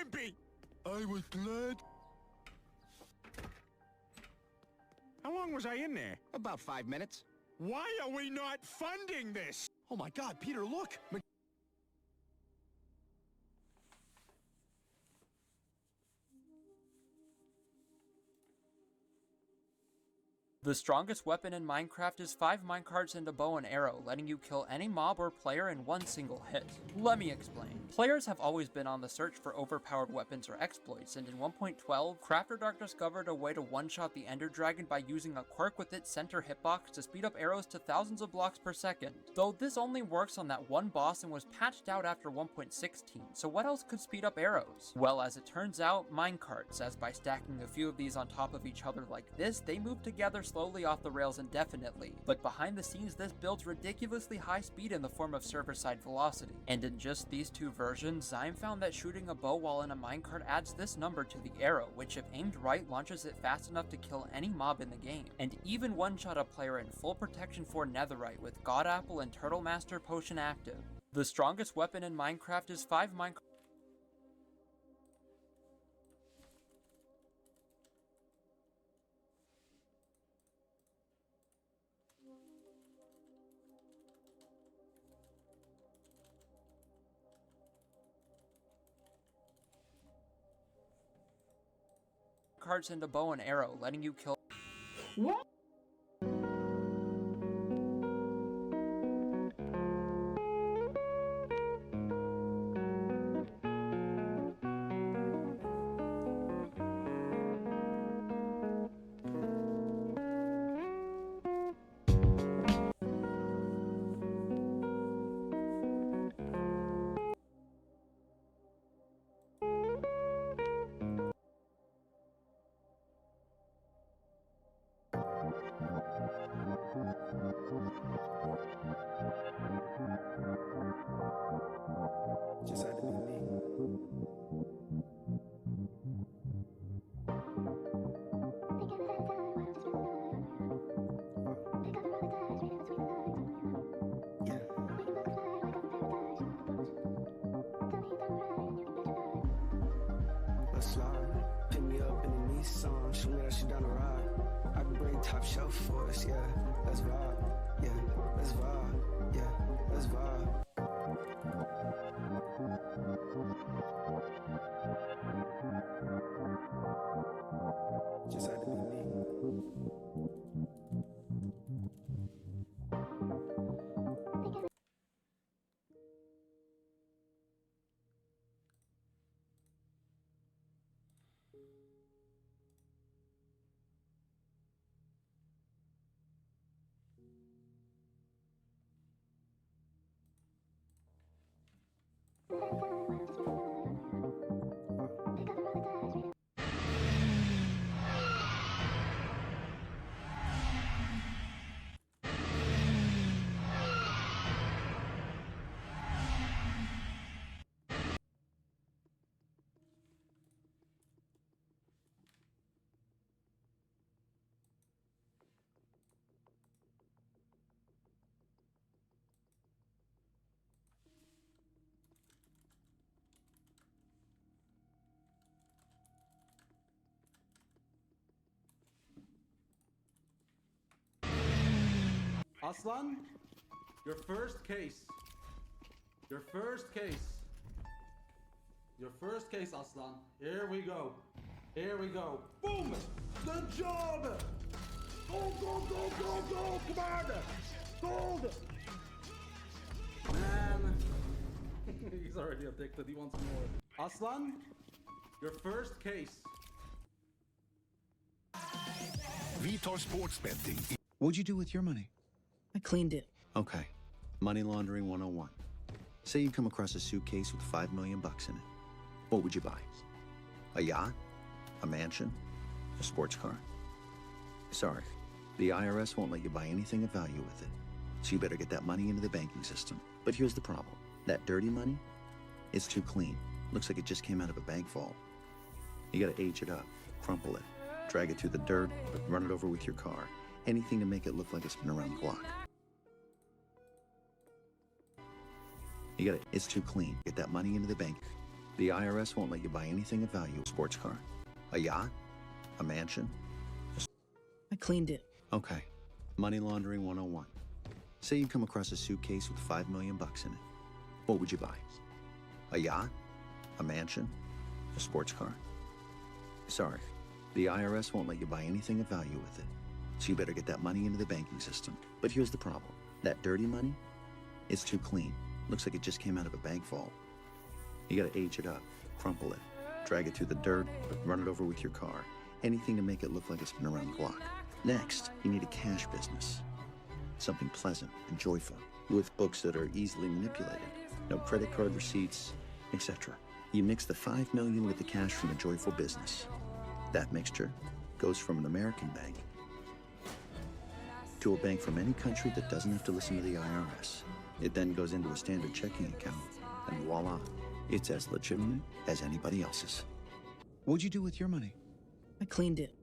wimpy! I was glad. How long was I in there? About 5 minutes. Why are we not funding this? Oh my God, Peter, look! The strongest weapon in Minecraft is 5 minecarts and a bow and arrow, letting you kill any mob or player in one single hit. Let me explain. Players have always been on the search for overpowered weapons or exploits, and in 1.12, Crafter Dark discovered a way to one-shot the Ender Dragon by using a quirk with its center hitbox to speed up arrows to thousands of blocks per second. Though this only works on that one boss and was patched out after 1.16, so what else could speed up arrows? Well, as it turns out, minecarts, as by stacking a few of these on top of each other like this, they move together slowly off the rails indefinitely, but behind the scenes this builds ridiculously high speed in the form of server-side velocity. And in just these two versions, Zyme found that shooting a bow while in a minecart adds this number to the arrow, which if aimed right launches it fast enough to kill any mob in the game, and even one-shot a player in full protection for netherite with God Apple and Turtle Master Potion active. The strongest weapon in Minecraft is 5 minecarts and a bow and arrow, letting you kill. What? Just had to be me. Yeah. Let's slide. Pick me up in a Nissan. Show me that shit down the ride. I can bring top shelf for us. Yeah. Let's vibe. Yeah. Let's vibe. Yeah. Let's vibe. Just had to be me. Aslan, your first case. Your first case. Your first case, Aslan. Here we go. Here we go. Boom! Good job! Go, go, go, go, go! Come on! Gold! Man! He's already addicted. He wants more. Aslan, your first case. Vi tar sportsbetting. What'd you do with your money? I cleaned it. Okay. Money laundering 101. Say you come across a suitcase with $5 million in it. What would you buy? A yacht? A mansion? A sports car? Sorry, the IRS won't let you buy anything of value with it. So you better get that money into the banking system. But here's the problem. That dirty money, it's too clean. Looks like it just came out of a bank vault. You gotta age it up, crumple it, drag it through the dirt, run it over with your car. Anything to make it look like it's been around the block. It's too clean. Get that money into the bank. The IRS won't let you buy anything of value. A sports car, a yacht, a mansion. I cleaned it. Okay. Money laundering 101. Say you come across a suitcase with $5 million in it. What would you buy? A yacht? A mansion? A sports car? Sorry, the IRS won't let you buy anything of value with it. So you better get that money into the banking system. But here's the problem. That dirty money, it's too clean. Looks like it just came out of a bank vault. You gotta age it up, crumple it, drag it through the dirt, run it over with your car. Anything to make it look like it's been around the block. Next, you need a cash business. Something pleasant and joyful, with books that are easily manipulated. No credit card receipts, etc. You mix the $5 million with the cash from a joyful business. That mixture goes from an American bank to a bank from any country that doesn't have to listen to the IRS. It then goes into a standard checking account, and voila, it's as legitimate as anybody else's. What'd you do with your money? I cleaned it.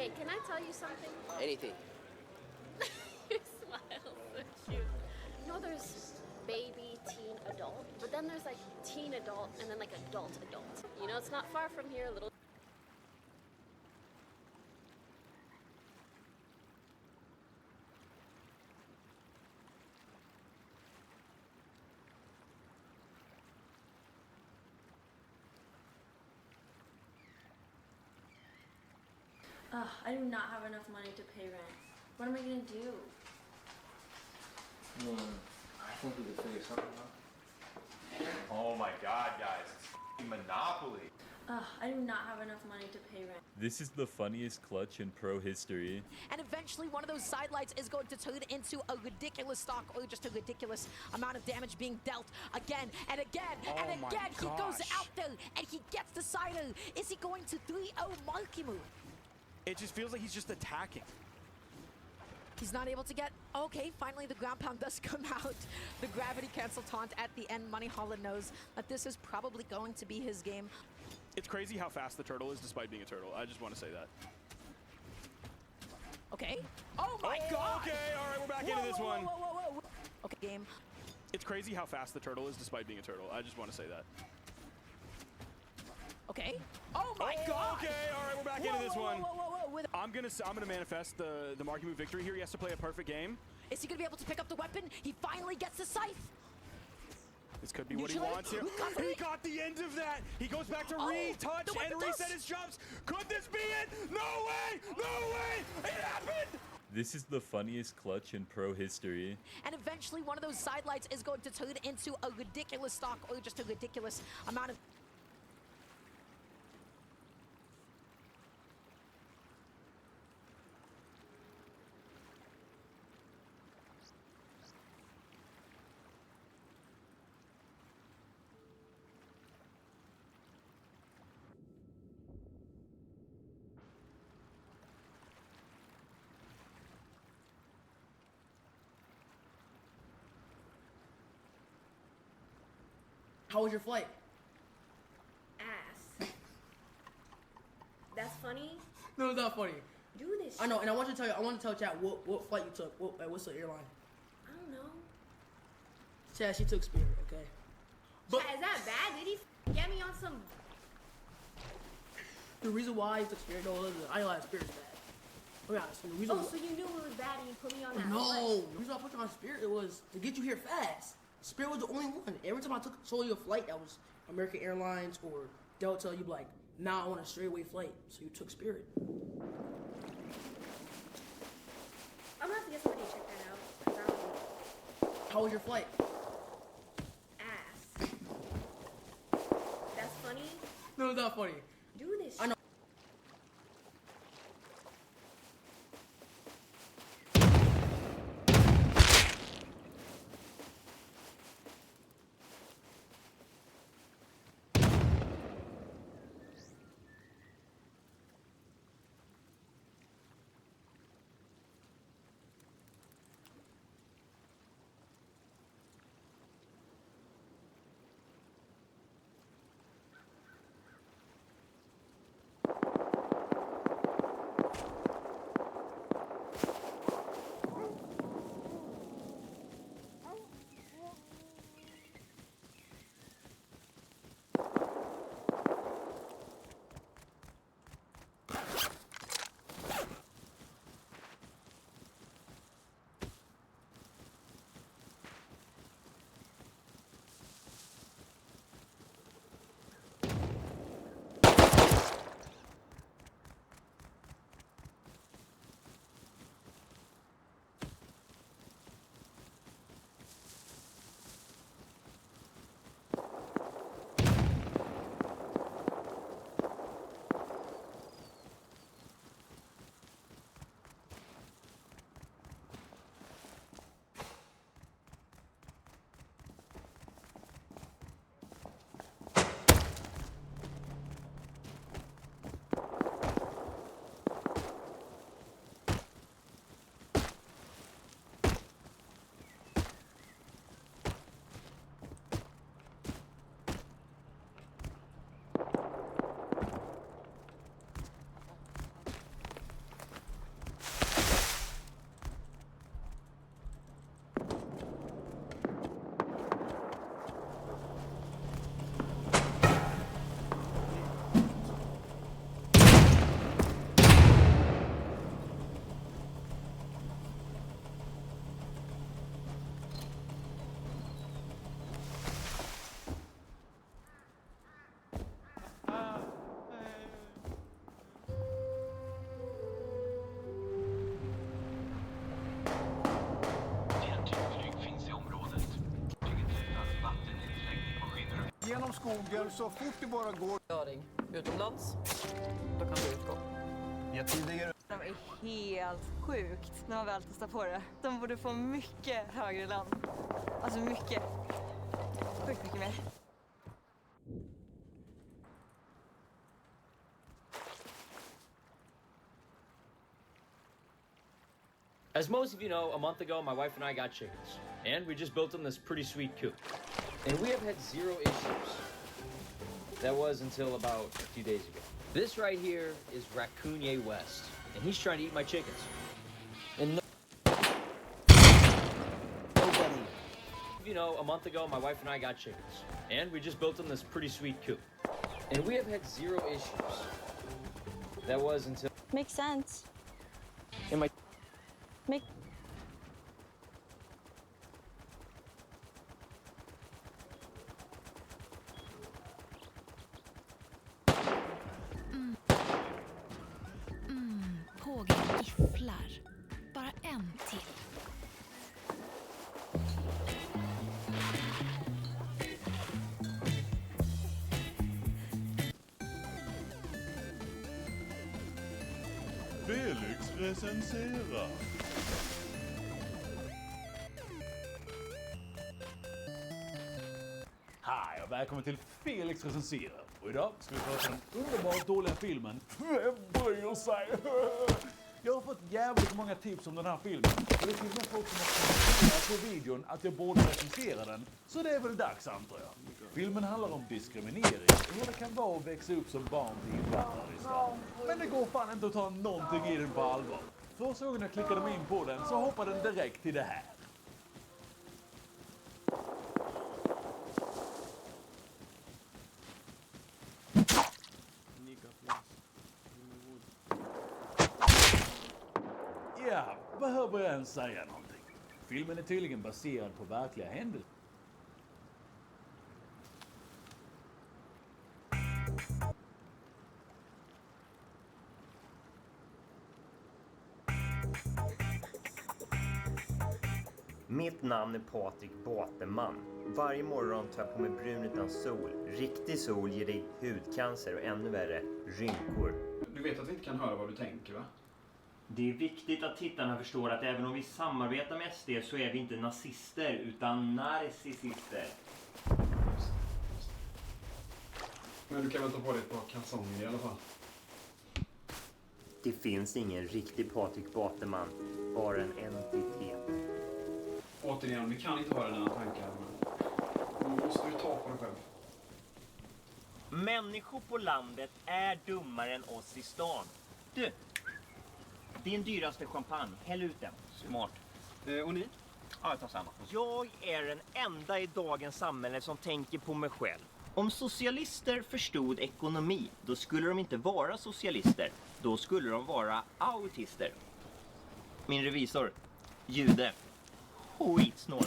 Hey, can I tell you something? Anything. Your smile's so cute. You know, there's baby, teen, adult, but then there's like teen adult and then like adult adult. You know, it's not far from here, a little. I do not have enough money to pay rent. What am I gonna do? I think we could figure something out. Oh my god, guys, it's f***ing Monopoly. I do not have enough money to pay rent. This is the funniest clutch in pro history. And eventually one of those sidelights is going to turn into a ridiculous stock or just a ridiculous amount of damage being dealt again and again and again. He goes out there and he gets the cider. Is he going to 3-0 Markimu? It just feels like he's just attacking. He's not able to get... Okay, finally the ground pound does come out. The gravity cancel taunt at the end. Money Holland knows that this is probably going to be his game. It's crazy how fast the turtle is despite being a turtle. I just want to say that. Okay. Oh my god! Okay, all right, we're back into this one. Whoa. Okay, game. It's crazy how fast the turtle is despite being a turtle. I just want to say that. Okay. Oh my god! Okay, all right, we're back into this one. Whoa. I'm gonna manifest the Markimu victory here. He has to play a perfect game. Is he gonna be able to pick up the weapon? He finally gets the scythe. This could be what he wants here. He got the end of that. He goes back to retouch and reset his jumps. Could this be it? No way! No way! It happened! This is the funniest clutch in pro history. And eventually one of those sidelights is going to turn into a ridiculous stock or just a ridiculous amount of... How was your flight? Ass. That's funny? No, it's not funny. Do this. I know, and I want to tell Chat what flight you took. What's the airline? I don't know. Chat, she took Spirit, okay? But is that bad? Did he get me on some... The reason why he took Spirit, though, is I like Spirit's bad. Oh, yeah, so the reason so you knew it was bad and you put me on that No, flight. the reason I put you on Spirit was to get you here fast. Spirit was the only one. Every time I took solely a flight that was American Airlines or Delta, you'd be like, nah, I want a straightaway flight. So you took Spirit. I'm gonna have to get somebody to check that out. 'Cause I don't know. How was your flight? Ass. That's funny? No, it's not funny. Do this. I know. genom skogen så fort det bara går. Utomlands, då kan du utgå. Jag tidigare... Det är helt sjukt när man väl testar på det. De borde få mycket högre lön. Alltså mycket. Sjukt mycket mer. As most of you know, a month ago, my wife and I got chickens. And we just built them this pretty sweet coop. And we have had zero issues. That was until about a few days ago. This right here is Raccoonier West. And he's trying to eat my chickens. And nobody. You know, a month ago, my wife and I got chickens. And we just built them this pretty sweet coop. And we have had zero issues. That was until... Makes sense. And my... Make... Pågen gifflar. Bara en till. Felix recenserar. Hej och välkommen till Felix recenserar. Och idag ska vi prata om den underbart dåliga filmen Vem bryr sig? Jag har fått jävligt många tips om den här filmen. Och det finns nog folk som har kommenterat på videon att jag borde recensera den. Så det är väl dags antar jag. Filmen handlar om diskriminering och hur det kan vara att växa upp som barn till invandrare i Sverige. Men det går fan inte att ta någonting i den på allvar. Första gången jag klickade mig in på den så hoppade den direkt till det här. Ja, behöver jag ens säga någonting? Filmen är tydligen baserad på verkliga händelser. Mitt namn är Patrik Bateman. Varje morgon tar jag på mig brun utan sol. Riktig sol ger dig hudcancer och ännu värre, rynkor. Du vet att vi inte kan höra vad du tänker, va? Det är viktigt att tittarna förstår att även om vi samarbetar med SD så är vi inte nazister utan narcissister. Men du kan väl ta på dig ett par kalsonger i alla fall? Det finns ingen riktig Patrik Bateman, bara en entitet. Återigen, vi kan inte höra dina tankar, men nu måste du ta på dig själv. Människor på landet är dummare än oss i stan. Du, din dyraste champagne, häll ut den. Smart. Och ni? Ja, jag tar samma. Jag är den enda i dagens samhälle som tänker på mig själv. Om socialister förstod ekonomi, då skulle de inte vara socialister. Då skulle de vara autister. Min revisor, jude. Skitsnål.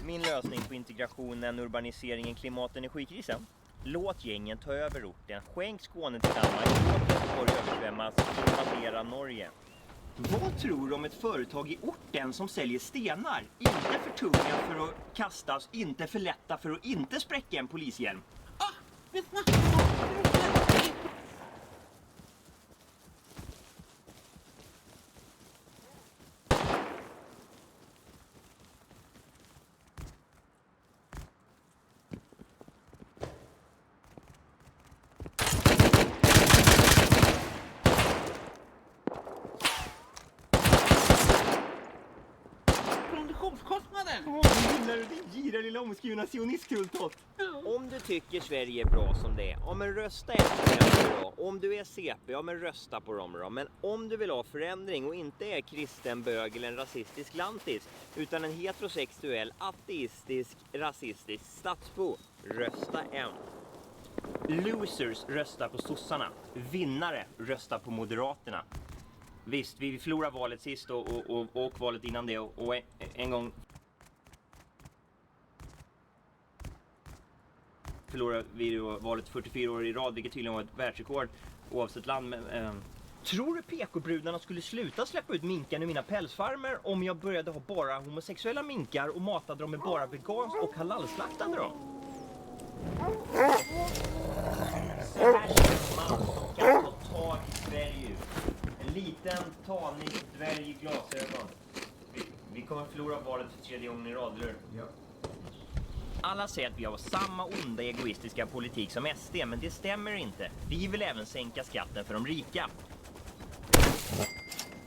Min lösning på integrationen, urbaniseringen, klimat- och energikrisen. Låt gängen ta över orten. Skänk Skåne till Danmark. Låt Göteborg översvämmas. Invadera Norge. Vad tror du om ett företag i orten som säljer stenar? Inte för tunga för att kastas, inte för lätta för att inte spräcka en polishjälm. Din gira lilla omskrivna sionistkultot. Om du tycker Sverige är bra som det är, ja men rösta efter då. Om du är CP, ja men rösta på dem då. Men om du vill ha förändring och inte är kristen bög eller en rasistisk lantis, utan en heterosexuell, ateistisk, rasistisk stadsbo, rösta M. Losers röstar på sossarna. Vinnare röstar på moderaterna. Visst, vi förlorade valet sist och valet innan det och en gång förlorade vi valet 44 år i rad, vilket tydligen var ett världsrekord oavsett land. Tror du PK-brudarna skulle sluta släppa ut minkar i mina pälsfarmer om jag började ha bara homosexuella minkar och matade dem med bara vegansk och halalslaktade dem? Så här känns man som kan få tag i Sverige ut. En liten, tanig dvärg i glasögon. Vi kommer förlora valet för 3:e gången i rad, eller? Ja. Alla säger att vi har samma onda egoistiska politik som SD, men det stämmer inte. Vi vill även sänka skatten för de rika.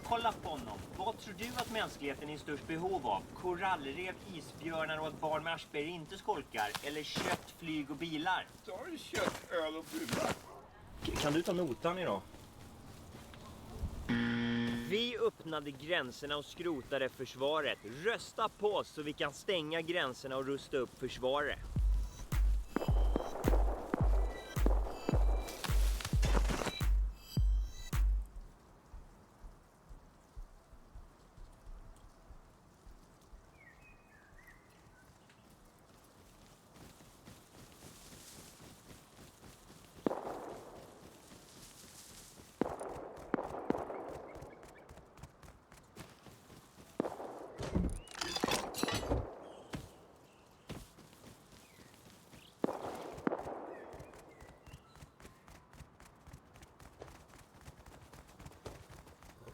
Kolla på honom. Vad tror du att mänskligheten är i störst behov av? Korallrev, isbjörnar och ett barn med Asperger inte skolkar? Eller kött, flyg och bilar? Ta kött, öl och bilar. Kan du ta notan idag? Vi öppnade gränserna och skrotade försvaret. Rösta på oss så vi kan stänga gränserna och rusta upp försvaret.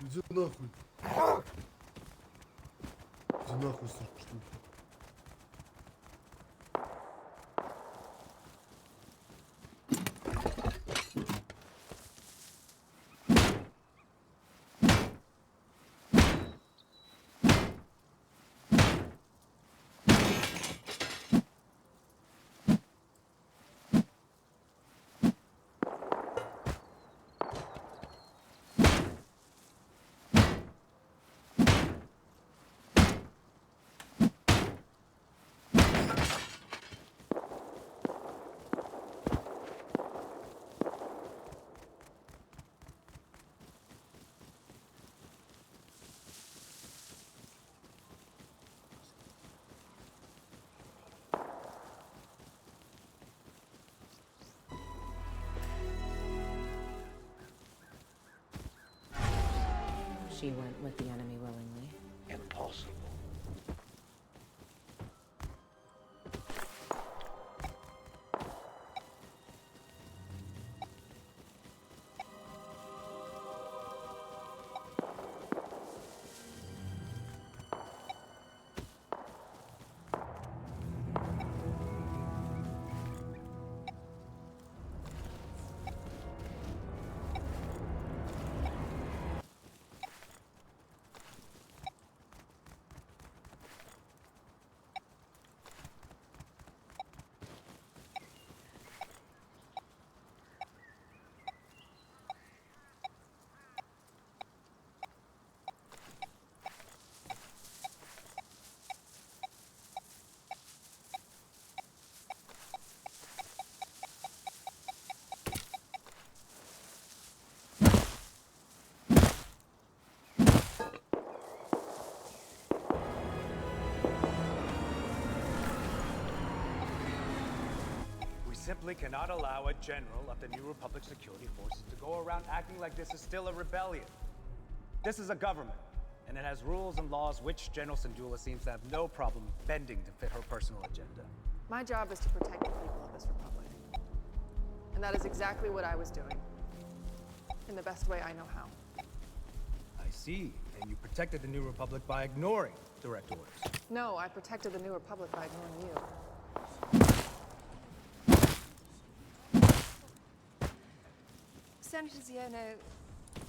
Иди нахуй. Иди нахуй, сука. She went with the enemy willingly. Impossible. Simply cannot allow a general of the New Republic security forces to go around acting like this is still a rebellion. This is a government, and it has rules and laws which General Syndulla seems to have no problem bending to fit her personal agenda. My job is to protect the people of this republic. And that is exactly what I was doing. In the best way I know how. I see. And you protected the New Republic by ignoring direct orders. No, I protected the New Republic by ignoring you. Senator Ziono,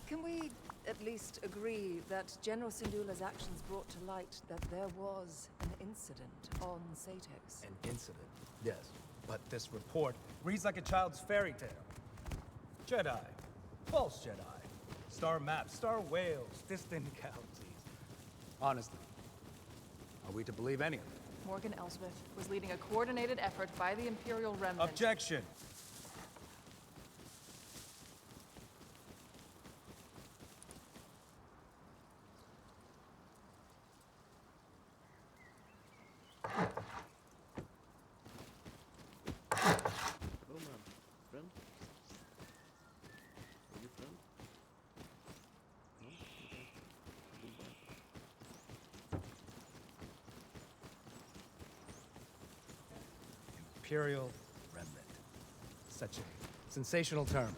can we at least agree that General Syndulla's actions brought to light that there was an incident on Satex? An incident, yes. But this report reads like a child's fairy tale. Jedi, false Jedi, star maps, star whales, distant galaxies. Honestly, are we to believe any of it? Morgan Elsbeth was leading a coordinated effort by the Imperial Remnant. Objection! Imperial Remnant. such a sensational term.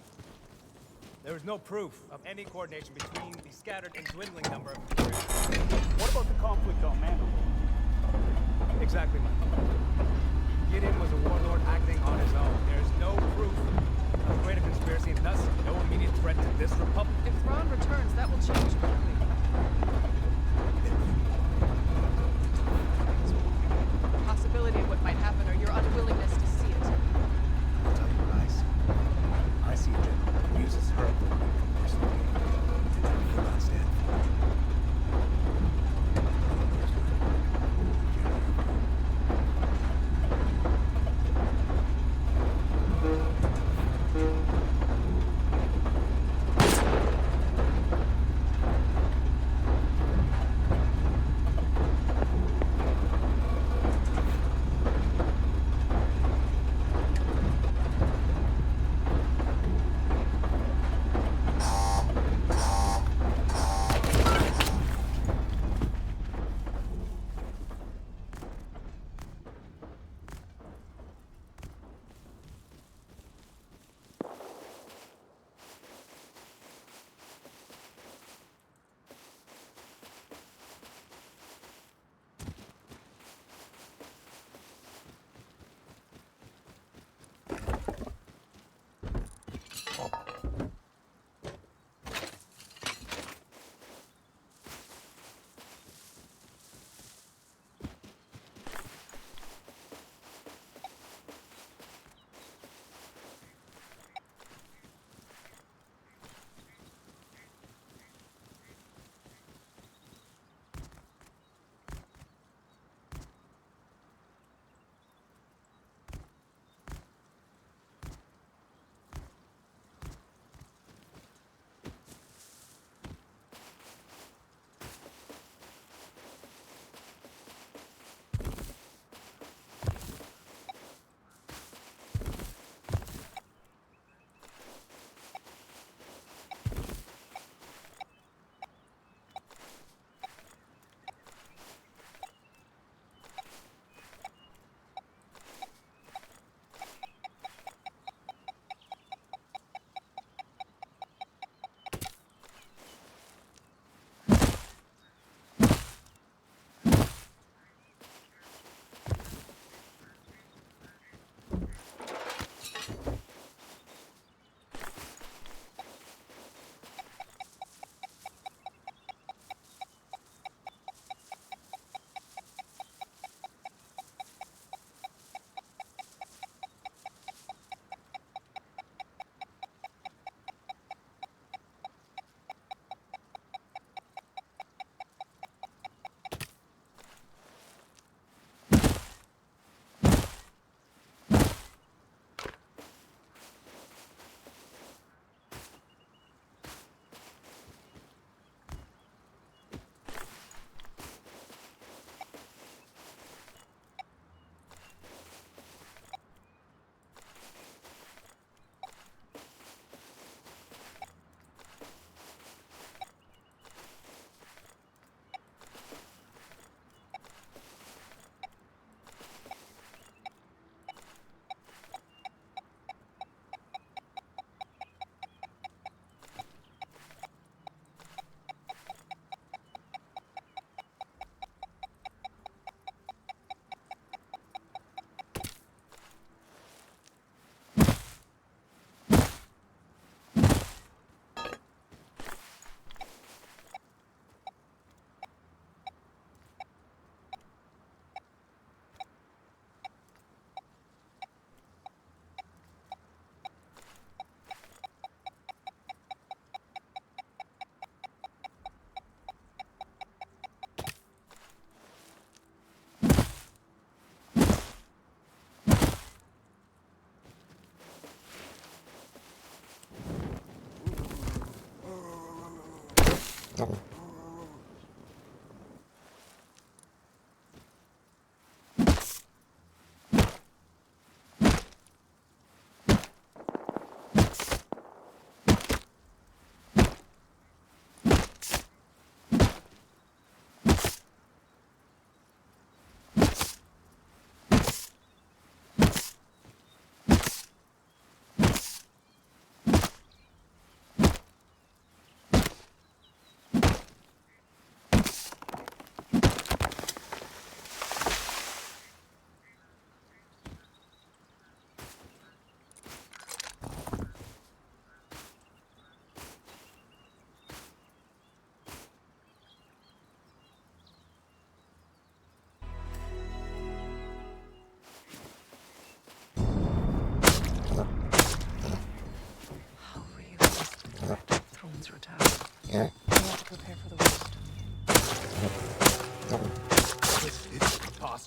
There is no proof of any coordination between the scattered and dwindling number of conspirators. What about the conflict on Mandalore? Exactly, Michael. Gideon was a warlord acting on his own. There is no proof of a greater conspiracy and thus no immediate threat to this republic. If Thrawn returns, that will change quickly. The possibility of what might happen or your unwillingness to see it. I'll tell you what I see. I see a general who uses her authority for personal gain. And we cannot stand for it.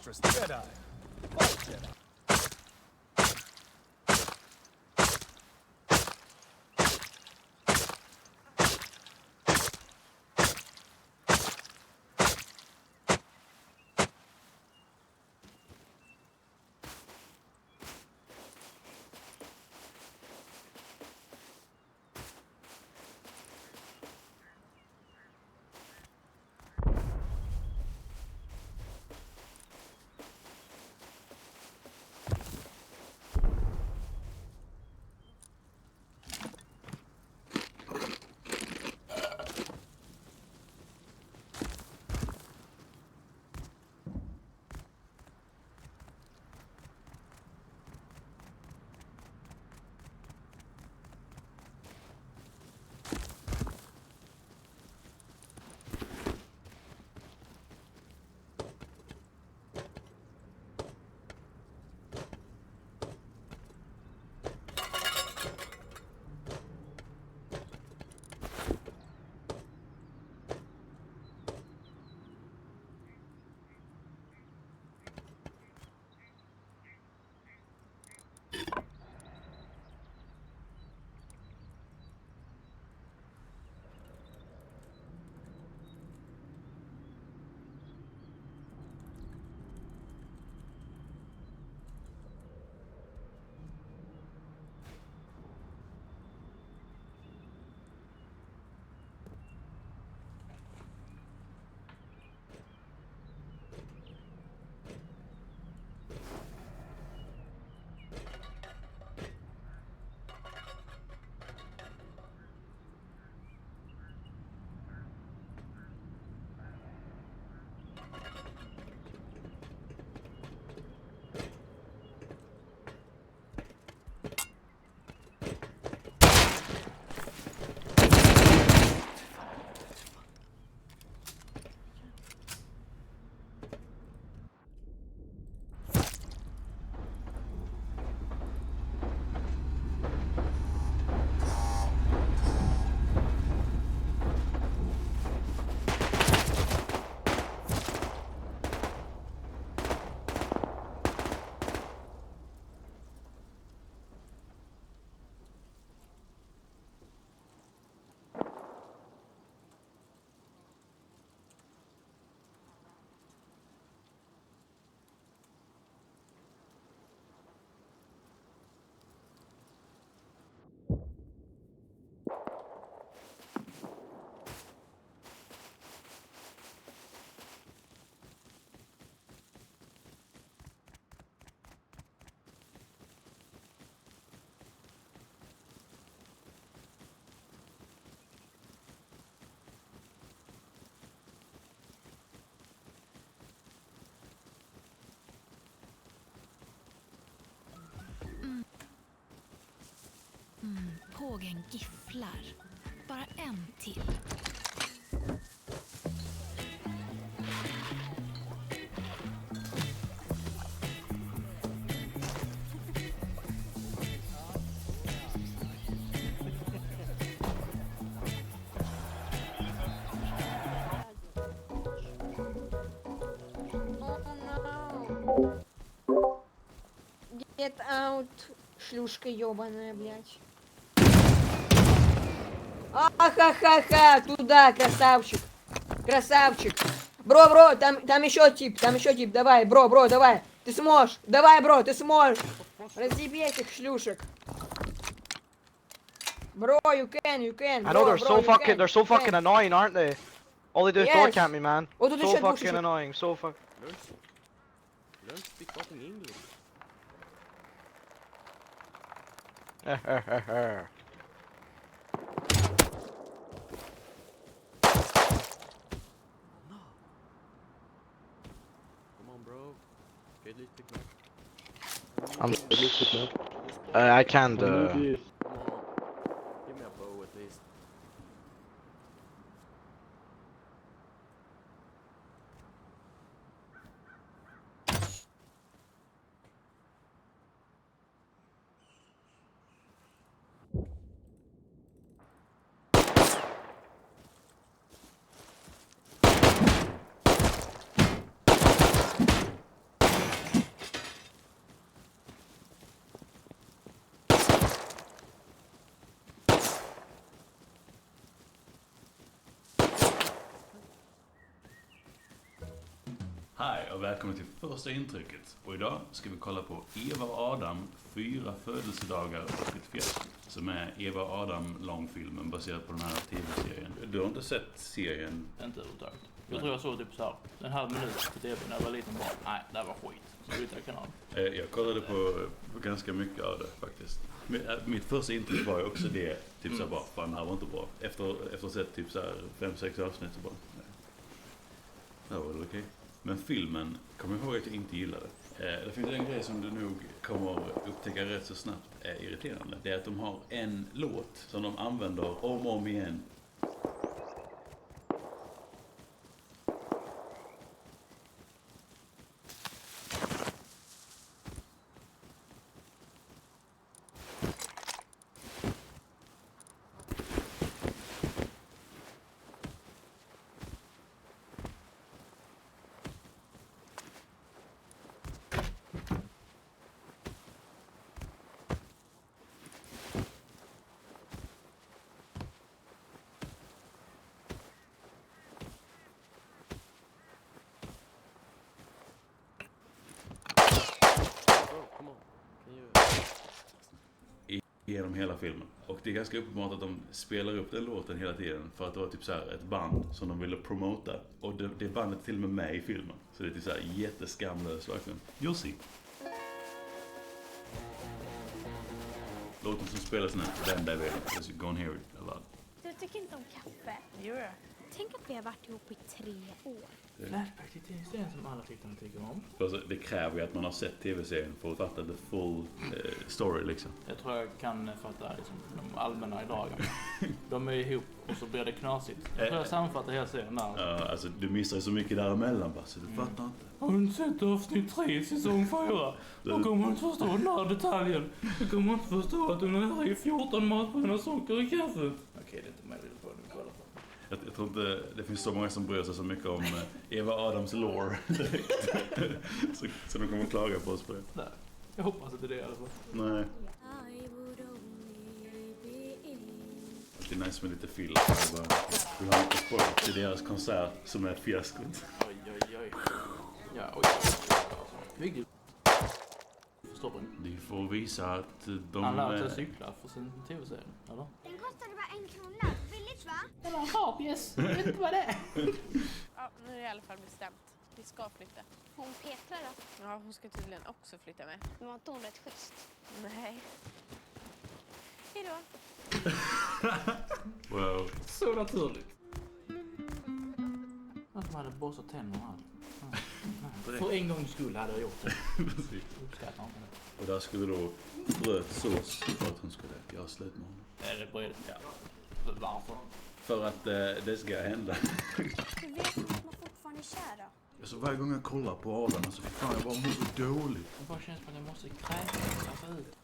preposterous. Jedi. Fuck Jedi. Pågen gifflar. Bara en till. Get out, шлюшка ёбаная, блядь. Ха-ха-ха, туда, красавчик. Красавчик. Бро, там еще тип, давай, бро, давай. Ты сможешь, давай, бро, ты сможешь. Разъеби этих шлюшек. Bro, you can. I know they're so fucking annoying, aren't they? All they do is door camp me, man. So fucking annoying, so fuck. Learn to speak fucking English. Come on, bro. Get this pick up. I can't. Come on. Give me a bow at least. Hej och välkommen till första intrycket. Och idag ska vi kolla på Eva och Adam, 4 födelsedagar och ett fjäsk. Som är Eva och Adam långfilmen baserad på den här tv-serien. Du har inte sett serien? Inte överhuvudtaget. Jag tror jag såg typ så här en halv minut på tv när jag var liten barn. Nej, det var skit. Så bytte jag kanal. Jag kollade på ganska mycket av det faktiskt. Mitt första intryck var ju också det, typ såhär bara, fan det här var inte bra. Efter att ha sett typ såhär 5-6 avsnitt så bara, nej. Det var väl okej. Men filmen, kommer jag ihåg att jag inte gillade. Det finns en grej som du nog kommer upptäcka rätt så snabbt är irriterande. Det är att de har en låt som de använder om och om igen. Genom hela filmen. Och det är ganska uppenbart att de spelar upp den låten hela tiden för att det var typ så här ett band som de ville promota. Och det bandet är till och med med i filmen. Så det är typ så här jätteskamlöst verkligen. You'll see. Låten som spelas nu, den där vet jag. You're gonna hear it a lot. Du tycker inte om kaffe? Jo. Tänk att vi har varit ihop i 3 år. Flashback till tv-serien som alla tittarna tycker om. Alltså, det kräver ju att man har sett tv-serien för att fatta the full story liksom. Jag tror jag kan fatta liksom, de allmänna i dagen. De är ihop och så blir det knasigt. Jag tror jag sammanfattar hela serien där. Ja, alltså du missar ju så mycket däremellan bara, så du fattar inte. Har du inte sett avsnitt 3 säsong 4? Då kommer man inte förstå den här detaljen. Då kommer man inte förstå att du har i 14 matbröd socker i kaffet. Okej, det är inte mig på det. Jag tror inte det finns så många som bryr sig så mycket om Eva Adams lore så de kommer klaga på oss på det. Nej, jag hoppas inte det i alla fall. Nej. Det är nice med lite film. Vi har lite spår till deras konsert som är fiaskot. Oj. Ja, oj. Viktigt. De får visa att de... Han lär sig cykla för sin tv-serie, eller? Den kostade bara 1 krona. Billigt va? Det var en rabies. Jag vet inte vad det är. Ja, nu är det i alla fall bestämt. Vi ska flytta. Hon Petra då? Ja, hon ska tydligen också flytta med. Men var inte hon rätt schysst? Nej. Hejdå. Wow. Så naturligt. Att man hade borstat tänderna här. För en gångs skull hade jag gjort det. Uppskattar inte det. Och där skulle då brödsås för att hon skulle göra slut med honom. Är det brödet? Ja. Varför? För att det ska hända. Hur vet man att man fortfarande är kär då? Alltså varje gång jag kollar på Adam så fan jag bara mår så dåligt. Det bara känns som att jag måste kräkas ut.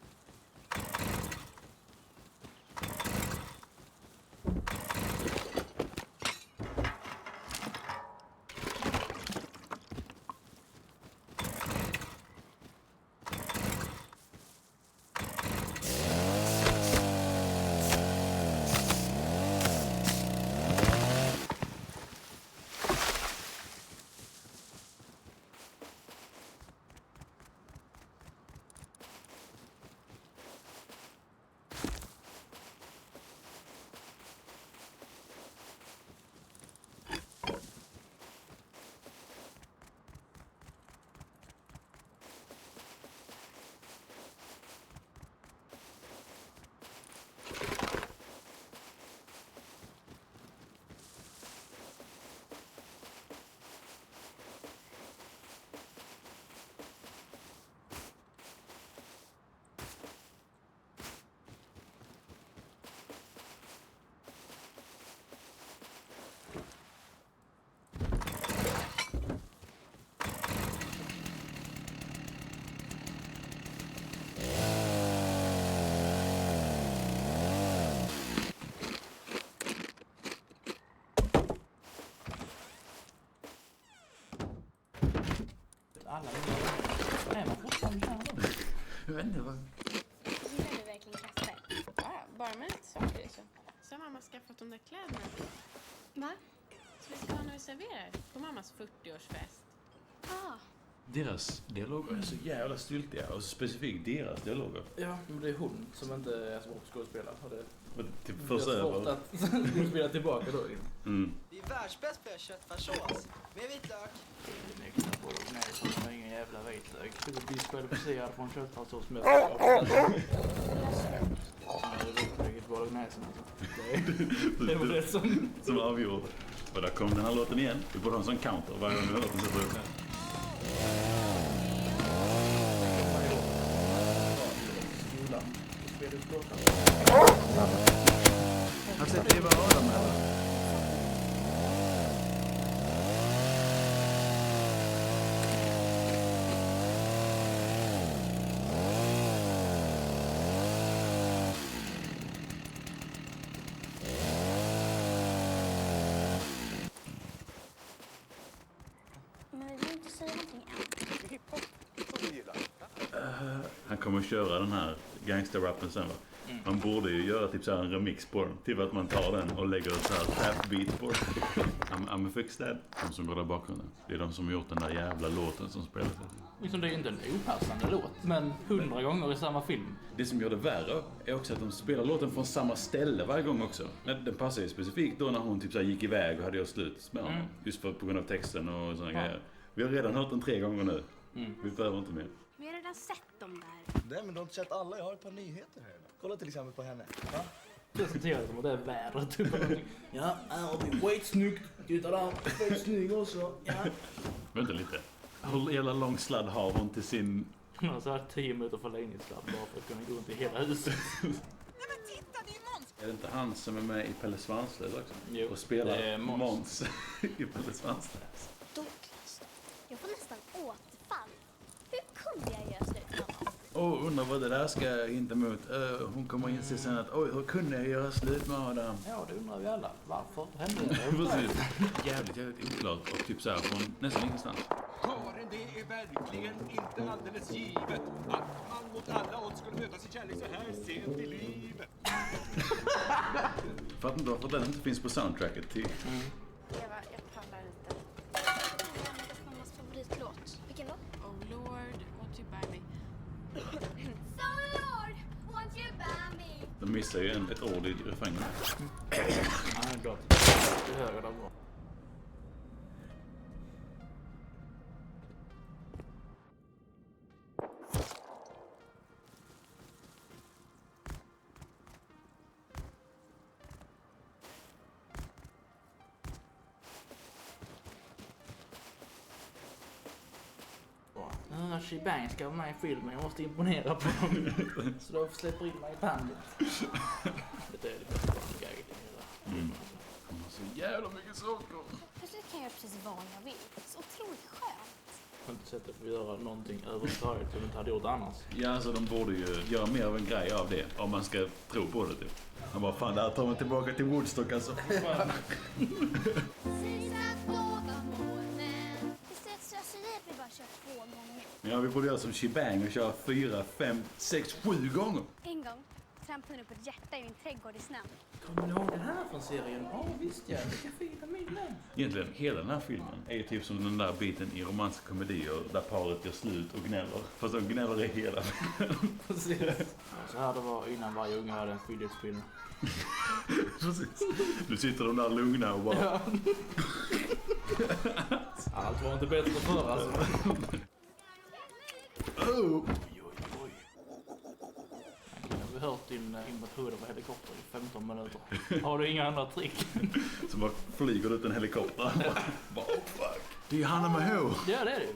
Alla är man fortfarande kär då? Jag vet inte vad... Gillar du verkligen kaffe? Ja, bara med lite saker så har mamma skaffat de där kläderna. Va? Så vi ska ha när vi serverar på mammas 40-årsfest. Deras dialoger är så jävla styltiga och specifikt deras dialoger. Ja, men det är hon som inte är så bra skådespelare. Och det Typ är först svårt att spela tillbaka då. Vi är världsbäst på köttfärssås. Med vitlök. Nej, ingen jävla vitlök. Du blir diskvalificerad från köttfärssås med vitlöket bolognesen alltså. Det var det som avgjorde. Och där kom den här låten igen. Vi borde ha en sån counter varje gång låten sätter upp. Han sätter ju bara öron med det. Men vi vill inte säga någonting än. Han kommer att köra den här gangsterrappen sen va? Man borde ju göra typ så här en remix på den. Typ att man tar den och lägger ett så här trap beat på den. I'm fix that. De som går där bakgrunden. Det är de som har gjort den där jävla låten som spelas. Liksom det är inte en opassande låt, men 100 gånger i samma film. Det som gör det värre är också att de spelar låten från samma ställe varje gång också. Den passar ju specifikt då när hon typ så här gick iväg och hade gjort slut med honom. Just på grund av texten och sådana grejer. Vi har redan hört den 3 gånger nu. Vi behöver inte mer. Vi har redan sett dem där. Nej, men du har inte sett alla. Jag har ett par nyheter här. Kolla till exempel på henne. Va? Presenterar som att det är vädret typ. Ja, här har vi skitsnyggt. Titta där, skitsnygg också. Ja. Vänta lite. Hur jävla lång sladd har hon till sin... Hon har så här 10 minuter förlängningssladd bara för att kunna gå runt i hela huset. Nej men titta, det är Måns! Är det inte han som är med i Pelle Svanslös också? Jo, och spelar det är Måns i Pelle Svanslös. Douglas, jag får nästan återfall. Hur kunde jag göra slut med honom? Undrar vad det där ska inte emot. Hon kommer inse sen att hur kunde jag göra slut med Adam? Ja, det undrar vi alla. Varför hände det? Precis. Jävligt oklart och typ så här från nästan ingenstans. Karin, det är verkligen inte alldeles givet att man mot alla odds skulle möta sin kärlek så här sent i livet. Fattar inte varför den inte finns på soundtracket till... Eva, jag pallar inte. Mammas favoritlåt. Vilken då? Oh Lord, won't you buy me? So Lord, won't you buy me? De missar ju ett ord i refrängen. Ja, det är klart. Det höger där bra. Shebang ska vara med i filmen, jag måste imponera på dem. Så då släpper in mig i bandet. Det är det bästa gaget i hela. De har så jävla mycket saker. Plötsligt kan jag göra precis vad jag vill. Så otroligt skönt. Jag har inte sett att vi göra någonting överhuvudtaget som vi inte hade gjort annars. Ja, alltså de borde ju göra mer av en grej av det. Om man ska tro på det typ. Han bara, fan, det här tar man tillbaka till Woodstock alltså. Ja, vi borde göra som Shebang och köra 4, 5, 6, 7 gånger. En gång trampade hon upp ett hjärta i min trädgård i snön. Kommer ni ihåg den här från serien? Ja, visst ja. Vilka fina minnen. Egentligen, hela den här filmen är ju typ som den där biten i romantiska komedier där paret gör slut och gnäller. Fast de gnäller i hela filmen. Precis. Så här det var innan varje unge hade en skyldighetsfilm. Precis. Nu sitter de där lugna och bara... Ja. Allt var inte bättre förr alltså. Oh. Vi har hört din invasion av helikopter i 15 minuter. Har du inga andra trick? Så bara flyger ut en helikopter. Bara, oh fuck. Det är ju Hanna Mahou. Ja, det är det ju.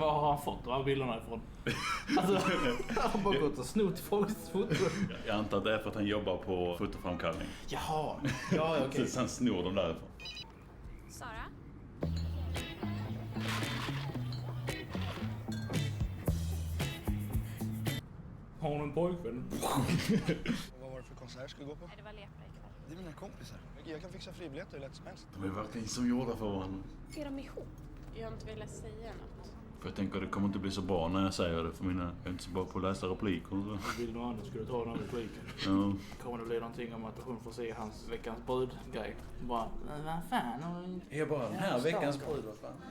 var har han fått de här bilderna ifrån? Alltså, han har bara gått och snott folks foton. Jag antar att det är för att han jobbar på fotoframkallning. Jaha, ja okej. Så han snor dem därifrån. Sara? Har hon en pojkvän? Vad var det för konsert ska du gå på? Nej, det var lepra ikväll. Det är mina kompisar. Jag kan fixa fribiljetter hur lätt som helst. De är verkligen som gjorda för honom. Är de ihop? Jag har inte velat säga något. För jag tänker att det kommer inte bli så bra när jag säger det. För jag är inte så bra på att läsa repliker. Så. Vill någon annan skulle ta den här repliken. Ja. Kommer det bli någonting om att hon får se hans veckans brud-grej? Bara, vad fan? Jag bara, den här veckans brud, vad fan?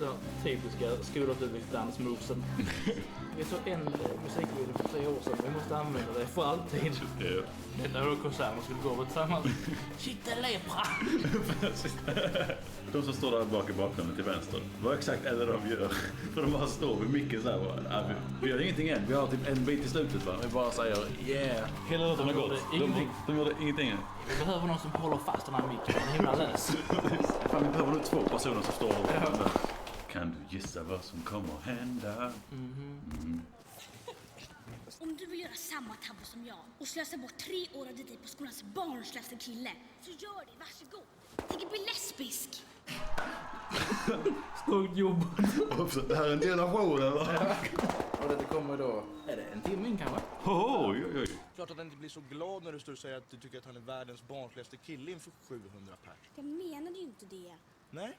Så, typiska skolåterväxtdansmovesen. Vi såg en musikvideo för 3 år sedan. Vi måste använda det för alltid. Ja. När då konserter skulle gå tillsammans. Chitta lepra! De som står där bak i bakgrunden till vänster. Vad exakt är det de gör? För de bara står vid mycket så här. Vi gör ingenting än. Vi har typ en bit i slutet, va? Vi bara säger yeah. Hela låten har gått. De gjorde ingenting än. Vi behöver någon som håller fast den här micken. Den är himla lös. Fan, vi behöver nog 2 personer som står och kan du gissa vad som kommer att hända? Om du vill göra samma tabbe som jag och slösa bort 3 år av ditt liv på skolans barnslösa kille, så gör det, varsågod. Tänk bli lesbisk. Snyggt jobbat. Det här är en del av showen eller? Och det kommer då, är det en timme in kanske? Oj, oj, oj. Klart att han inte blir så glad när du står och säger att du tycker att han är världens barnsligaste kille inför 700 pers. Jag menade ju inte det. Nej,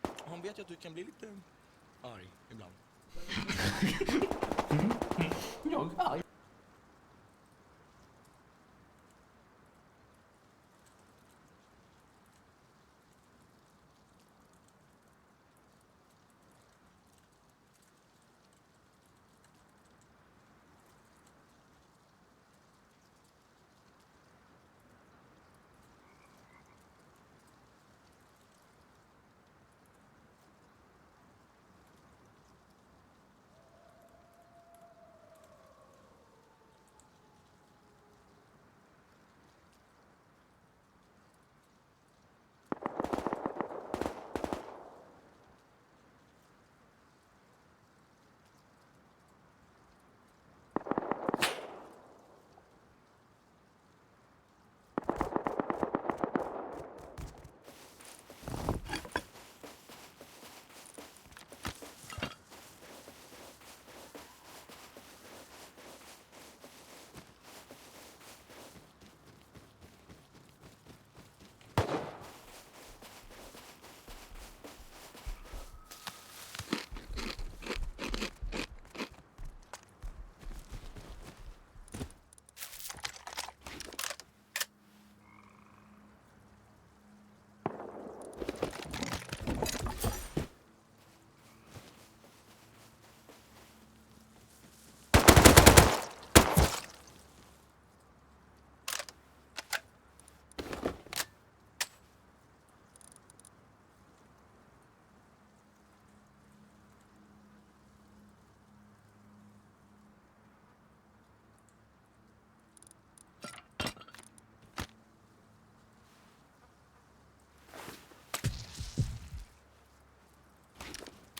och han vet ju att du kan bli lite arg ibland. Jag är arg.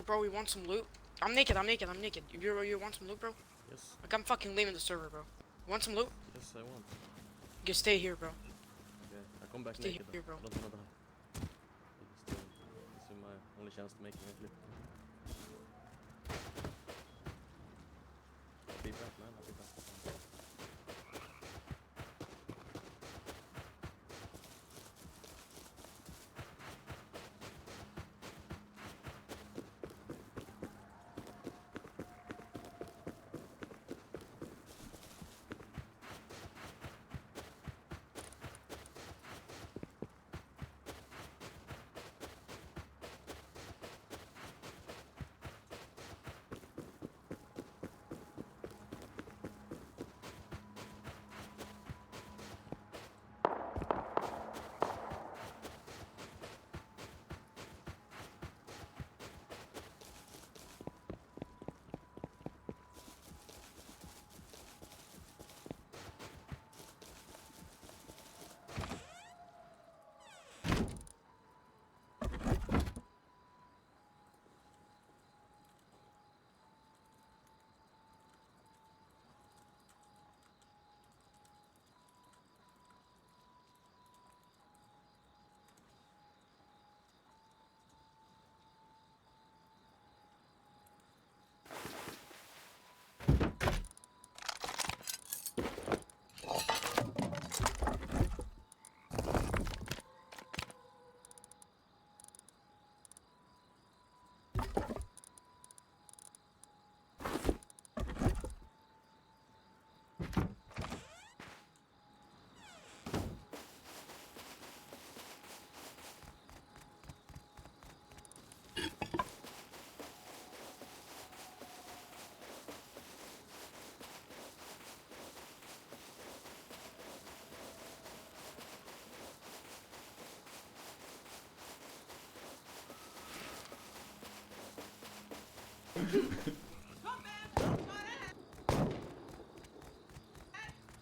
Bro, we want some loot. I'm naked. You want some loot, bro? Yes. Like, I'm fucking leaving the server, bro. You want some loot? Yes, I want. You stay here, bro. Okay, I come back Stay naked. here, bro. I don't wanna die. This is my only chance to make a flip. I'll be back, man. I'll be back.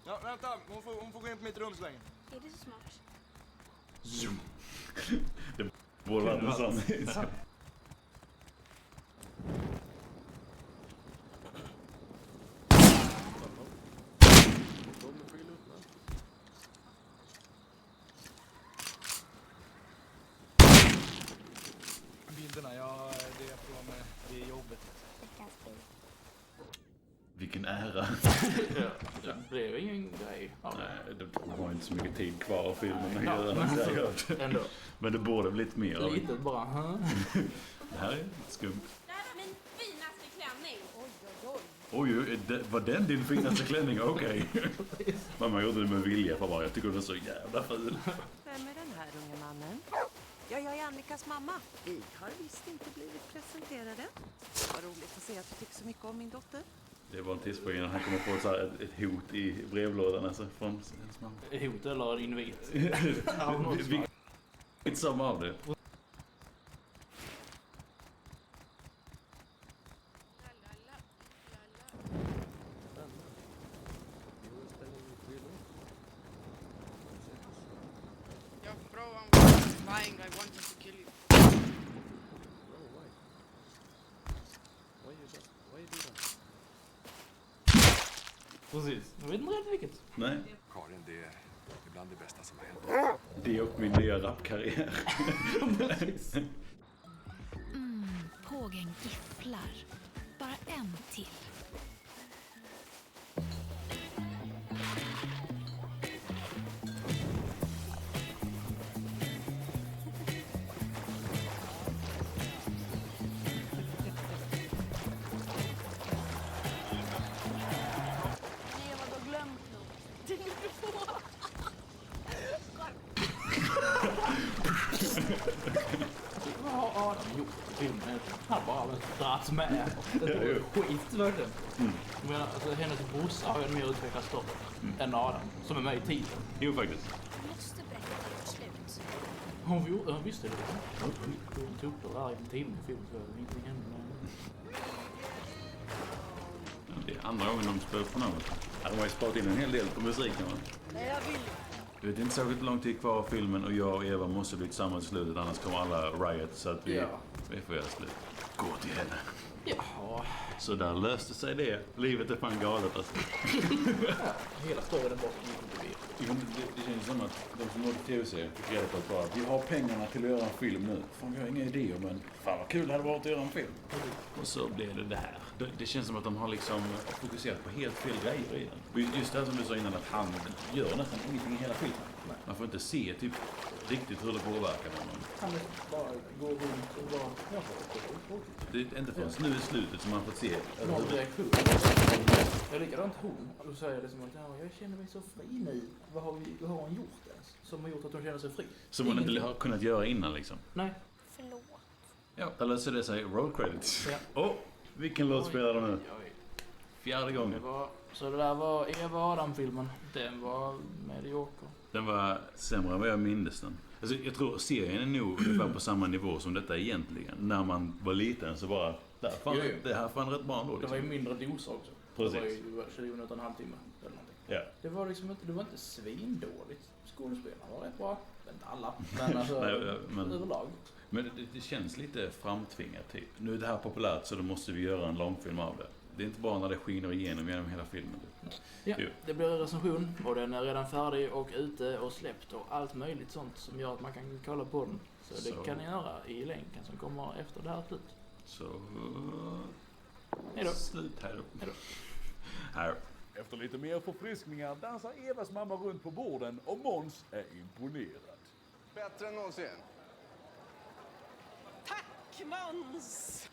Ja, vänta. Hon får gå in på mitt rum så länge. Är det så smart? Zoom. Det borde vara någonstans. I'm being bilderna. Det är från det jobbet. Vilken ära. Det blev ingen grej. Ja. Nej, det var inte så mycket tid kvar av filmen att göra. Ändå. Men det borde blivit mer av. Lite bara. Det här är lite skumt. Det här är min finaste klänning. Oj, var den din finaste klänning? Okej. Mamma gjorde det med vilja för bara, jag tycker den är så jävla ful. Vem är den här unge mannen? Ja, jag är Annikas mamma. Vi har visst inte blivit presenterade. Det var roligt att se att du tycker så mycket om min dotter. Det var en tidsspring innan han kommer få så här ett hot i brevlådan alltså, från hennes mamma. Hot eller invit? Vilket som av det. Yeah, bro, I'm lying. I wanted to kill you. Why you do that? Precis. Jag vet inte riktigt vilket. Nej. Karin, det är ibland det bästa som har hänt. Det och min nya rapkarriär. Pågen gifflar. Bara en till. Nej, vad har glömt något. Det ligger på. Vad har Adam gjort i filmen? Han bara dragits med. Det var skit verkligen. Men alltså, hennes brorsa har ju mer utvecklat story än Adam, som är med i tiden. Jo, faktiskt. Måste berätta ert slut. Hon visste det. Hon tog upp det där i en timme i filmen så ingenting hände. Det är andra gången de spelar på något. De har ju sparat in en hel del på musiken, va? Nej, jag vill. Du vet, inte särskilt lång tid kvar av filmen och jag och Eva måste bli tillsammans i slutet, annars kommer alla riot så att vi får göra slut. Gå till henne. Ja. Så där löste sig det. Livet är fan galet alltså. Hela storyn är bara det känns som att de som gjorde tv-serien fick reda på att bara, vi har pengarna till att göra en film nu. Fan, vi har inga idéer, men fan vad kul det hade varit att göra en film. Och så blev det här. Det känns som att de har liksom fokuserat på helt fel grejer i den. Just det här som du sa innan, att han gör nästan ingenting i hela filmen. Man får inte se typ riktigt hur det påverkar honom. Han bara går runt och bara... Det är inte förrän nu i slutet som man får se. Någon reaktion. Jag är likadant hon. Du säger det som att jag känner mig så fri nu. Vad har hon gjort ens? Som har gjort att hon känner sig fri? Som hon inte har kunnat göra innan liksom. Nej. Förlåt. Ja, eller så det säger roll credits. Ja. Vilken låt spelar de nu? Fjärde gången. Så det där var Eva Adam-filmen. Den var medioker. Den var sämre än vad jag minns den. Alltså, jag tror serien är nog ungefär på samma nivå som detta egentligen. När man var liten så bara, det här fann rätt bra ändå. Liksom. Det var ju mindre dos också. Precis. Det var ju 20 minuter, en halvtimme eller någonting. Ja. Det var liksom inte, det var inte svindåligt. Skådespelarna var rätt bra. Inte alla, men alltså men överlag. Men det känns lite framtvingat typ. Nu är det här populärt så då måste vi göra en långfilm av det. Det är inte bara när det skiner genom hela filmen. Ja, det blir en recension och den är redan färdig och ute och släppt och allt möjligt sånt som gör att man kan kolla på den. Så det kan ni göra i länken som kommer efter det här slut. Så... Hejdå. Slut, hejdå. Här. Efter lite mer förfriskningar dansar Evas mamma runt på borden och Måns är imponerad. Bättre än någonsin. Tack, Måns!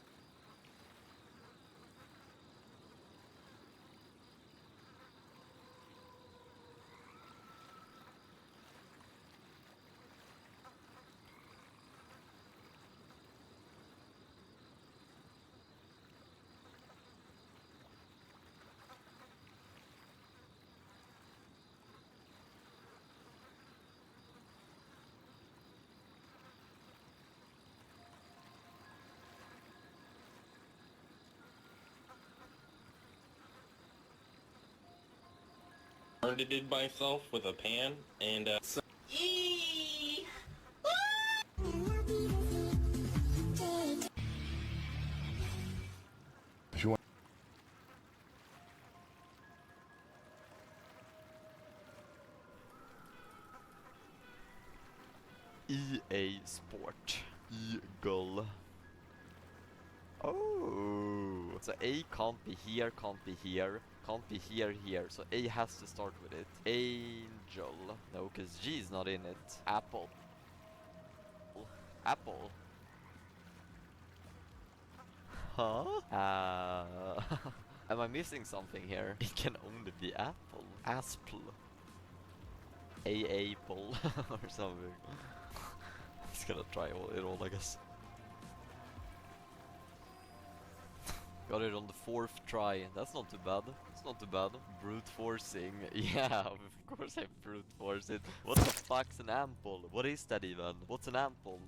I did it myself with a pan and EA Sport Eagle Oh, so A can't be here, can't be here, can't be here, here. So A has to start with it. Angel. No, because G is not in it. Apple. Apple. Huh? Am I missing something here? It can only be Apple. Asple. A-apple or something. He's gonna try it all, I guess. Got it on the 4th try. That's not too bad. It's not too bad. Brute forcing. Yeah, of course I brute force it. What the fuck's an ample? What is that even? What's an ample?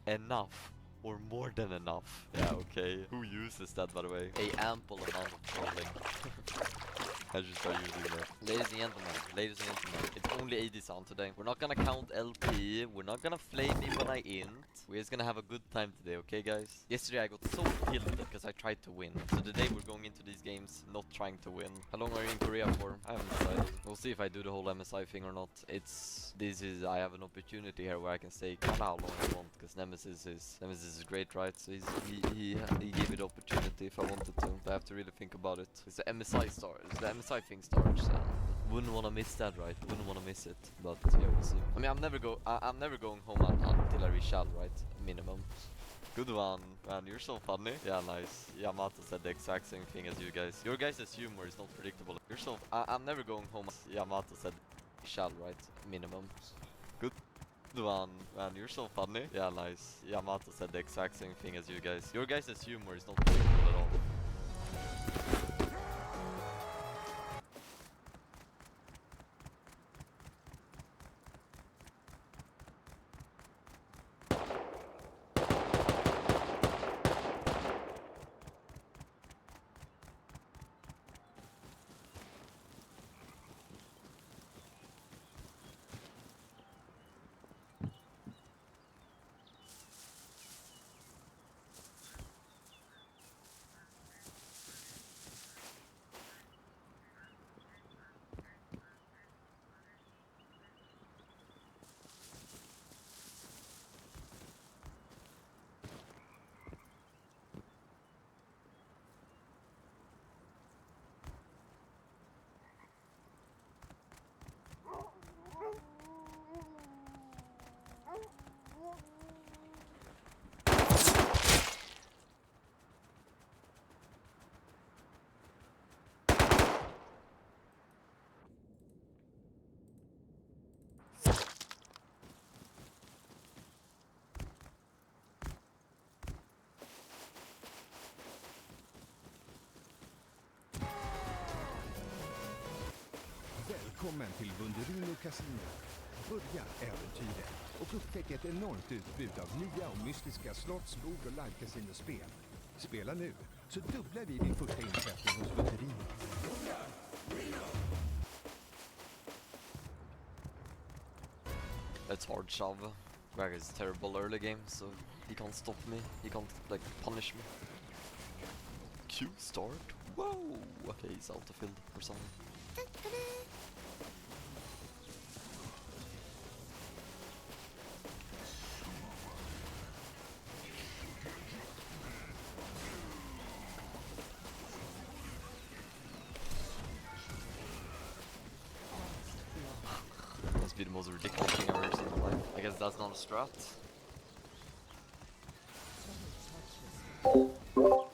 Enough. Or more than enough. Yeah, okay. Who uses that, by the way? A ample amount of trolling. I should start using that. Ladies and gentlemen, it's only AD sound today. We're not gonna count LP, we're not gonna flame me when I int. We're just gonna have a good time today, okay guys? Yesterday I got so killed because I tried to win. So today we're going into these games not trying to win. How long are you in Korea for? I haven't decided. We'll see if I do the whole MSI thing or not. I have an opportunity here where I can stay kinda how long I want, because Nemesis is great, right? So he gave it opportunity if I wanted to. But I have to really think about it. It's the MSI thing starts, and wouldn't wanna miss that, right? Wouldn't wanna miss it. But yeah, we'll see. I mean, I'm never going home until I reach Shell, right? Minimum. Good one, man, you're so funny. Yeah, nice. Yamato said the exact same thing as you guys. Your guys' humor is not predictable. I'm never going home. Yamato said Shell, right? Minimum. Good one, man, you're so funny. Yeah, nice. Yamato said the exact same thing as you guys. Your guys' humor is not predictable at all. Välkommen till Bunderino Casino. Börja äventyret och upptäck ett enormt utbud av nya och mystiska slotts-, bord- och live-casinospel. Spela nu, så dubblar vi din första insättning hos Bunderino. It's hard shove. Greg is terrible early game, so he can't stop me. He can't like punish me. Q start. Whoa! Okay, he's out of field or something. Must be the most ridiculous thing I've ever seen in my life. I guess that's not a strat. Whoa!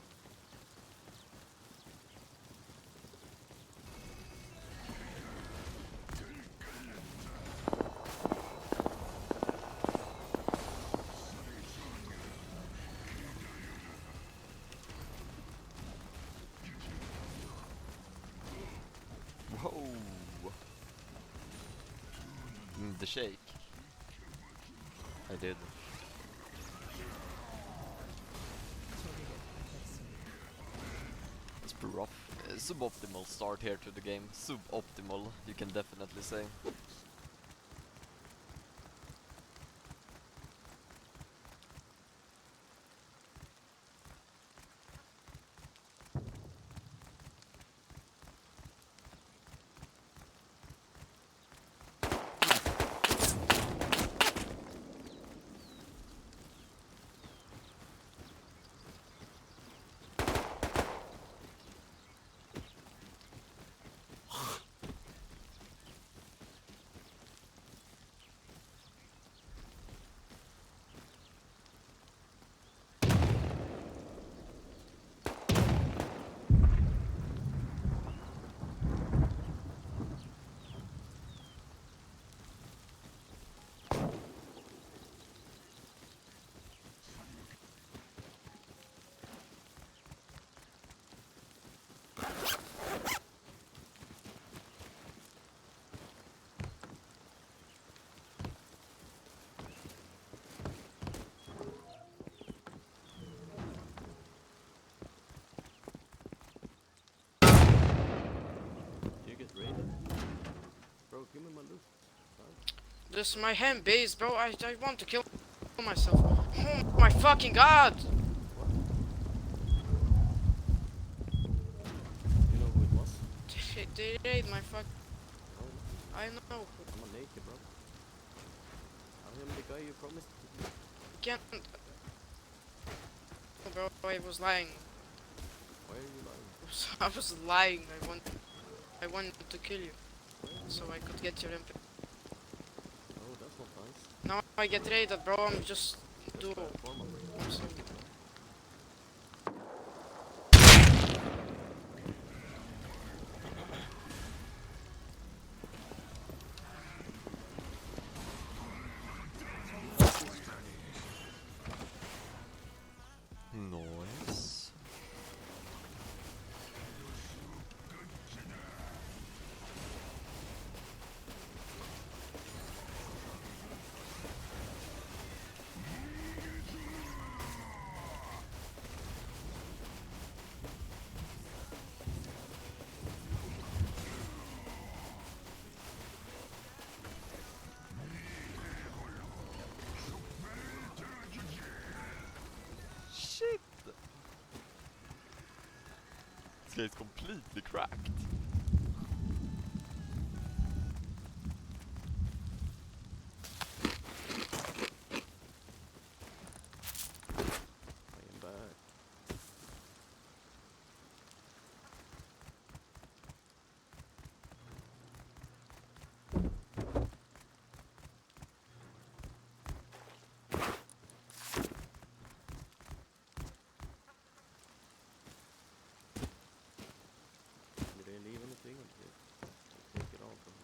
The shake. I did. It's pretty rough. Suboptimal start here to the game. Suboptimal, you can definitely say. This is my hand base, bro. I want to kill myself. Oh my fucking god! You know who it was? They raid my fuck. I know. I'm not naked, bro. I am the guy you promised to be. Can't. Bro, I was lying. Why are you lying? I was lying. I wanted to kill you, so I could get your MP. Oh, that's not nice. Now I get raided, bro. I'm just do. Bad form of it. I'm so. Nice. Shit! This guy's completely cracked. I am back. Did they leave anything or did they take it all from me?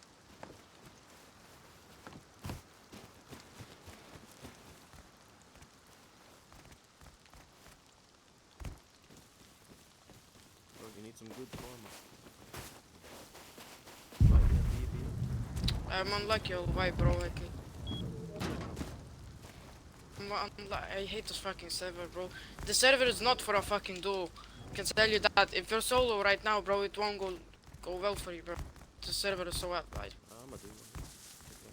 Bro, you need some good karma. Like that DB. I'm unlucky, why, bro? I hate this fucking server, bro. The server is not for a fucking duo. I can tell you that. If you're solo right now, bro, it won't go well for you, bro. The server is so bad. I'm a duo. Okay.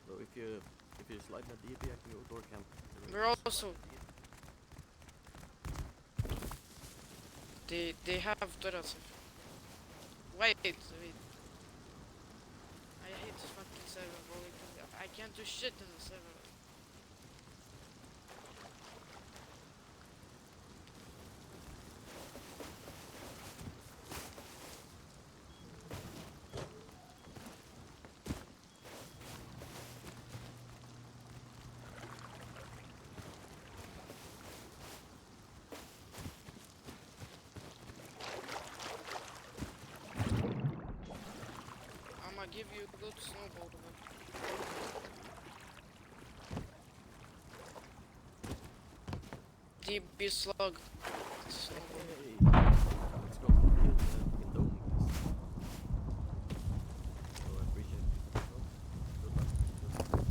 So if you slide my DB, I can go door camp. We're also. They have turrets. Wait. I hate this fucking server, bro. I can't do shit in the server. I'ma give you a good snowball, but DB slug. Snowball. Let's go for the fucking dome, please. So I appreciate it. Good luck.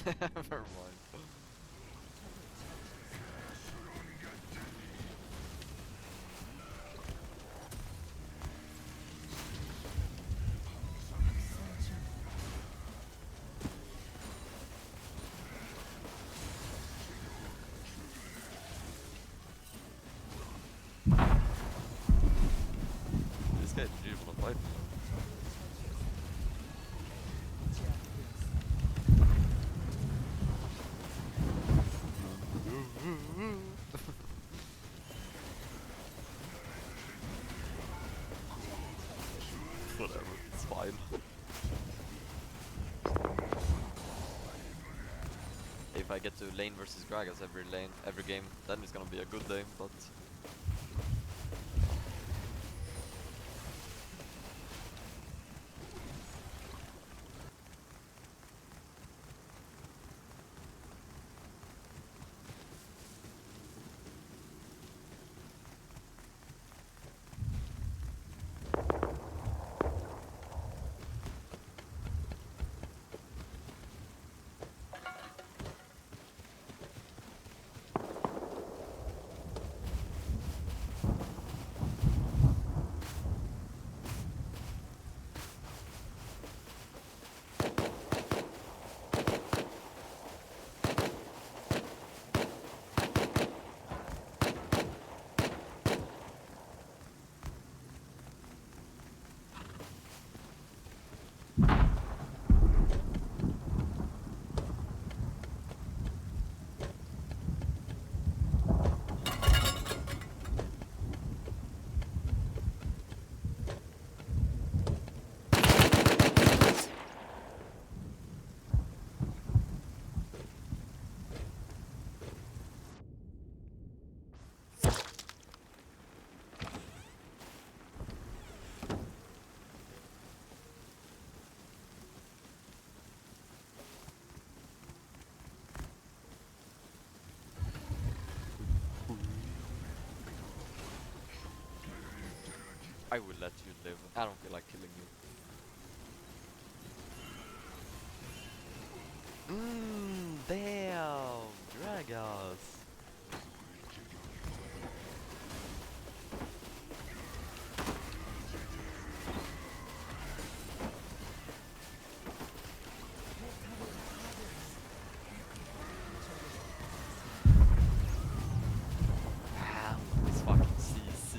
Never mind. This guy didn't want to fight me. Whatever, it's fine. If I get to lane versus Gragas every game, then it's gonna be a good day, but I will let you live. I don't feel like killing you. Damn! Gragas! How is fucking CC?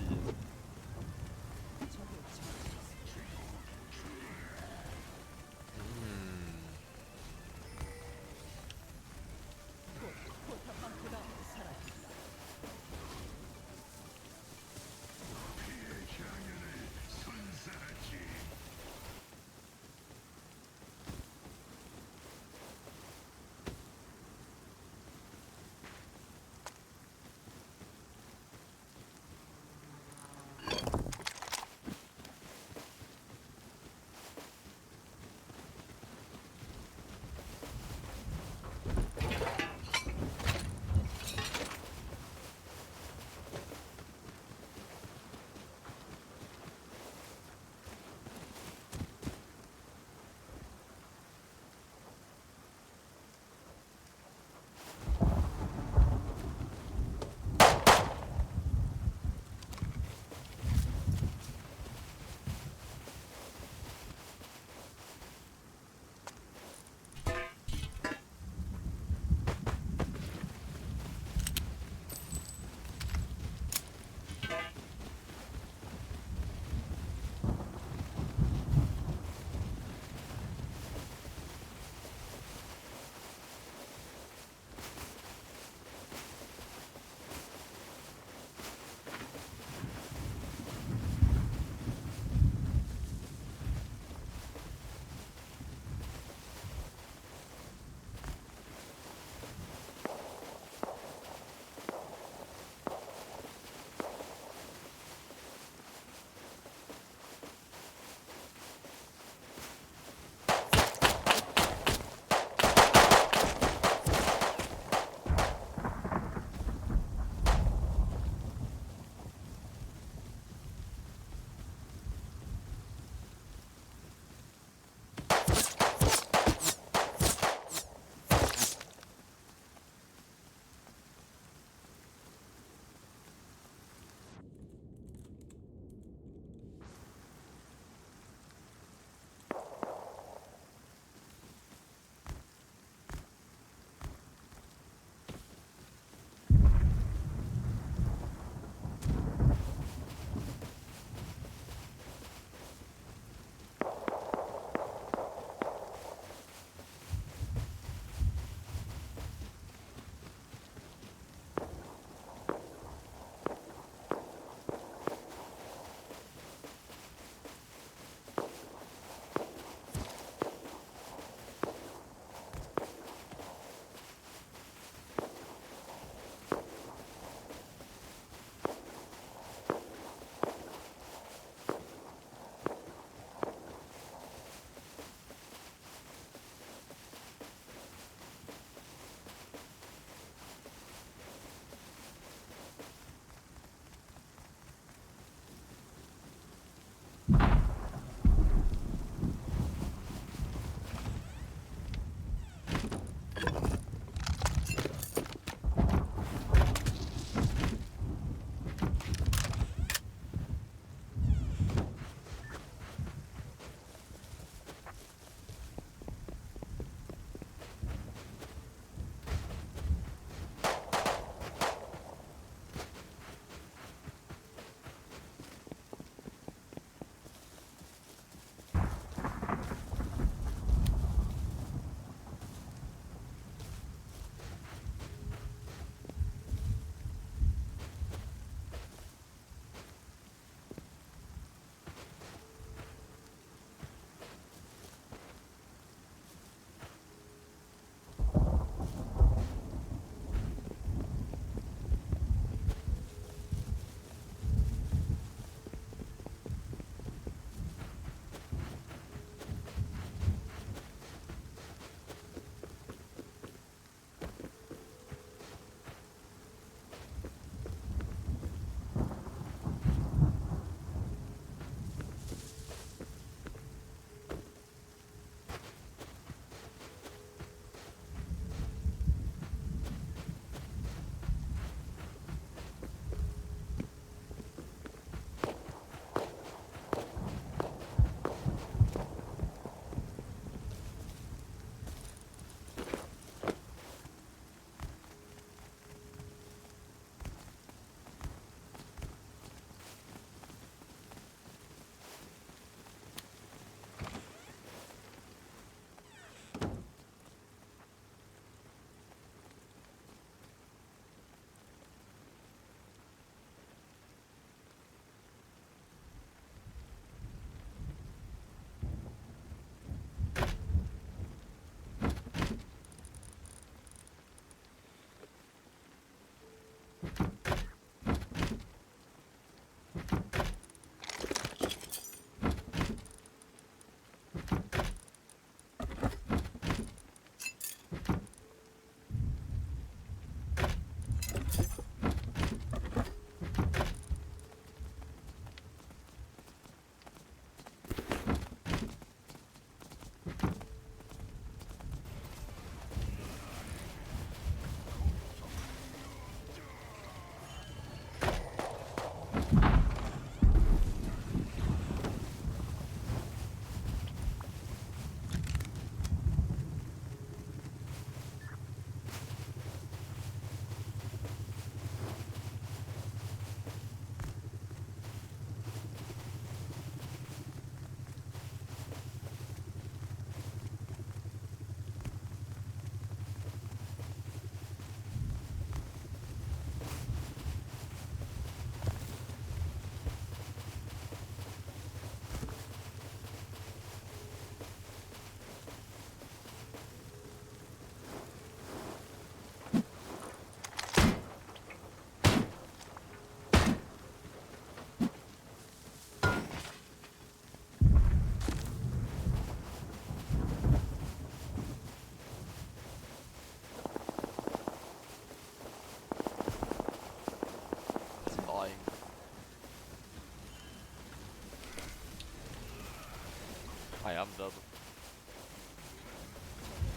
I am dead.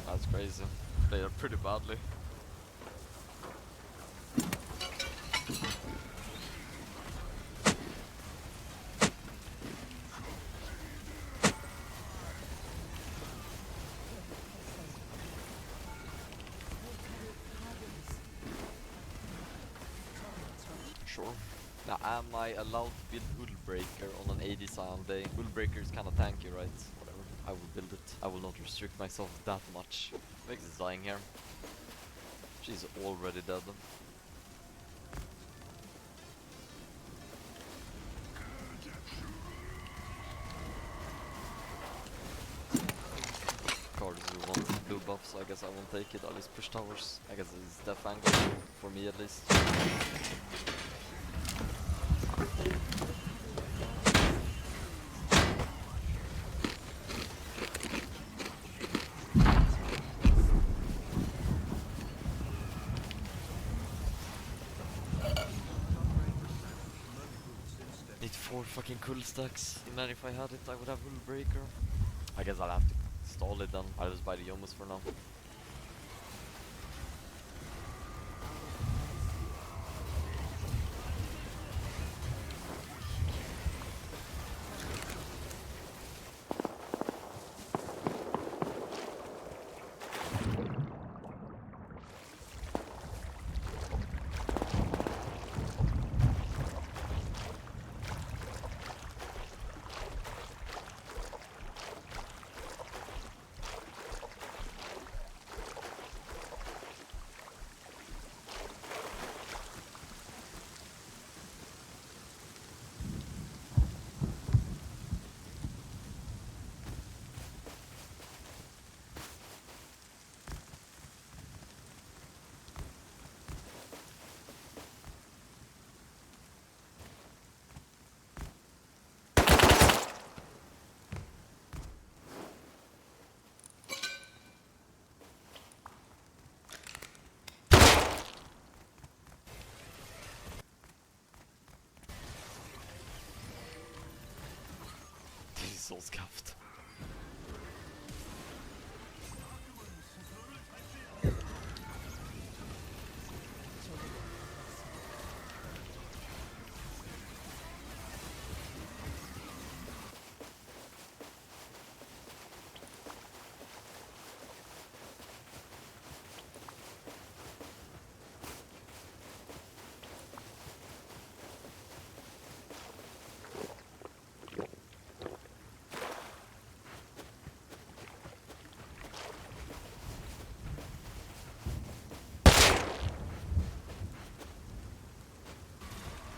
That's crazy. They are pretty badly. Sure. Now, am I allowed to build Hullbreaker on an AD sound day? Hullbreaker is kind of tanky, right? Whatever. I will build it. I will not restrict myself that much. Vex is dying here. She's already dead. Cards who want blue buff, so I guess I won't take it. I'll just push towers. I guess it's death angle, for me at least. Need 4 fucking cool stacks. Imagine if I had it, I would have Hullbreaker. I guess I'll have to stall it then. I'll just buy the Yomus for now. This is so scuffed.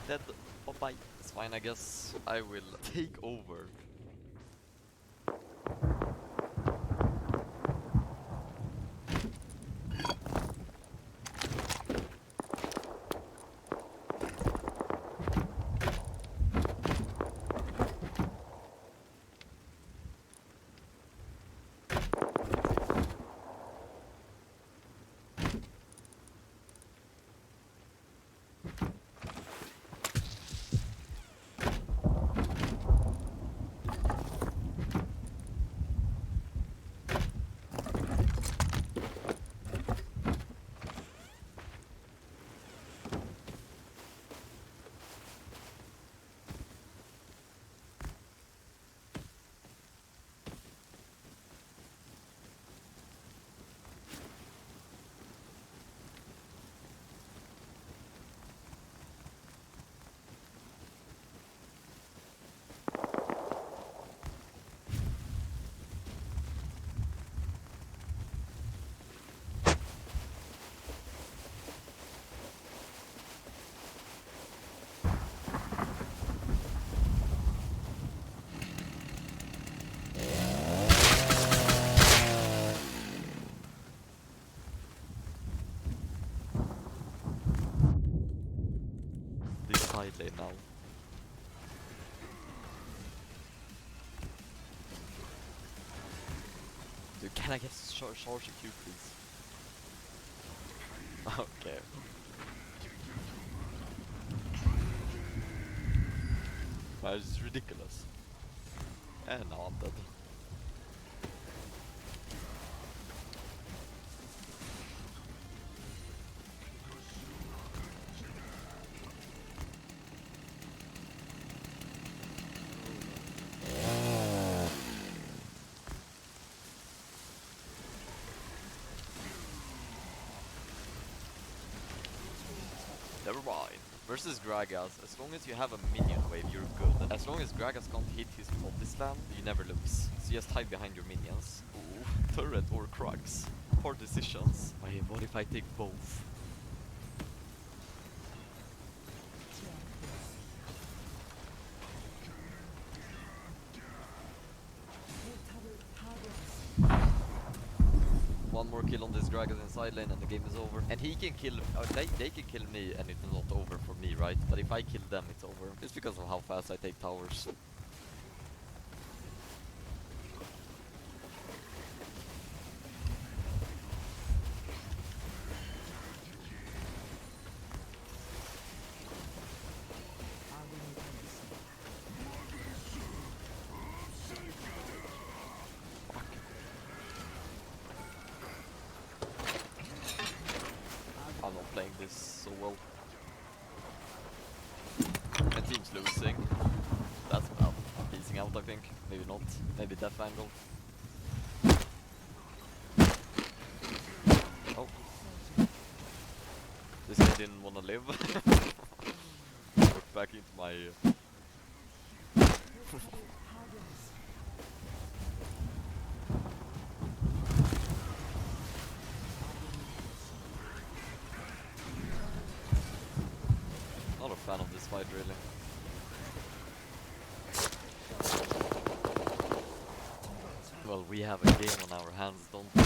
Dead. Oh bye. It's fine, I guess. I will take over. Side lane now. Dude, can I get charge a Q, please? Okay. That is ridiculous. And now I'm dead. Never mind. Versus Gragas, as long as you have a minion wave, you're good. As long as Gragas can't hit his body slam, you never lose. So just hide behind your minions. Ooh, turret or Crux. Poor decisions. Wait, what if I take both? One more kill on this Gragas in side lane and the game is over. And he can kill, they can kill me and it's not over for me, right? But if I kill them, it's over. It's because of how fast I take towers. I'm not playing this so well. My team's losing. That's bad. I'm easing out, I think. Maybe not. Maybe death angle. Oh. This guy didn't wanna live. Walked back into my... Not a fan of this fight, really. Well, we have a game on our hands, don't we?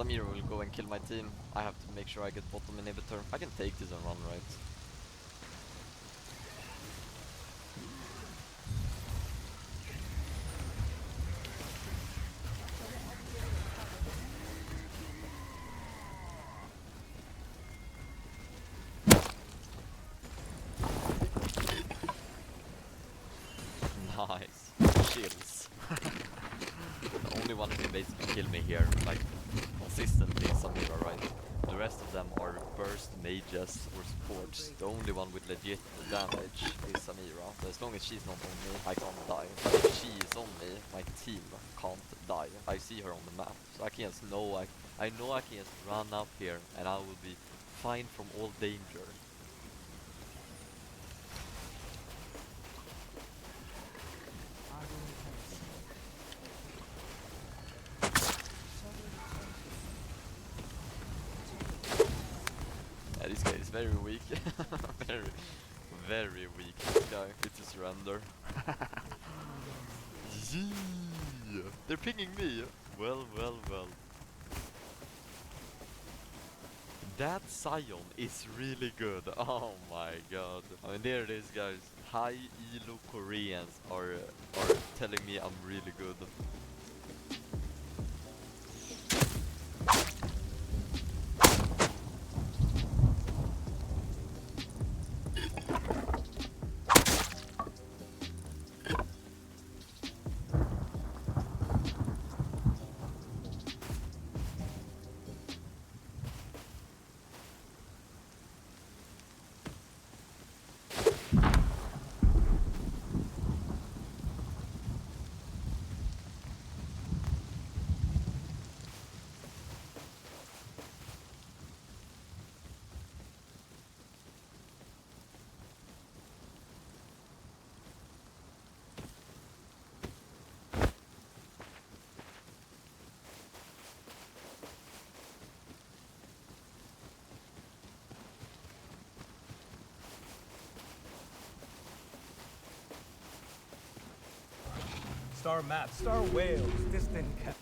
Samira will go and kill my team. I have to make sure I get bottom inhibitor. I can take this and run, right? Nice. Chills. The only one who can basically kill me here, like, consistently is Samira, right? The rest of them are burst mages or supports. The only one with legit damage is Samira. So as long as she's not on me, I can't die. But if she is on me, my team can't die. I see her on the map, so I can just know I know I can just run up here and I will be fine from all danger. Yeah, this guy is very weak. Very weak, this guy. It's a surrender. Yeah. They're pinging me. Well. That Scion is really good. Oh my god. I mean, there it is, guys. High elo Koreans are telling me I'm really good. Star map, star whales, distant cat.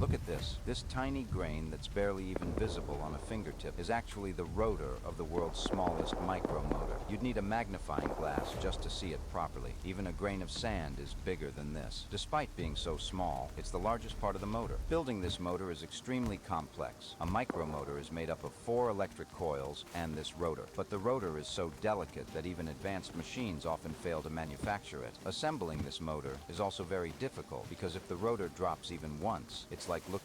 Look at this. This tiny grain that's barely even visible on a fingertip is actually the rotor of the world's smallest micromotor. You'd need a magnifying glass just to see it properly. Even a grain of sand is bigger than this. Despite being so small, it's the largest part of the motor. Building this motor is extremely complex. A micromotor is made up of 4 electric coils and this rotor. But the rotor is so delicate that even advanced machines often fail to manufacture it. Assembling this motor is also very difficult because if the rotor drops even once, it's like look.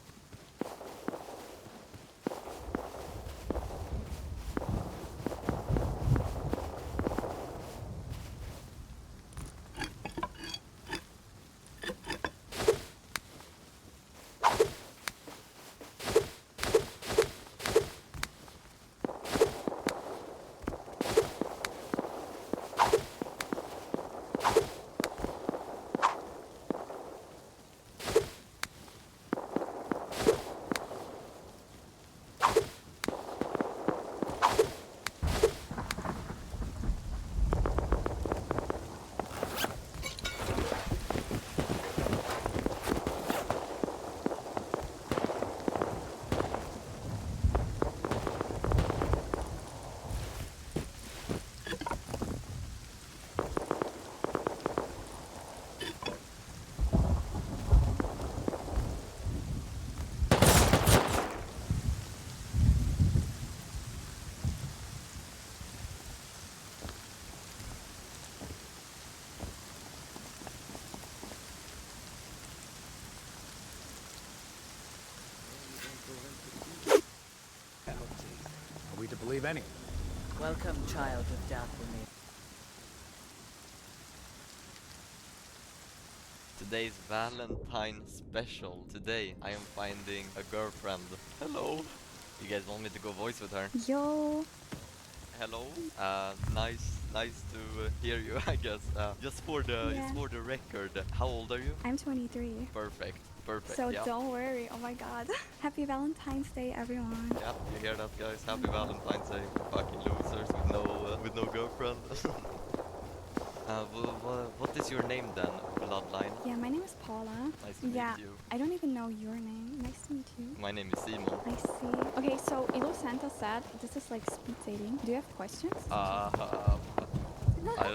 Are we to believe any? Welcome, child of Dathomir. Today's Valentine special. Today I am finding a girlfriend. Hello. You guys want me to go voice with her? Yo. Hello. Nice to hear you. I guess. Just for the Yeah. it's for the record. How old are you? I'm 23. Perfect. So Yeah. don't worry. Oh my god. Happy Valentine's Day, everyone. Yeah, you hear that, guys? Happy Valentine's Day, fucking losers with no girlfriend. What is your name then, Bloodline? Yeah, my name is Paula. Nice to yeah, meet you. I don't even know your name. Nice to meet you. My name is Simon. I see. Okay, so Evil Santa said this is like speed dating. Do you have questions? I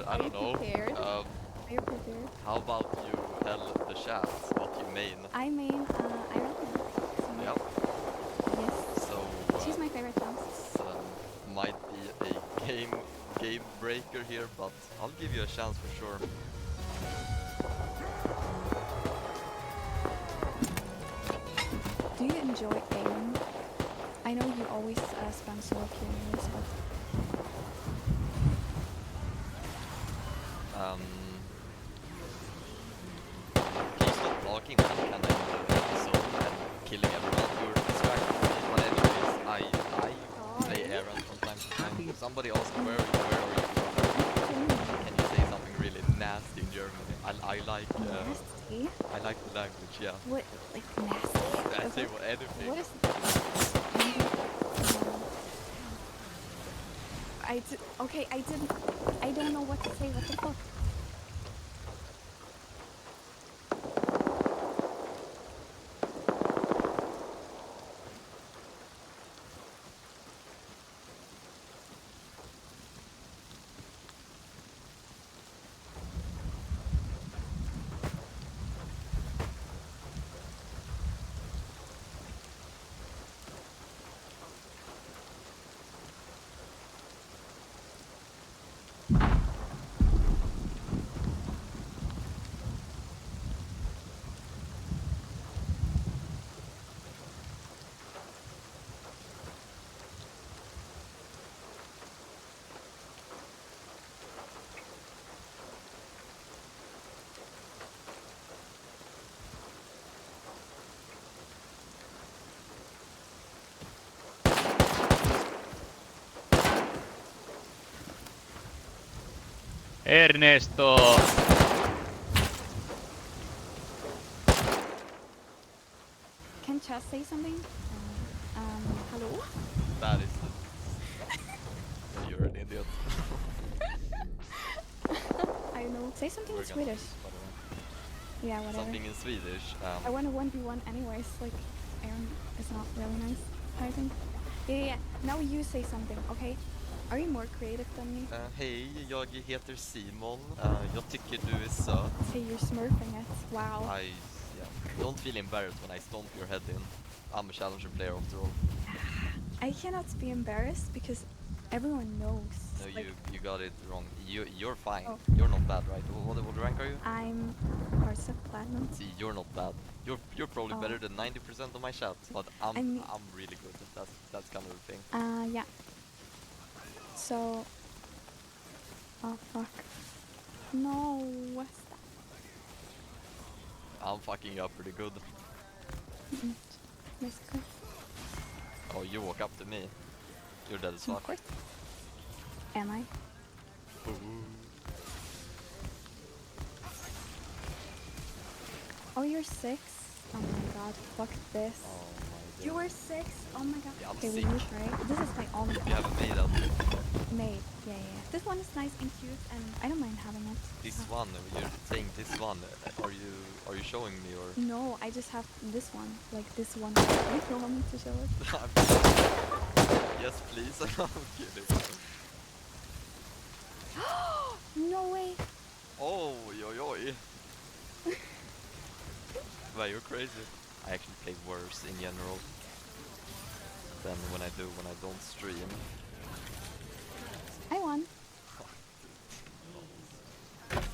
Are you don't know. prepared? Are you prepared? How about you tell the chat what you mean? I mean, Ireland. So Yeah. yes. So She's my favorite house. might be a game breaker here, but I'll give you a chance for sure. Do you enjoy aiming? I know you always spend solo queues, but Can you stop talking when you can end the episode and killing everyone? You're distracting me. But anyways, I play errands from time to time. Somebody asked where are you from? Can you say something really nasty in German? I like nasty? I like the language, yeah. What, like nasty? I say what anything. What is? Okay, I don't know what to say. What the fuck? Ernesto! Can Chess say something? Hello? That is you're an idiot. I know. Say something in We're gonna Swedish. lose, by the way. Yeah, whatever. Something in Swedish. I want a 1v1 anyways, like, Aaron is not really nice, I think. Yeah. Now you say something, okay? Are you more creative than me? Hej, jag heter Simon. Jag tycker du är söt. Hey, you're smurfing it. Wow. Yeah. Don't feel embarrassed when I stomp your head in. I'm a challenger player after all. I cannot be embarrassed because everyone knows. No, like, you got it wrong. You're fine. Oh. You're not bad, right? What rank are you? I'm parts of platinum. See, you're not bad. You're probably Oh. better than 90% of my chat, but I'm really good. That's kind of the thing. Yeah. So, oh fuck. No, what's that? I'm fucking you up pretty good. Basically. Oh, you walk up to me. You're dead as fuck. Of course. Am I? Oh, you're 6? Oh my god, fuck this. Oh my god. You were 6? Oh my god. Yeah, I'm okay, we sick. move, right? This is my own You have a maid up. Made, yeah. This one is nice and cute, and I don't mind having it. This one, you're saying this one. Are you showing me or? No, I just have this one. Like this one. You don't want me to show it? Yes, please. I'm kidding. No way. Oh, yo. Wow, you're crazy. I actually play worse in general than when I don't stream. I won.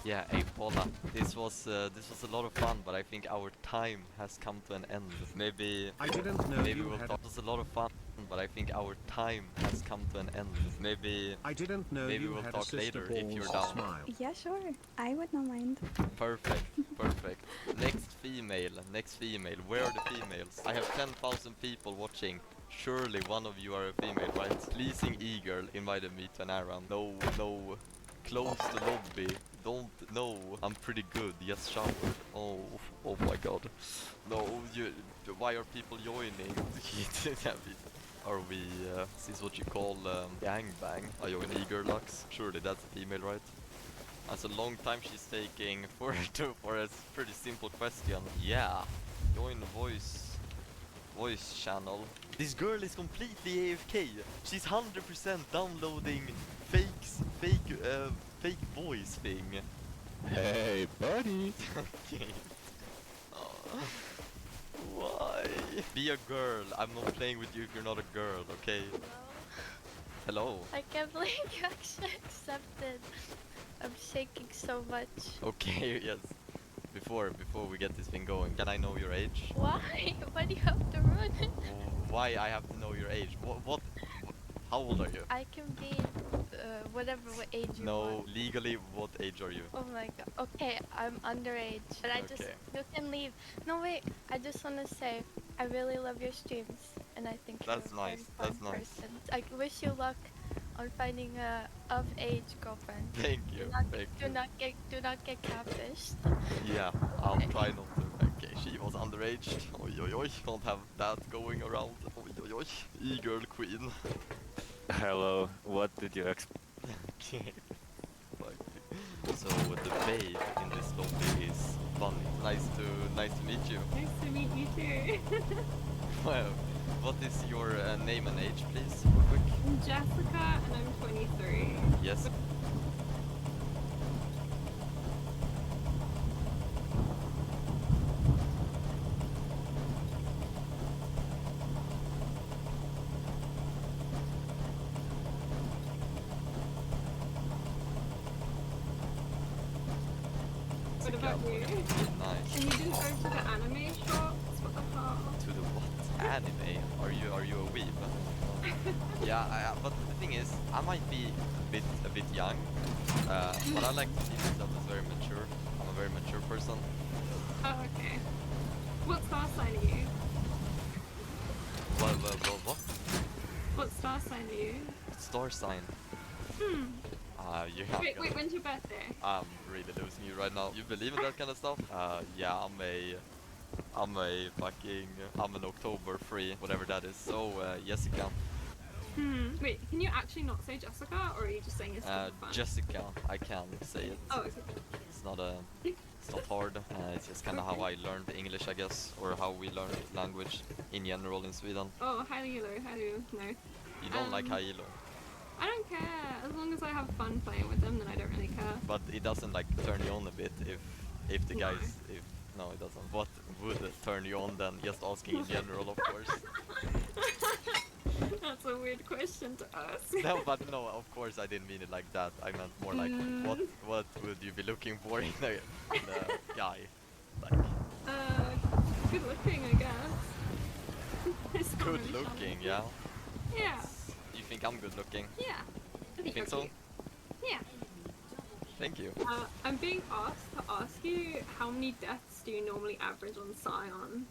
Yeah, hey Paula, this was a lot of fun, but I think our time has come to an end. Maybe I didn't know maybe you we'll had talk. It was a lot of fun, but but I think our time has come to an end. Maybe I didn't know maybe you we'll had talk a sister later if you're balls down. smile. Yeah, sure. I would not mind. Perfect, perfect. Next female. Where are the females? I have 10,000 people watching. Surely one of you are a female, right? Pleasing e-girl invited me to an ARAM. No, close the lobby. Don't, no, I'm pretty good, yes, shower. Oh my god. No, why are people joining? Are we, is this what you call gangbang? I join eager Lux? Surely that's a female, right? That's a long time she's taking for a pretty simple question. Yeah, join voice channel. This girl is completely AFK. She's 100% downloading fake voice thing. Hey, buddy. Okay. Why? Be a girl. I'm not playing with you if you're not a girl, okay? Hello. I can't believe you actually accepted. I'm shaking so much. Okay, yes. Before we get this thing going, can I know your age? Why? Why do you have to ruin it? Why I have to know your age? What how old are you? I can be whatever age you want. No, legally, what age are you? Oh my god. Okay, I'm underage, but I just, Okay. you can leave. No wait, I just want to say I really love your streams, and I think That's you're a nice, very that's fun nice. person. I wish you luck on finding a of-age girlfriend. Thank you, Do not get catfished. Yeah, I'll try not to. Okay, she was underage. Oi oi oi, can't have that going around. Oi oi oi, e-girl queen. Hello, what did you expect? Okay. So the babe in this lobby is Bunny. Nice to meet you. Nice to meet you too. Well, what is your name and age, please, real quick? I'm Jessica and I'm 23. Yes. What about you? Nice. And you didn't go to the anime shops? What the hell? To the what? Anime? Are you a weeb? Yeah, but the thing is, I might be a bit young, but I like to see myself as very mature. I'm a very mature person. Oh, okay. What star sign are you? What? What star sign are you? Star sign. You have Wait, when's your birthday? I'm really losing you right now. You believe in that kind of stuff? Yeah, I'm an October free, whatever that is. So, Jessica. Wait, can you actually not say Jessica, or are you just saying it's for fun? Jessica, I can say it. Oh, okay. It's not hard. It's just kind of how I learned English, I guess, or how we learn language in general in Sweden. Oh, hi Lilo, how do you know? You don't like Hailo, I don't care. As long as I have fun playing with them, then I don't really care. but it doesn't like turn you on a bit if the guys no, it doesn't. What would turn you on then? Just asking in general, of course. That's a weird question to ask. No, but no, of course I didn't mean it like that. I meant more like what would you be looking for in a guy? Like Good looking, I guess. good looking, yeah. Yeah. You think I'm good looking? Yeah. You think so? Yeah. Thank you. I'm being asked to ask you how many deaths do you normally average on Scion?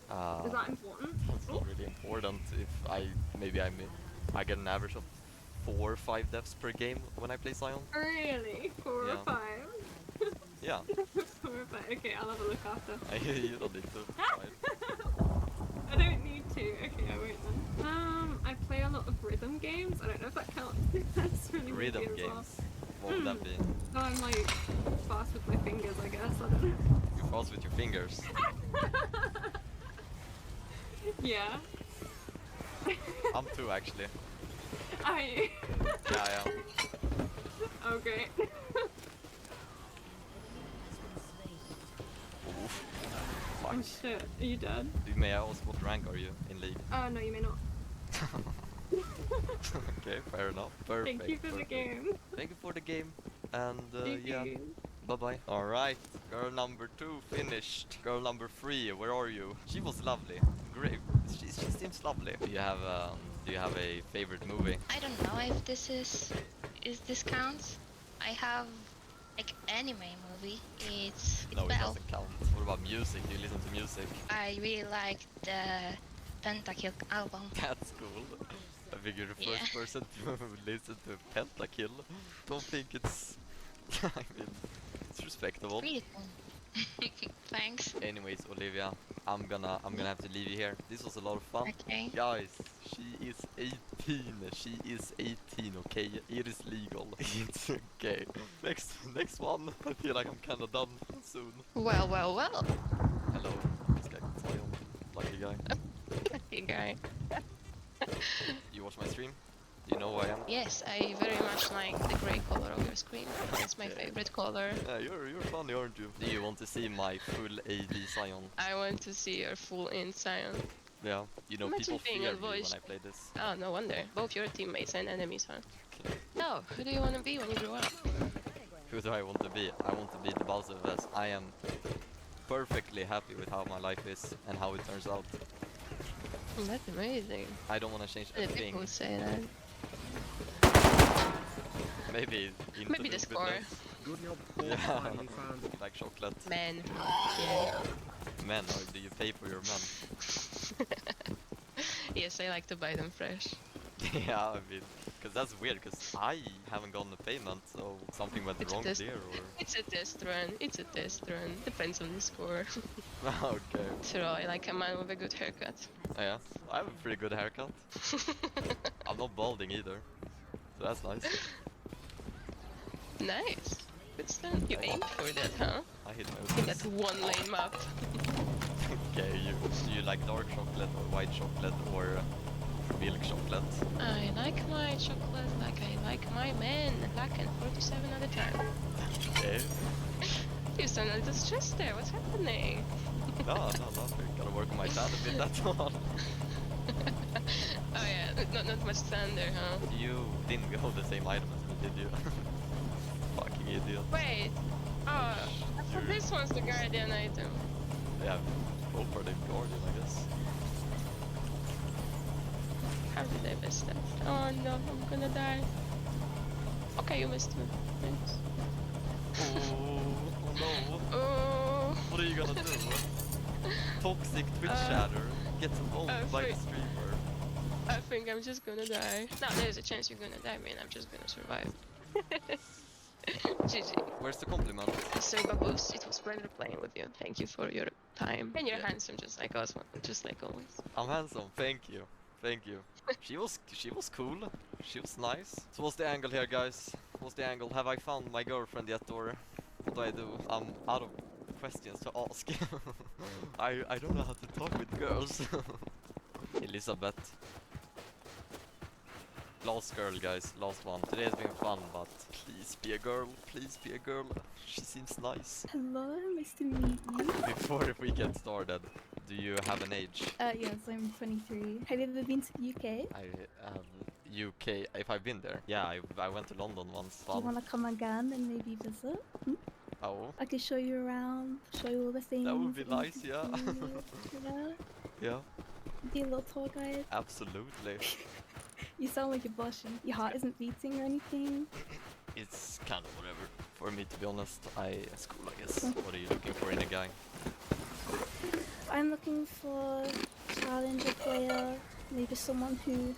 Is that important? That's not really important. If I get an average of 4 or 5 deaths per game when I play Scion. Really? 4 or 5? Yeah. 4 or 5. Okay, I'll have a look after. You don't need to. I don't need to. Okay, I won't then. I play a lot of rhythm games. I don't know if that counts. That's really Rhythm weird as well. games. What would that be? So I'm like fast with my fingers, I guess. I don't know. You're fast with your fingers. Yeah. I'm too actually. I. Yeah. Oh great. Fuck. Oh shit, are you dead? May I ask what rank are you in League? No, you may not. Okay, fair enough. Perfect. Thank you for the game. Thank you for the game. And Thank yeah, you. bye bye. Alright, girl number 2 finished. Girl number 3, where are you? She was lovely. Great. She seems lovely. Do you have Do you have a favorite movie? I don't know if this counts. I have like anime movie. It's No, it Bell. doesn't count. What about music? Do you listen to music? I really like the Pentakill album. That's cool. I think you're the first person to listen to Pentakill. Don't think it's... I mean, it's respectable. Really cool. Thanks. Anyways, Olivia, I'm gonna have to leave you here. This was a lot of fun. Okay. Guys, she is 18. She is 18, okay? It is legal. It's okay. Next one. I feel like I'm kinda done soon. Well, well, well. Hello. This guy can tell. Lucky guy. Lucky guy. You watch my stream? Do you know who I am? Yes, I very much like the grey color of your screen. It's my favorite color. Yeah, you're funny, aren't you? Do you want to see my full AD Sion? I want to see your full in Sion. Yeah, you know, Imagine people being fear a me voice. when I play this. Oh, no wonder. Both your teammates and enemies, huh? No, who do you want to be when you grow up? Who do I want to be? I want to be the boss of us. I am perfectly happy with how my life is and how it turns out. That's amazing. I don't want to change a The thing. people would say that. Maybe Maybe the score. Good job. Yeah, like chocolate. Men. Yeah. Men, or do you pay for your men? Yes, I like to buy them fresh. Yeah, I mean, because that's weird, because I haven't gotten a payment, so something went wrong there, or... It's a test run. It's a test run. Depends on the score. Okay. So I like a man with a good haircut. Yeah, I have a pretty good haircut. I'm not balding either, so that's nice. Nice. Good stuff. You aimed for that, huh? I hit my In that one lane map. Okay, do you like dark chocolate or white chocolate or milk chocolate? I like my chocolate like I like my men. Black and 47 at a time. Okay. You sound a little stressed there. What's happening? No, nothing. Gotta work on my tan a bit, that's all. Oh yeah, not much sand there, huh? You didn't go the same item as me, did you? Fucking idiot. Wait. Oh, I thought this one's the guardian item. Yeah, go for the guardian, I guess. How did I miss that? Oh no, I'm gonna die. Okay, you missed me. Thanks. Oh no. Oh. What are you gonna do? Toxic Twitch chatter gets owned by the streamer. I think I'm just gonna die. No, there's a chance you're gonna die, man. I'm just gonna survive. GG. Where's the compliment? So Baboos, it was pleasure playing with you. Thank you for your time. And you're handsome just like us, just like always. I'm handsome, thank you. Thank you. She was cool. She was nice. So what's the angle here, guys? What's the angle? Have I found my girlfriend yet, or what do I do? I'm out of questions to ask. I don't know how to talk with girls. Elizabeth. Last girl, guys. Last one. Today has been fun, but please be a girl. Please be a girl. She seems nice. Hello, nice to meet you. Before we get started, do you have an age? Yes, I'm 23. Have you ever been to the UK? I have UK. If I've been there, yeah, I went to London once. Do you want to come again and maybe visit? Oh, I could show you around, show you all the things. that would be that you nice, can yeah. see, you know? Yeah, Be a little tour guide. absolutely. You sound like you're blushing. Your heart isn't beating or anything. It's kind of whatever. For me, to be honest, it's cool, I guess. What are you looking for in a guy? I'm looking for a challenger player, maybe someone who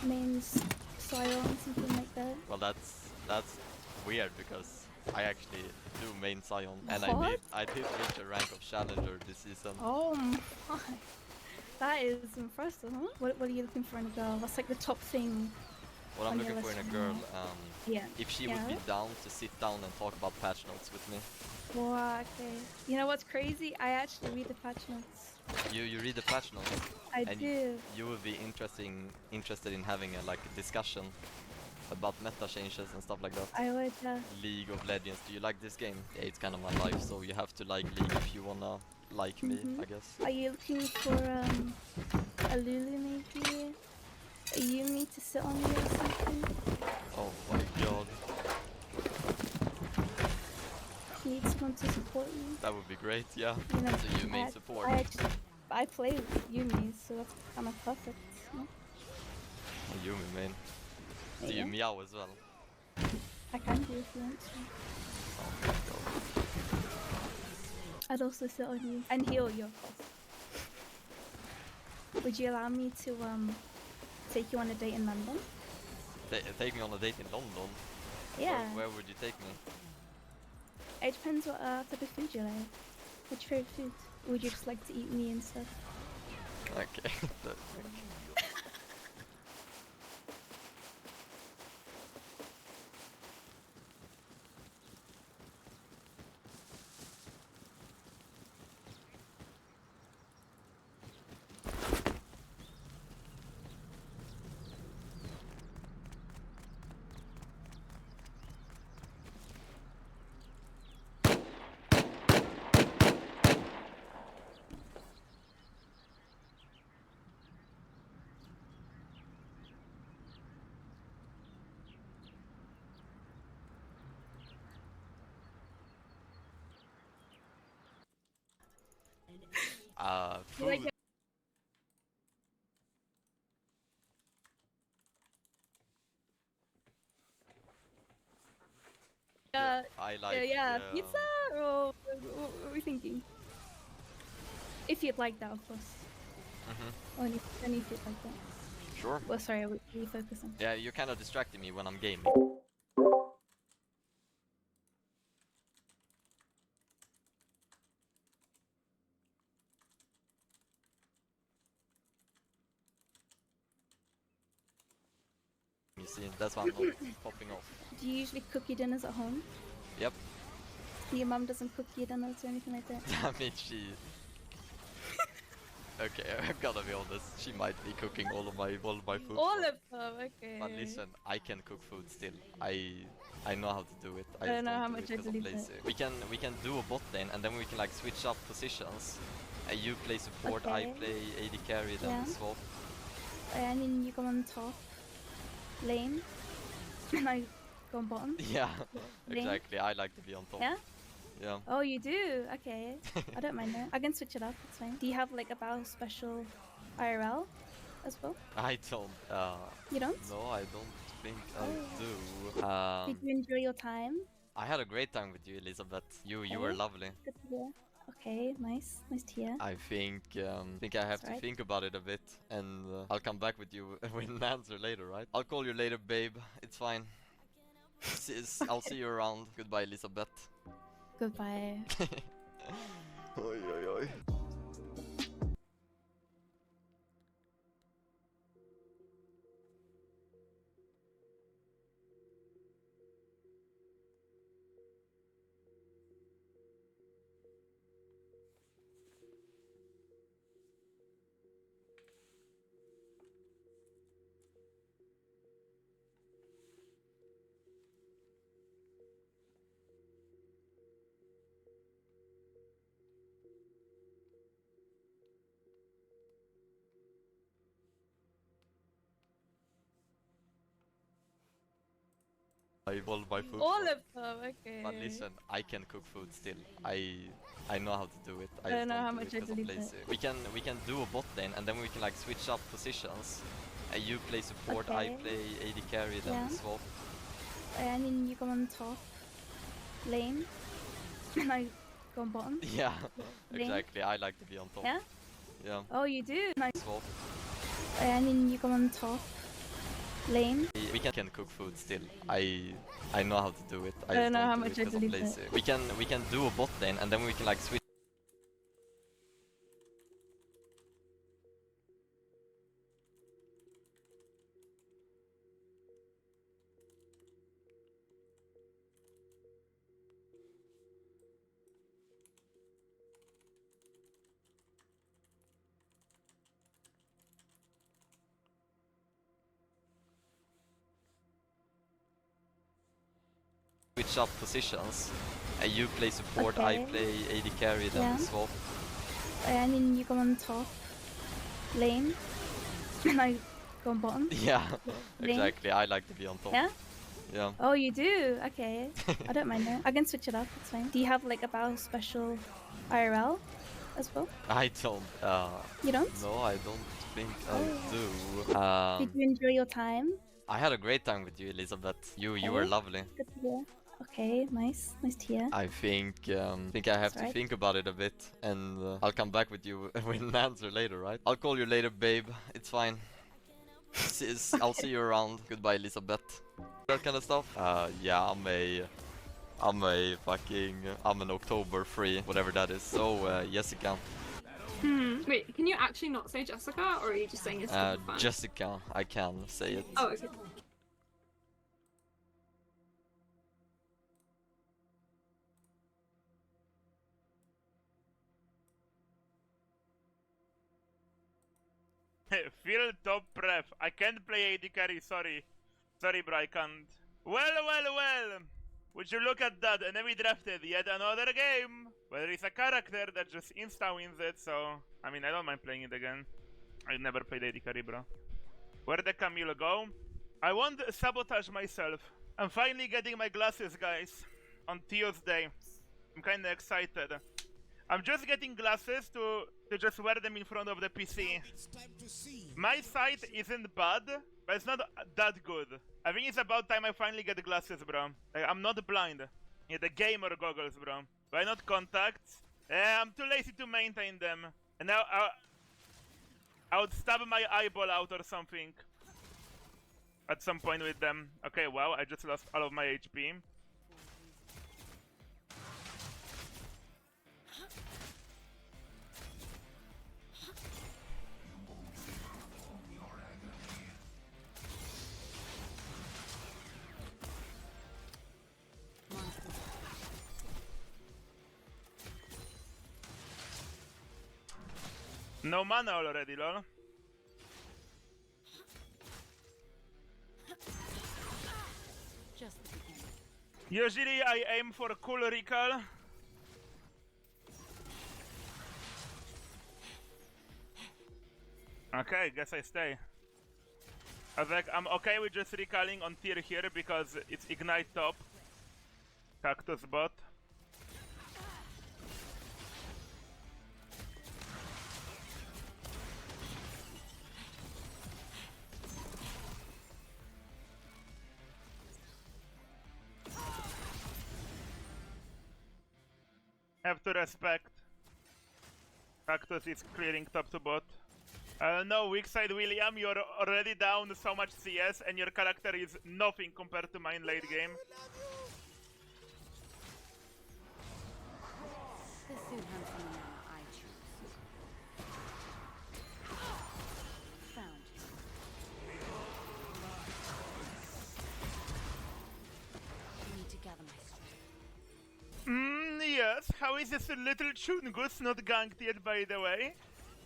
mains Scion, something like that. Well, that's weird because I actually do main Scion, and What? I did reach a rank of challenger this season. Oh my. That is impressive, huh? What are you looking for in a girl? What's like the top thing? What I'm on looking your for in list a right girl, now? Yeah. if she would Yeah. be down to sit down and talk about patch notes with me. Wow, okay. You know what's crazy? I actually read the patch notes. You read the patch notes, I and do. you would be interested in having a discussion about meta changes and stuff like that. I would, League of Legends. Do you like this game? Yeah, it's kind of my life, so you have to like League if you wanna like me, I guess. Are you looking for a Lulu maybe? A Yumi to sit on you or something? Oh my god, You need someone to support you? that would be great. Yeah. You know, So you main support. I play with Yumi, so that's kind of perfect. You know? Yumi main. Do Yeah. you meow as well? I can do if you want to. Oh my god. I'd also sit on you and heal you, of course. Would you allow me to take you on a date in London? Take me on a date in London? Yeah. Where would you take me? It depends what type of food you like. What's your favorite food? Or would you just like to eat me and stuff? Okay. Food. I like. Pizza or what are we thinking? If you'd like that, of course. Only if you'd like that. Sure. Well, sorry, what are you focusing? Yeah, you're kind of distracting me when I'm gaming. You see, that's why I'm not popping off. Do you usually cook your dinners at home? Yep. Your mum doesn't cook your dinners or anything like that? I mean, she... Okay, I've gotta be honest. She might be cooking all of my food. All of them, okay. But listen, I can cook food still. I know how to do it. I don't know how do much it I 'cause I'm believe lazy. it. We can do a bot lane and then we can like switch up positions. You play support, I Okay. play AD carry, then Yeah. we swap. And then you go on top lane, and I go on bottom. Yeah, Lane. exactly. I like to be on top. Yeah? Yeah. Oh, you do? Okay. I don't mind that. I can switch it up, it's fine. Do you have like a battle special IRL as well? I don't. You don't? No, I don't think I do. Did you enjoy your time? I had a great time with you, Elizabeth. You were Okay. lovely. Good to hear. Okay, nice. Nice to hear. I think I have to Alright. think about it a bit, and I'll come back with you with an answer later, right? I'll call you later, babe. It's fine. I'll see you around. Goodbye, Elizabeth. Goodbye. Oj, oj, oj. All my food. All of them, okay. But listen, I can cook food still. I know how to do it. I don't know how do much it I 'cause I'm believe lazy. it. We can do a bot lane and then we can like switch up positions. You play support, I Okay. play AD carry, then Yeah. we swap. And then you go on top lane, and I go on bottom. Yeah, Lane. exactly. I like to be on top. Yeah? Yeah. Oh, you do? Nice. Swap. And then you go on top lane. We can cook food still. I know how to do it. I don't know how do much it I 'cause I'm believe lazy. it. We can do a bot lane and then we can like switch. Switch up positions. You play support, I Okay. play AD carry, then Yeah. we swap. And then you go on top lane, and I go on bottom. Yeah, Lane. exactly. I like to be on top. Yeah? Yeah. Oh, you do? Okay. I don't mind that. I can switch it up, it's fine. Do you have like a battle special IRL as well? I don't. You don't? No, I don't think I do. Did you enjoy your time? I had a great time with you, Elizabeth. You were Okay. lovely. Good to hear. Okay, nice to hear. I think I have That's to right. think about it a bit, and I'll come back with you with an answer later, right? I'll call you later, babe. It's fine. I'll see you around. Goodbye, Elizabeth. That kind of stuff. Yeah, I'm an October free, whatever that is. So, Jessica. Wait, can you actually not say Jessica, or are you just saying it's for fun? Jessica, I can say it. Oh, okay. Field top prep. I can't play AD carry, sorry. Sorry, bro, I can't. Well. Would you look at that? And then we drafted yet another game where there is a character that just insta-wins it, so... I mean, I don't mind playing it again. I never played AD carry, bro. Where did Camille go? I want to sabotage myself. I'm finally getting my glasses, guys. On Tuesday. I'm kinda excited. I'm just getting glasses to just wear them in front of the PC. My sight isn't bad, but it's not that good. I think it's about time I finally get the glasses, bro. Like, I'm not blind. Yeah, the gamer goggles, bro. Why not contacts? I'm too lazy to maintain them. And now I would stab my eyeball out or something. At some point with them. Okay, wow, I just lost all of my HP. No mana already, lol. Usually I aim for cool recall. Okay, guess I stay. I was like, I'm okay with just recalling on tier here because it's ignite top. Cactus bot. Have to respect. Cactus is clearing top to bot. No, weak side William, you're already down so much CS and your character is nothing compared to mine late game. Yes, how is this little Chungus not ganked yet, by the way?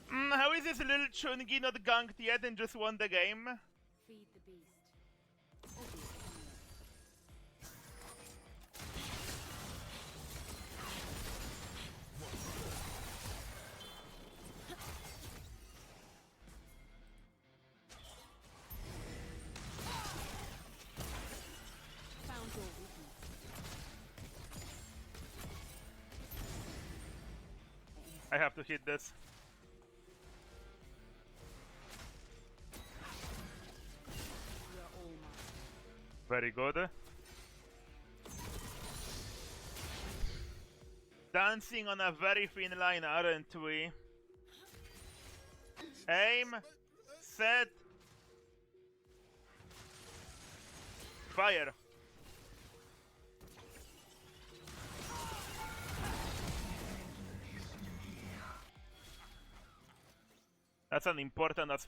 How is this little Chungi not ganked yet and just won the game? Feed the beast. Found your weakness. I have to hit this. Very good. Dancing on a very thin line, aren't we? Aim, set, fire. That's an important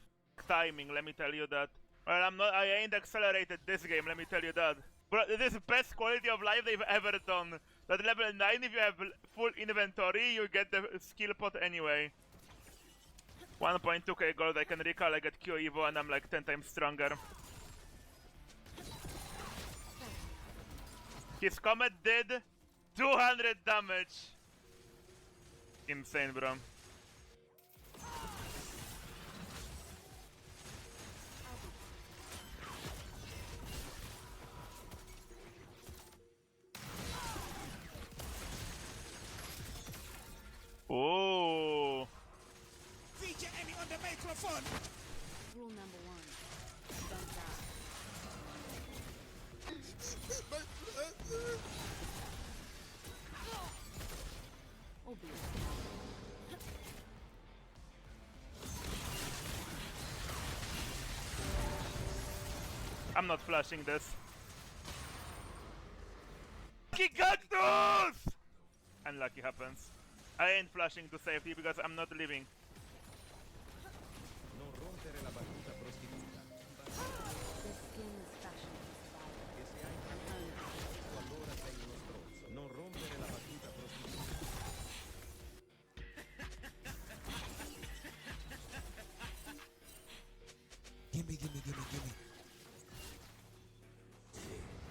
timing, let me tell you that. Well, I ain't accelerated this game, let me tell you that. Bro, this is the best quality of life they've ever done. That level 9, if you have full inventory, you get the skill pot anyway. 1.2k gold, I can recall, I get Q Evo and I'm like 10 times stronger. His comet did 200 damage. Insane, bro. Oh. fun! Rule number 1. Don't die. Oh, be I'm not flashing this. Lucky cactus! Unlucky happens. I ain't flashing to safety because I'm not leaving. Non rompere la battuta prostituta. This skin is fashioned for survival. E se hai paura, allora sei uno stronzo. Non rompere la battuta prostituta. Gimme.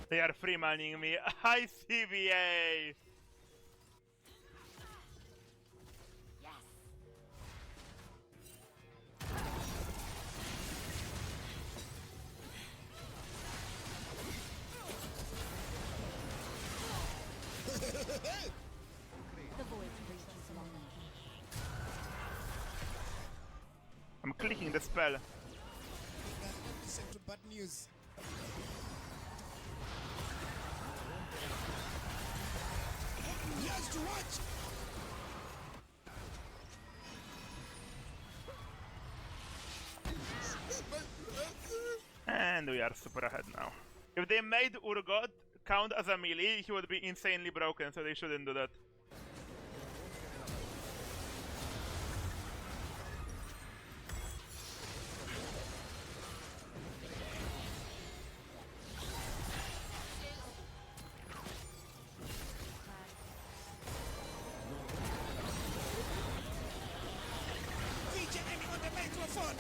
They are free manning me. Hi CBA! The void reaches long. I'm clicking the spell. Listen to bad news. Yes, to watch! And we are super ahead now. If they made Urgot count as a melee, he would be insanely broken, so they shouldn't do that. Feature Emil on the microphone!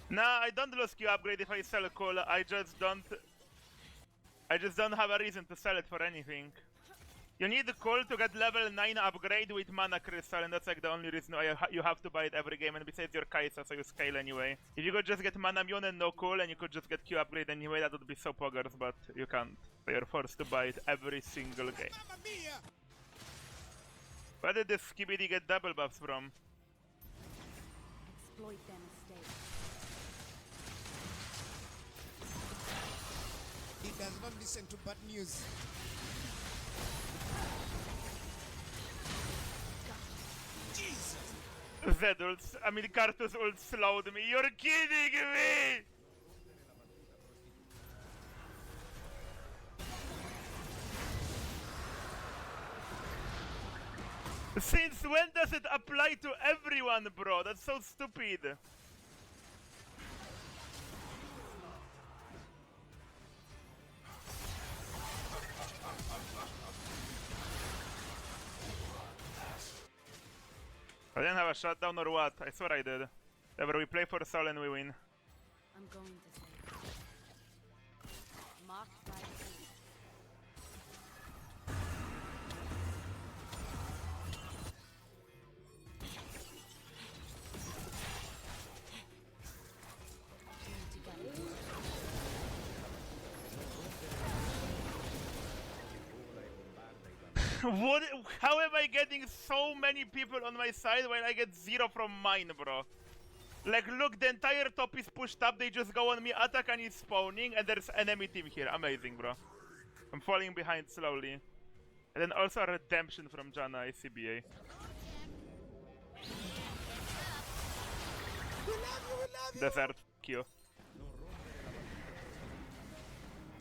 Nah, I don't lose Q upgrade if I sell coal. I just don't have a reason to sell it for anything. You need coal to get level 9 upgrade with mana crystal, and that's like the only reason why you have to buy it every game, and besides your Kaisa, so you scale anyway. If you could just get mana mune and no coal, and you could just get Q upgrade anyway, that would be so poggers, but you can't. So you're forced to buy it every single game. Where did this skibidi get double buffs from? Exploit their mistakes. He does not listen to bad news. Jesus! Zed ult, I mean Karthus ult slowed me. You're kidding me! Since when does it apply to everyone, bro? That's so stupid. I didn't have a shutdown or what? I swear I did. Ever we play for Sol and we win. I'm going to say marked by fate. What? How am I getting so many people on my side while I get 0 from mine, bro? Like, look, the entire top is pushed up, they just go on me, attack and he's spawning, and there's enemy team here. Amazing, bro. I'm falling behind slowly. And then also a redemption from Janna, ICBA. Desert, f*** you.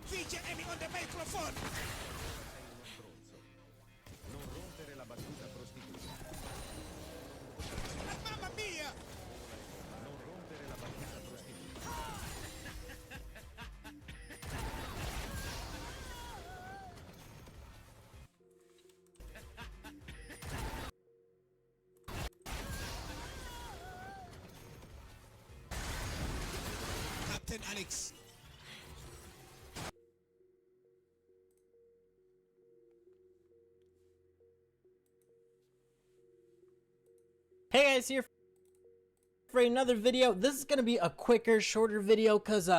Feature Emil on the microphone! Non rompere la battuta prostituta. Mamma mia! Non rompere la battuta prostituta. Captain Alex. Hey guys, here for another video. This is gonna be a quicker, shorter video because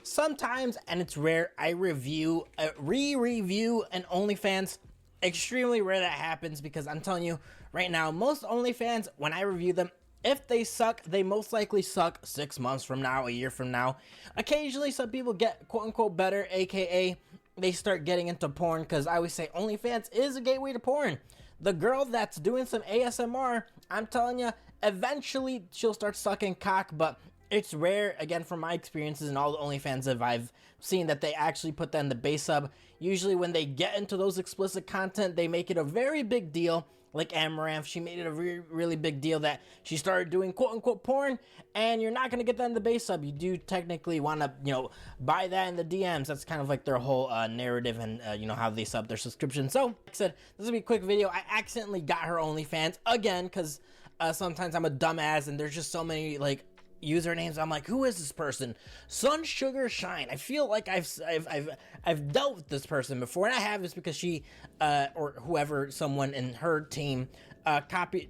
sometimes, and it's rare, I review, re-review an OnlyFans. Extremely rare that happens because I'm telling you right now, most OnlyFans, when I review them, if they suck, they most likely suck 6 months from now, a year from now. Occasionally, some people get quote-unquote better, aka they start getting into porn, because I always say OnlyFans is a gateway to porn. The girl that's doing some ASMR, I'm telling you, eventually she'll start sucking cock, but it's rare, again, from my experiences and all the OnlyFans that I've seen, that they actually put that in the base sub. Usually when they get into those explicit content, they make it a very big deal. Like Amaranth, she made it a really big deal that she started doing quote-unquote porn, and you're not going to get that in the base sub. You do technically want to, you know, buy that in the DMs. That's kind of like their whole narrative and, you know, how they sub their subscription. So, like I said, this will be a quick video. I accidentally got her OnlyFans again, because sometimes I'm a dumbass, and there's just so many, like, usernames. I'm like, who is this person? Sun Sugar Shine. I feel like I've dealt with this person before, and I have. This because she or whoever, someone in her team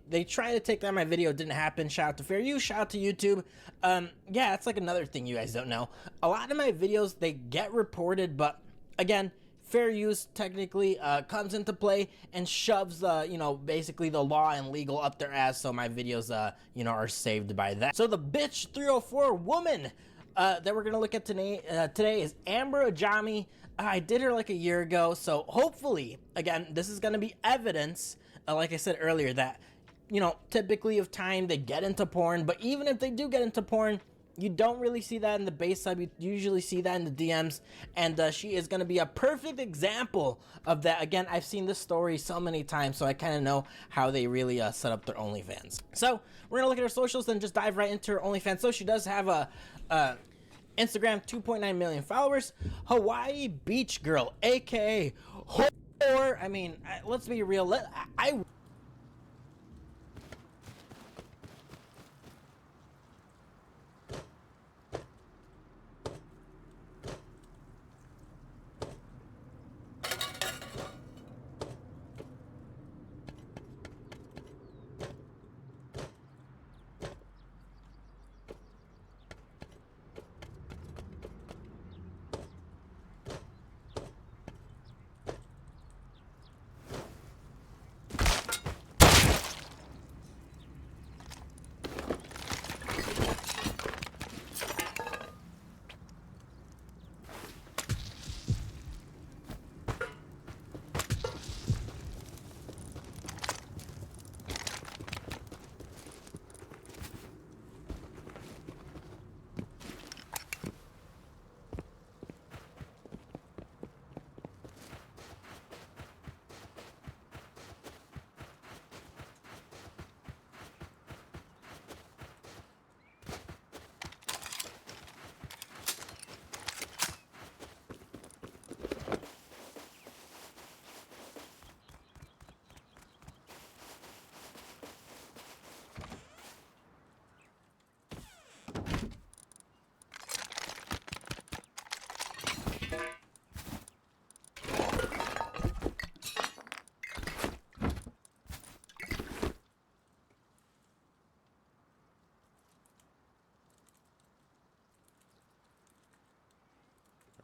they tried to take down my video. It didn't happen. Shout out to Fair Use. Shout out to YouTube. Yeah, that's like another thing you guys don't know. A lot of my videos, they get reported, but again, fair use technically comes into play and shoves you know, basically the law and legal up their ass, so my videos you know, are saved by that. So the bitch 304 woman that we're gonna look at today is Amber Ajami. I did her like a year ago, so hopefully, again, this is gonna be evidence, like I said earlier, that, you know, typically of time they get into porn, but even if they do get into porn, you don't really see that in the base sub. You usually see that in the DMs, and she is going to be a perfect example of that. Again, I've seen this story so many times, so I kind of know how they really set up their OnlyFans. So we're going to look at her socials, then just dive right into her OnlyFans. So she does have a Instagram, 2.9 million followers. Hawaii Beach Girl, aka whore. I mean, let's be real. I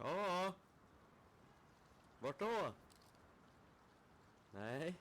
Ja. Vart då? Nej.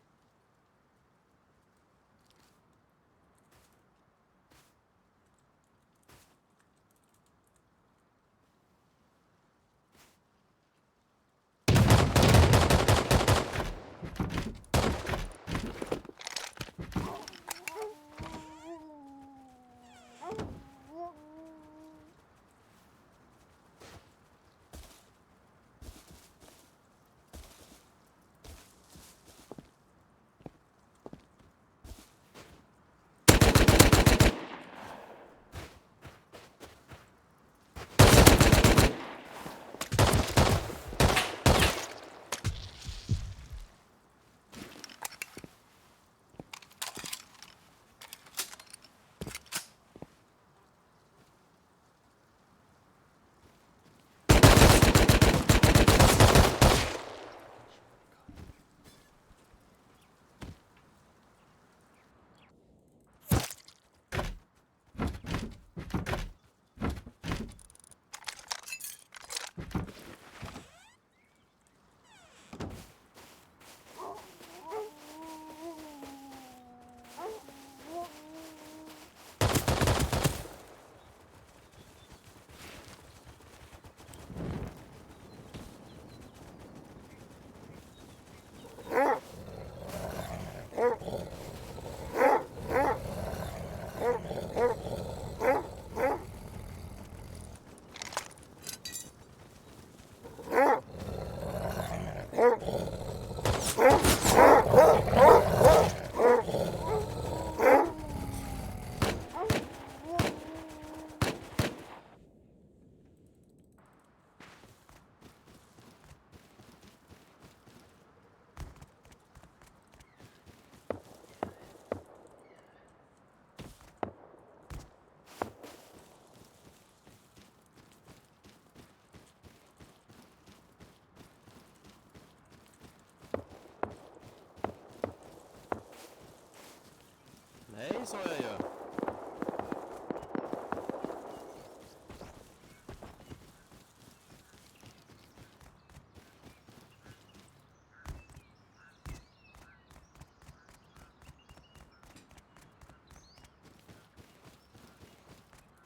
nej sa jag ju.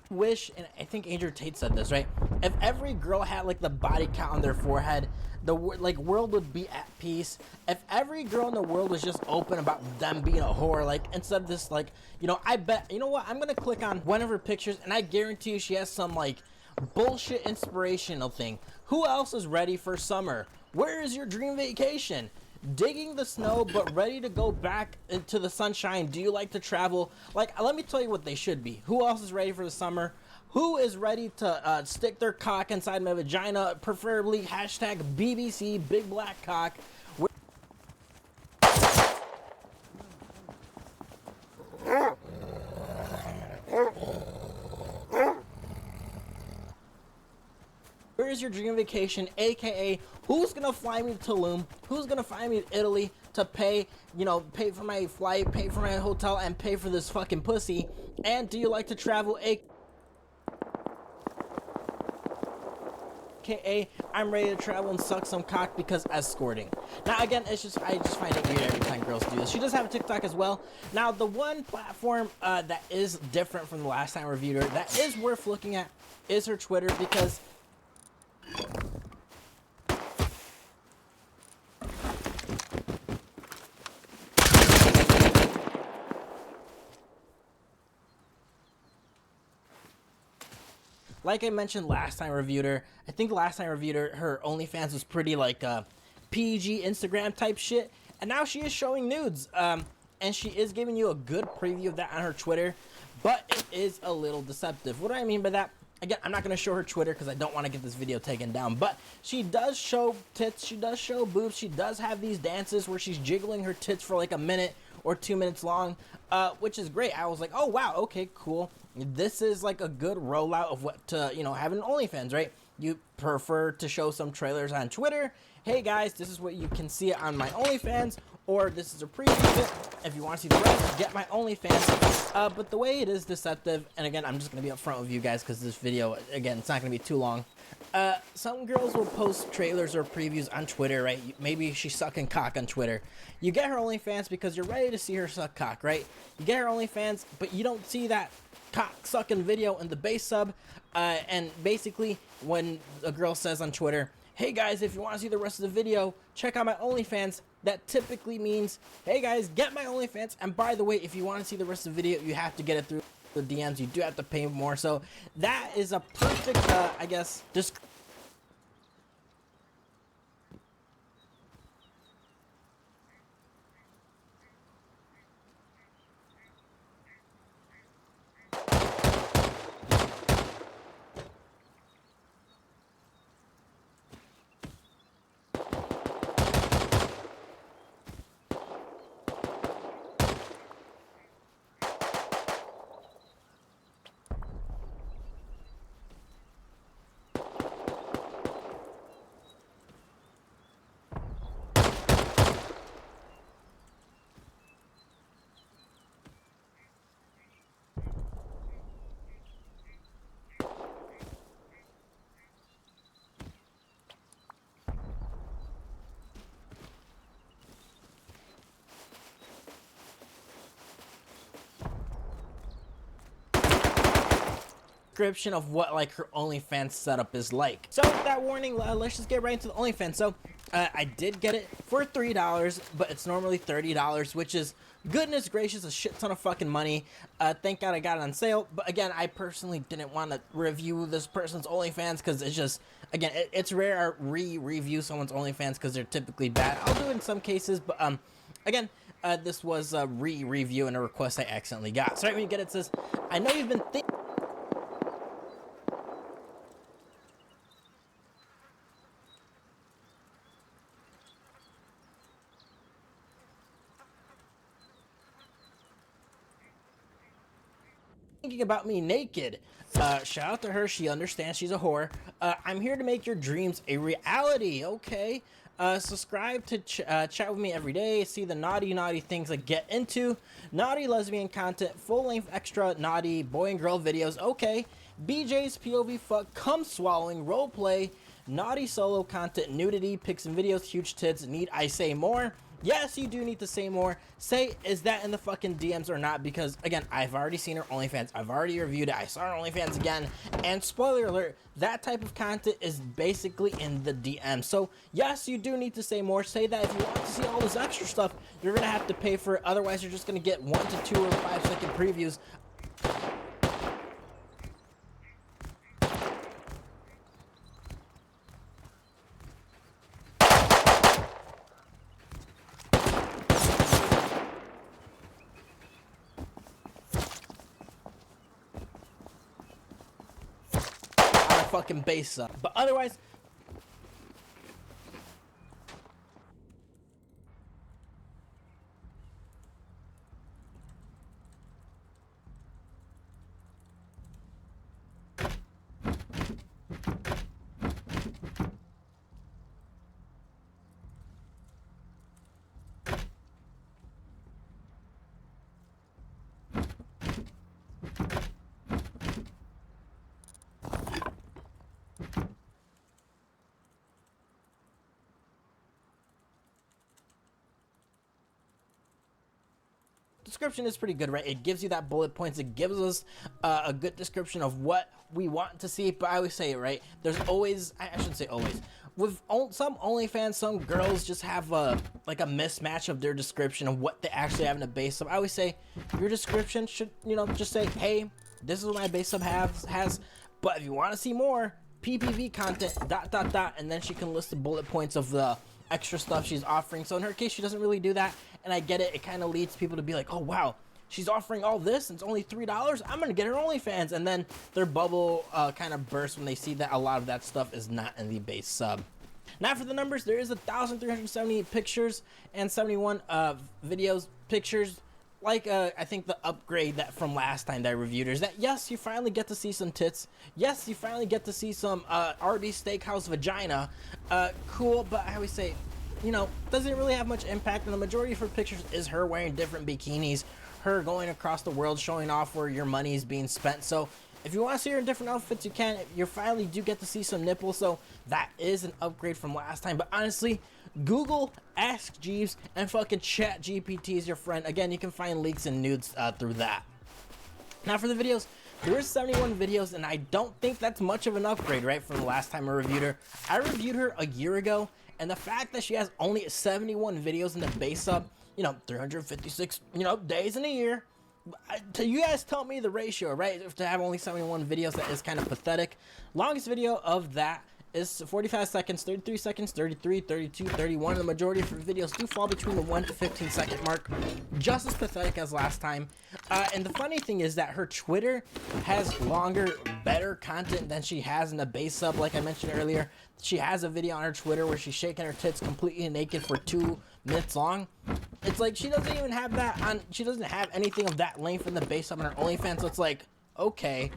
Wish, and I think Andrew Tate said this, right? If every girl had like the body count on their forehead, the world would be at peace. If every girl in the world was just open about them being a whore, like instead of this, like, you know, I bet, you know what? I'm gonna click on one of her pictures, and I guarantee you she has some like bullshit inspirational thing. Who else is ready for summer? Where is your dream vacation? Digging the snow but ready to go back into the sunshine. Do you like to travel? Like, let me tell you what they should be. Who else is ready for the summer? Who is ready to stick their cock inside my vagina? Preferably hashtag BBC Big Black Cock. Where is your dream vacation? AKA, who's gonna fly me to Tulum? Who's gonna fly me to Italy to pay, you know, pay for my flight, pay for my hotel, and pay for this fucking pussy? And do you like to travel? AKA, I'm ready to travel and suck some cock because escorting. Now again, I just find it weird every time girls do this. She does have a TikTok as well. Now the one platform that is different from the last time I reviewed her, that is worth looking at, is her Twitter, because like I mentioned last time I reviewed her, I think last time I reviewed her, her OnlyFans was pretty like PG Instagram type shit, and now she is showing nudes, and she is giving you a good preview of that on her Twitter, but it is a little deceptive. What do I mean by that? Again, I'm not going to show her Twitter because I don't want to get this video taken down, but she does show tits, she does show boobs, she does have these dances where she's jiggling her tits for like a minute or 2 minutes long, which is great. I was like, oh wow, okay, cool. This is like a good rollout of what to, you know, have an OnlyFans, right? You prefer to show some trailers on Twitter. Hey guys, this is what you can see it on my OnlyFans, or this is a preview of it. If you want to see the rest, get my OnlyFans. But the way it is deceptive, and again, I'm just going to be upfront with you guys because this video, again, it's not going to be too long. Some girls will post trailers or previews on Twitter, right? Maybe she's sucking cock on Twitter. You get her OnlyFans because you're ready to see her suck cock, right? You get her OnlyFans, but you don't see that cock sucking video in the base sub. And basically, when a girl says on Twitter, hey guys, if you want to see the rest of the video, check out my OnlyFans, that typically means, hey guys, get my OnlyFans. And by the way, if you want to see the rest of the video, you have to get it through the DMs. You do have to pay more. So that is a perfect, I guess, description of what like her OnlyFans setup is like. So with that warning, let's just get right into the OnlyFans. So I did get it for $3, but it's normally $30, which is, goodness gracious, a shit ton of fucking money. Thank God I got it on sale. But again, I personally didn't want to review this person's OnlyFans because it's just, again, it's rare I review someone's OnlyFans because they're typically bad. I'll do it in some cases, but again, this was a review and a request I accidentally got. So right when you get it, it says, I know you've been thinking about me naked. Shout out to her. She understands she's a whore. I'm here to make your dreams a reality. Okay. Subscribe to chat with me every day, see the naughty things I get into, naughty lesbian content, full-length extra naughty boy and girl videos, okay, BJ's POV fuck, cum swallowing, roleplay, naughty solo content, nudity, pics and videos, huge tits, need I say more? Yes, you do need to say more. Say, is that in the fucking DMs or not? Because, again, I've already seen her OnlyFans. I've already reviewed it. I saw her OnlyFans again. And spoiler alert, that type of content is basically in the DMs. So, yes, you do need to say more. Say that if you want to see all this extra stuff, you're going to have to pay for it. Otherwise, you're just going to get 1 to 2 or 5 second previews. Fucking base up, but otherwise description is pretty good, right? It gives you that bullet points. It gives us a good description of what we want to see. But I always say it, right? There's always, I shouldn't say always, with some OnlyFans, some girls just have like a mismatch of their description of what they actually have in a base sub. I always say your description should, you know, just say, hey, this is what my base sub has, but if you want to see more PPV content, ... and then she can list the bullet points of the extra stuff she's offering. So in her case, she doesn't really do that, and I get it. It kind of leads people to be like, oh wow, she's offering all this and it's only $3. I'm gonna get her OnlyFans, and then their bubble kind of bursts when they see that a lot of that stuff is not in the base sub. Now for the numbers, there is 1,370 pictures and 71 videos, pictures. Like I think the upgrade that from last time that I reviewed is that yes, you finally get to see some tits. Yes, you finally get to see some Arby's Steakhouse vagina. Cool, but I always say, you know, doesn't really have much impact. And the majority of her pictures is her wearing different bikinis, her going across the world showing off where your money is being spent. So if you want to see her in different outfits, you can. You finally do get to see some nipples, so that is an upgrade from last time. But honestly, Google, Ask Jeeves, and fucking Chat GPT is your friend. Again, you can find leaks and nudes through that. Now for the videos, there is 71 videos, and I don't think that's much of an upgrade, right, from the last time I reviewed her. I reviewed her a year ago, and the fact that she has only 71 videos in the base sub, you know, 356, you know, days in a year. You guys tell me the ratio, right? If to have only 71 videos, that is kind of pathetic. Longest video of that is 45 seconds, 33 seconds, 33, 32, 31. And the majority of her videos do fall between the 1 to 15 second mark. Just as pathetic as last time. And the funny thing is that her Twitter has longer, better content than she has in the base sub. Like I mentioned earlier, she has a video on her Twitter where she's shaking her tits completely naked for 2 minutes long. It's like she doesn't even have that on, she doesn't have anything of that length in the base sub on her OnlyFans. So it's like, okay,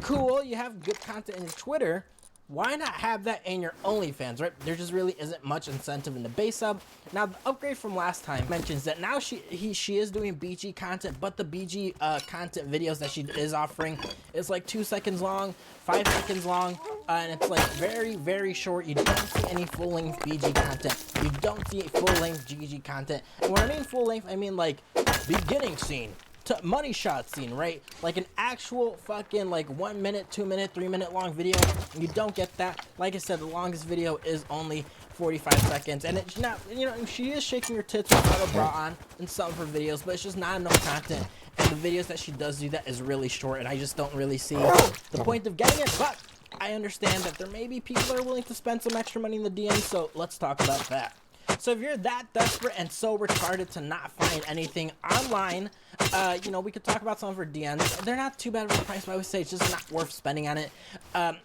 cool, you have good content in your Twitter. Why not have that in your OnlyFans, right? There just really isn't much incentive in the base sub. Now, the upgrade from last time mentions that now she is doing BG content, but the BG content videos that she is offering is like 2 seconds long, 5 seconds long, and it's like very, very short. You don't see any full-length BG content. You don't see full-length GG content. And when I mean full-length, I mean like beginning scene to money shot scene, right? Like an actual fucking like 1 minute, 2 minute, 3 minute long video. You don't get that. Like I said, the longest video is only 45 seconds, and it's not, you know, she is shaking her tits without a bra on in some of her videos, but it's just not enough content. And the videos that she does do that is really short, and I just don't really see the point of getting it. But I understand that there may be people that are willing to spend some extra money in the DM, so let's talk about that. So if you're that desperate and so retarded to not find anything online, you know, we could talk about some of her DMs. They're not too bad of a price, but I would say it's just not worth spending on it.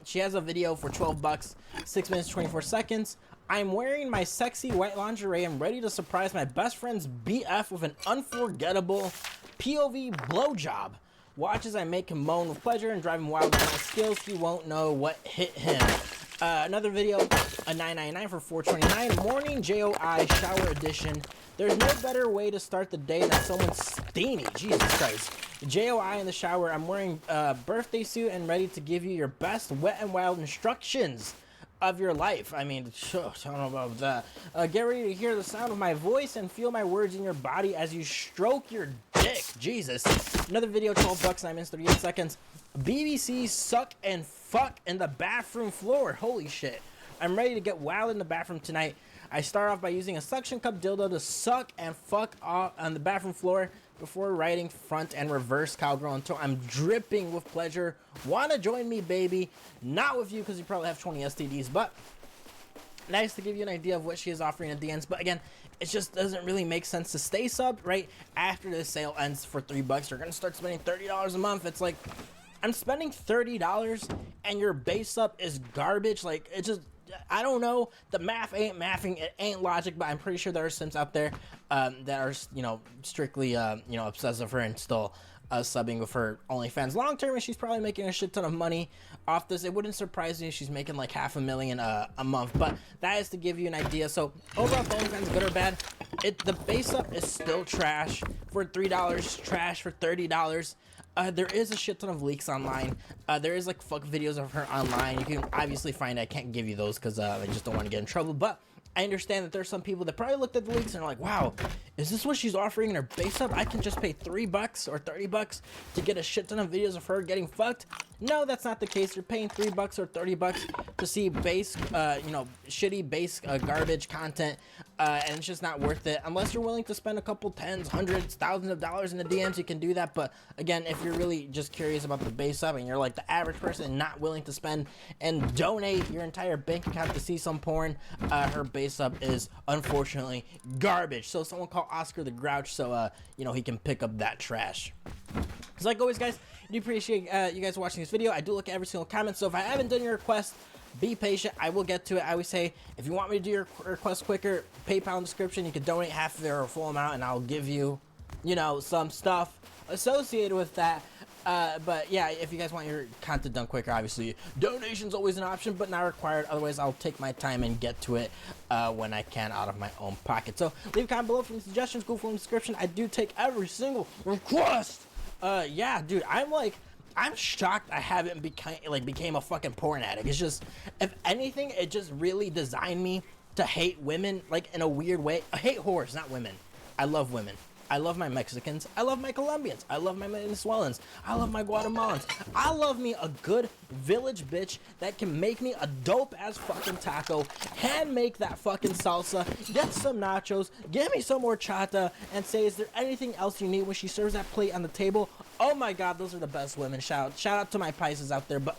She has a video for 12 bucks, 6 minutes, 24 seconds. I'm wearing my sexy white lingerie. I'm ready to surprise my best friend's BF with an unforgettable POV blowjob. Watch as I make him moan with pleasure and drive him wild with my skills. He won't know what hit him. Another video, a $9.99 for $4.29. Morning JOI shower edition. There's no better way to start the day than someone steamy. Jesus Christ. JOI in the shower. I'm wearing a birthday suit and ready to give you your best wet and wild instructions of your life. I mean, I don't know about that. Get ready to hear the sound of my voice and feel my words in your body as you stroke your dick. Jesus. Another video, 12 bucks, 9 minutes, 38 seconds. BBC suck and fuck in the bathroom floor. Holy shit. I'm ready to get wild in the bathroom tonight. I start off by using a suction cup dildo to suck and fuck off on the bathroom floor before riding front and reverse cowgirl until I'm dripping with pleasure. Wanna join me, baby? Not with you because you probably have 20 STDs, but nice to give you an idea of what she is offering at the end. But again, it just doesn't really make sense to stay subbed right after the sale ends for $3. You're gonna start spending $30 a month. It's like, I'm spending $30 and your base sub is garbage. Like, it just, I don't know. The math ain't mathing. It ain't logic, but I'm pretty sure there are sims out there that are, you know, strictly, you know, obsessed with her and still subbing with her OnlyFans. Long term, and she's probably making a shit ton of money off this. It wouldn't surprise me if she's making like $500,000 a month, but that is to give you an idea. So overall, if OnlyFans good or bad, the base up is still trash for $3, trash for $30. There is a shit ton of leaks online. There is like fuck videos of her online. You can obviously find it. I can't give you those because I just don't want to get in trouble. But I understand that there's some people that probably looked at the leaks and are like, wow, is this what she's offering in her base up? I can just pay $3 or $30 to get a shit ton of videos of her getting fucked. No, that's not the case. You're paying $3 or $30 to see base, you know, shitty base garbage content, and it's just not worth it. Unless you're willing to spend a couple tens, hundreds, thousands of dollars in the DMs, you can do that. But again, if you're really just curious about the base up and you're like the average person and not willing to spend and donate your entire bank account to see some porn, her base up is unfortunately garbage. So someone call Oscar the Grouch so you know, he can pick up that trash. So like always, guys, I do appreciate you guys watching this video. I do look at every single comment, so if I haven't done your request, be patient. I will get to it. I always say, if you want me to do your request quicker, PayPal in the description. You can donate half of it or a full amount, and I'll give you, you know, some stuff associated with that. But yeah, if you guys want your content done quicker, obviously donation's always an option, but not required. Otherwise, I'll take my time and get to it when I can out of my own pocket. So leave a comment below for any suggestions. Go for in the description. I do take every single request. Yeah, dude, I'm shocked I haven't became a fucking porn addict. It's just, if anything, it just really designed me to hate women, like, in a weird way. I hate whores, not women. I love women. I love my Mexicans. I love my Colombians. I love my Venezuelans. I love my Guatemalans. I love me a good village bitch that can make me a dope-ass fucking taco, hand make that fucking salsa, get some nachos, give me some horchata, and say, is there anything else you need when she serves that plate on the table? Oh my god, those are the best women. Shout out to my Pisces out there. But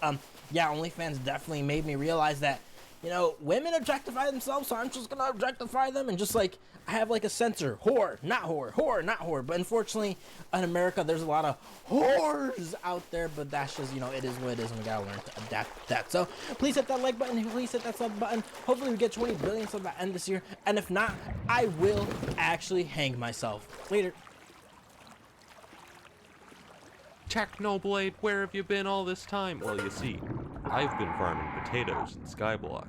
yeah, OnlyFans definitely made me realize that, you know, women objectify themselves, so I'm just gonna objectify them and just, like, I have, like, a censor. Whore, not whore. Whore, not whore. But unfortunately, in America, there's a lot of whores out there, but that's just, you know, it is what it is, and we gotta learn to adapt to that. So, please hit that like button, please hit that sub button. Hopefully we get 20 billion subs by the end of this year, and if not, I will actually hang myself. Later. Technoblade, where have you been all this time? Well, you see, I've been farming potatoes in Skyblock.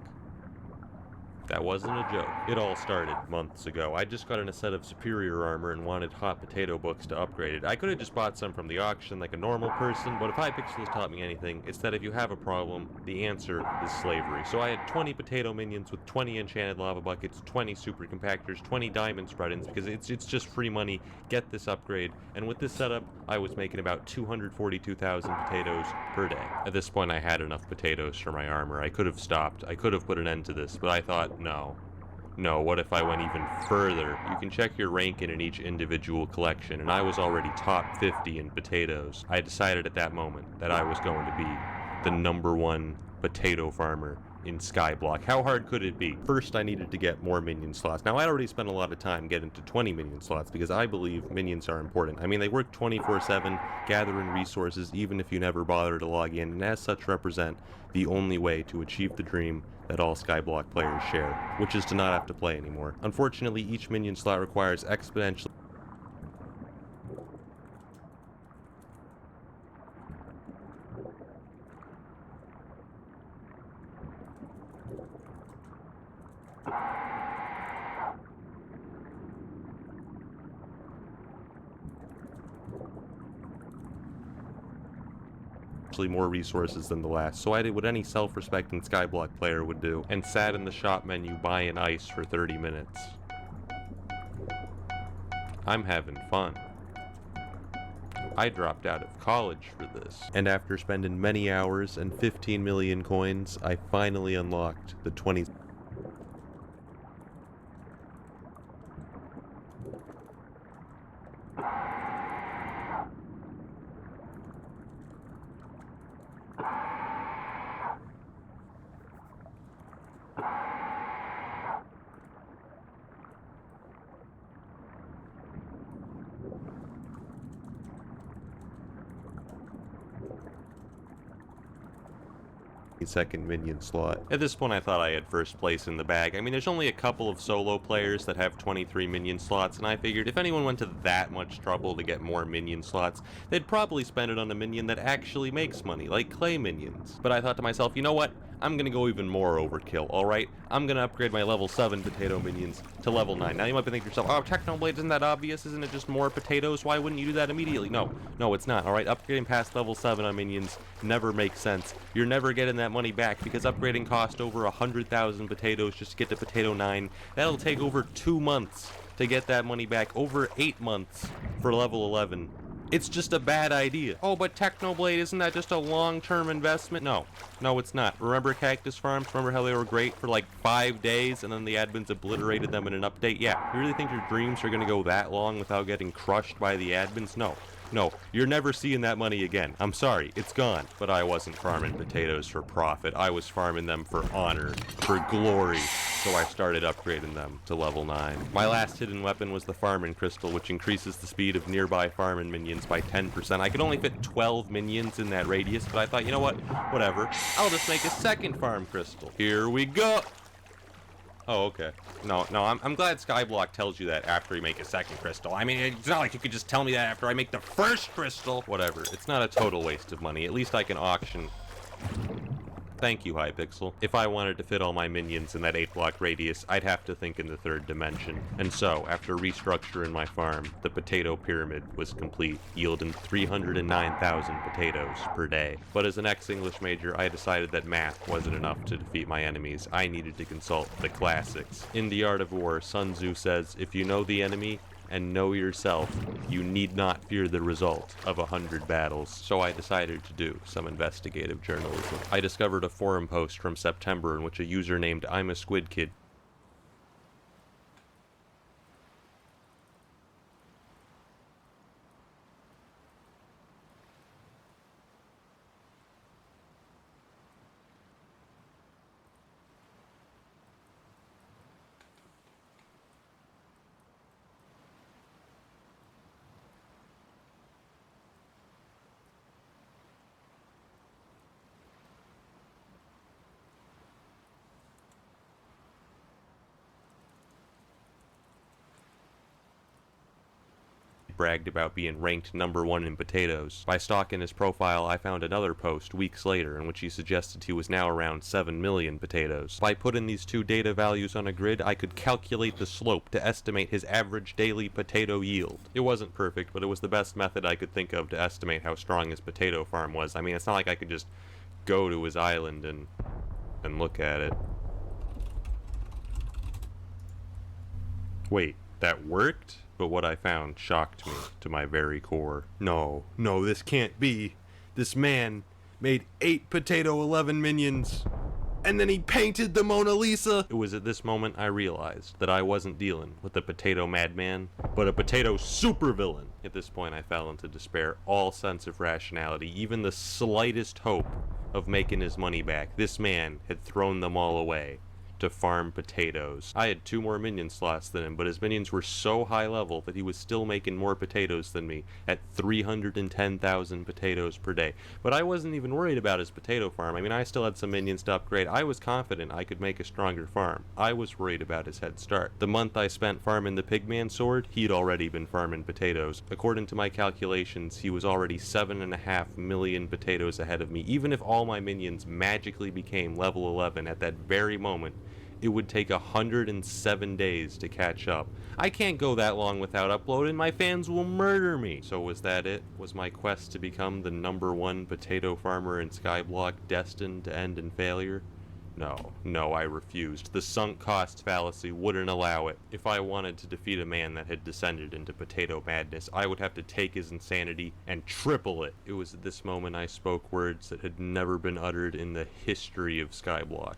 That wasn't a joke. It all started months ago. I just got in a set of superior armor and wanted hot potato books to upgrade it. I could have just bought some from the auction like a normal person, but if Hypixel has taught me anything, it's that if you have a problem, the answer is slavery. So I had 20 potato minions with 20 enchanted lava buckets, 20 super compactors, 20 diamond spread-ins, because it's just free money. Get this upgrade. And with this setup, I was making about 242,000 potatoes per day. At this point, I had enough potatoes for my armor. I could have stopped. I could have put an end to this, but I thought, no, what if I went even further? You can check your rank in each individual collection, and I was already top 50 in potatoes. I decided at that moment that I was going to be the #1 potato farmer in Skyblock. How hard could it be? First, I needed to get more minion slots. Now, I'd already spent a lot of time getting to 20 minion slots because I believe minions are important. I mean, they work 24/7, gathering resources even if you never bother to log in, and as such represent the only way to achieve the dream that all Skyblock players share, which is to not have to play anymore. Unfortunately, each minion slot requires exponentially actually more resources than the last, so I did what any self-respecting Skyblock player would do, and sat in the shop menu buying ice for 30 minutes. I'm having fun. I dropped out of college for this, and after spending many hours and 15 million coins, I finally unlocked the 20... second minion slot. At this point I thought I had first place in the bag. I mean, there's only a couple of solo players that have 23 minion slots, and I figured if anyone went to that much trouble to get more minion slots, they'd probably spend it on a minion that actually makes money, like clay minions. But I thought to myself, you know what? I'm gonna go even more overkill, alright? I'm gonna upgrade my level 7 potato minions to level 9. Now you might be thinking to yourself, oh, Technoblade, isn't that obvious? Isn't it just more potatoes? Why wouldn't you do that immediately? No, it's not, alright? Upgrading past level 7 on minions never makes sense. You're never getting that money back because upgrading cost over 100,000 potatoes just to get to potato 9. That'll take over 2 months to get that money back, over 8 months for level 11. It's just a bad idea. Oh, but Technoblade, isn't that just a long-term investment? No, it's not. Remember Cactus Farms? Remember how they were great for like 5 days and then the admins obliterated them in an update? Yeah, you really think your dreams are gonna go that long without getting crushed by the admins? No, you're never seeing that money again. I'm sorry, it's gone. But I wasn't farming potatoes for profit. I was farming them for honor, for glory. So I started upgrading them to level 9. My last hidden weapon was the Farming Crystal, which increases the speed of nearby farming minions by 10%. I could only fit 12 minions in that radius, but I thought, you know what? Whatever. I'll just make a second Farm Crystal. Here we go! Oh, okay. No, I'm glad Skyblock tells you that after you make a second crystal. I mean, it's not like you could just tell me that after I make the first crystal. Whatever. It's not a total waste of money. At least I can auction. Thank you, Hypixel. If I wanted to fit all my minions in that 8-block radius, I'd have to think in the 3rd dimension. And so, after restructuring my farm, the potato pyramid was complete, yielding 309,000 potatoes per day. But as an ex-English major, I decided that math wasn't enough to defeat my enemies. I needed to consult the classics. In The Art of War, Sun Tzu says, if you know the enemy, and know yourself, you need not fear the result of 100 battles. So I decided to do some investigative journalism. I discovered a forum post from September in which a user named I'm a Squid Kid bragged about being ranked #1 in potatoes. By stalking his profile, I found another post weeks later in which he suggested he was now around 7 million potatoes. By putting these two data values on a grid, I could calculate the slope to estimate his average daily potato yield. It wasn't perfect, but it was the best method I could think of to estimate how strong his potato farm was. I mean, it's not like I could just go to his island and look at it. Wait, that worked? But what I found shocked me to my very core. No, this can't be. This man made 8 potato 11 minions, and then he painted the Mona Lisa! It was at this moment I realized that I wasn't dealing with a potato madman, but a potato supervillain. At this point I fell into despair, all sense of rationality, even the slightest hope of making his money back. This man had thrown them all away to farm potatoes. I had 2 more minion slots than him, but his minions were so high level that he was still making more potatoes than me at 310,000 potatoes per day. But I wasn't even worried about his potato farm. I mean, I still had some minions to upgrade. I was confident I could make a stronger farm. I was worried about his head start. The month I spent farming the Pigman sword, he'd already been farming potatoes. According to my calculations, he was already 7.5 million potatoes ahead of me. Even if all my minions magically became level 11 at that very moment, it would take 107 days to catch up. I can't go that long without uploading, my fans will murder me. So was that it? Was my quest to become the #1 potato farmer in Skyblock destined to end in failure? No, I refused. The sunk cost fallacy wouldn't allow it. If I wanted to defeat a man that had descended into potato madness, I would have to take his insanity and triple it. It was at this moment I spoke words that had never been uttered in the history of Skyblock.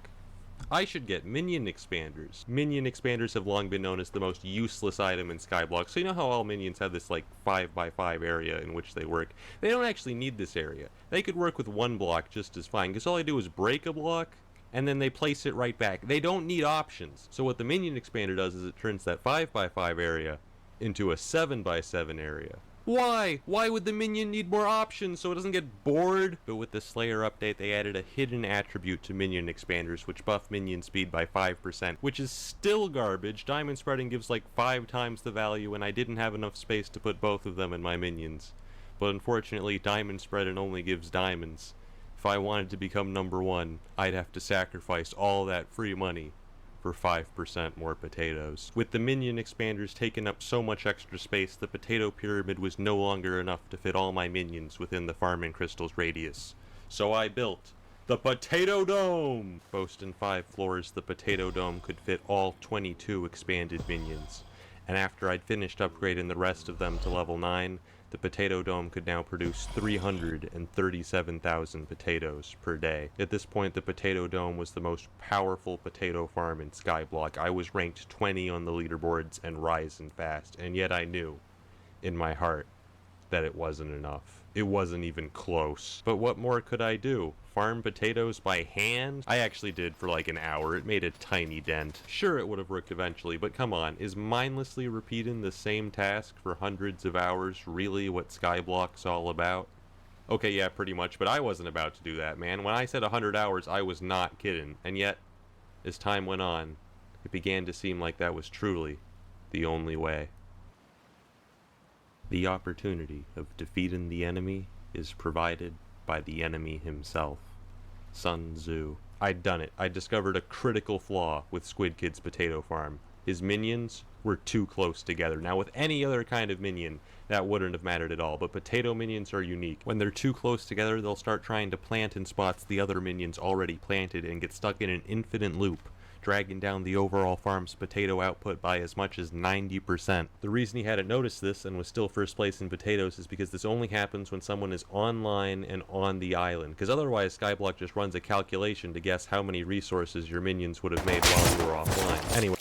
I should get minion expanders. Minion expanders have long been known as the most useless item in Skyblock, so you know how all minions have this like 5x5 area in which they work? They don't actually need this area. They could work with one block just as fine, because all I do is break a block, and then they place it right back. They don't need options. So what the minion expander does is it turns that 5x5 area into a 7x7 area. Why? Why would the minion need more options so it doesn't get bored? But with the Slayer update, they added a hidden attribute to minion expanders, which buff minion speed by 5%, which is still garbage. Diamond spreading gives like 5 times the value, and I didn't have enough space to put both of them in my minions. But unfortunately, diamond spreading only gives diamonds. If I wanted to become #1, I'd have to sacrifice all that free money for 5% more potatoes. With the minion expanders taking up so much extra space, the potato pyramid was no longer enough to fit all my minions within the farming crystals radius. So I built the Potato Dome! Boasting 5 floors, the Potato Dome could fit all 22 expanded minions. And after I'd finished upgrading the rest of them to level 9, the Potato Dome could now produce 337,000 potatoes per day. At this point, the Potato Dome was the most powerful potato farm in Skyblock. I was ranked 20 on the leaderboards and rising fast, and yet I knew, in my heart, that it wasn't enough. It wasn't even close. But what more could I do? Farm potatoes by hand? I actually did for like an hour. It made a tiny dent. Sure, it would have worked eventually, but come on, is mindlessly repeating the same task for hundreds of hours really what Skyblock's all about? Okay, yeah, pretty much, but I wasn't about to do that, man. When I said 100 hours, I was not kidding. And yet, as time went on, it began to seem like that was truly the only way. The opportunity of defeating the enemy is provided by the enemy himself. Sun Tzu. I'd done it. I discovered a critical flaw with Squid Kid's potato farm. His minions were too close together. Now with any other kind of minion, that wouldn't have mattered at all, but potato minions are unique. When they're too close together, they'll start trying to plant in spots the other minions already planted and get stuck in an infinite loop, dragging down the overall farm's potato output by as much as 90%. The reason he hadn't noticed this and was still first place in potatoes is because this only happens when someone is online and on the island, because otherwise Skyblock just runs a calculation to guess how many resources your minions would have made while you were offline. Anyway.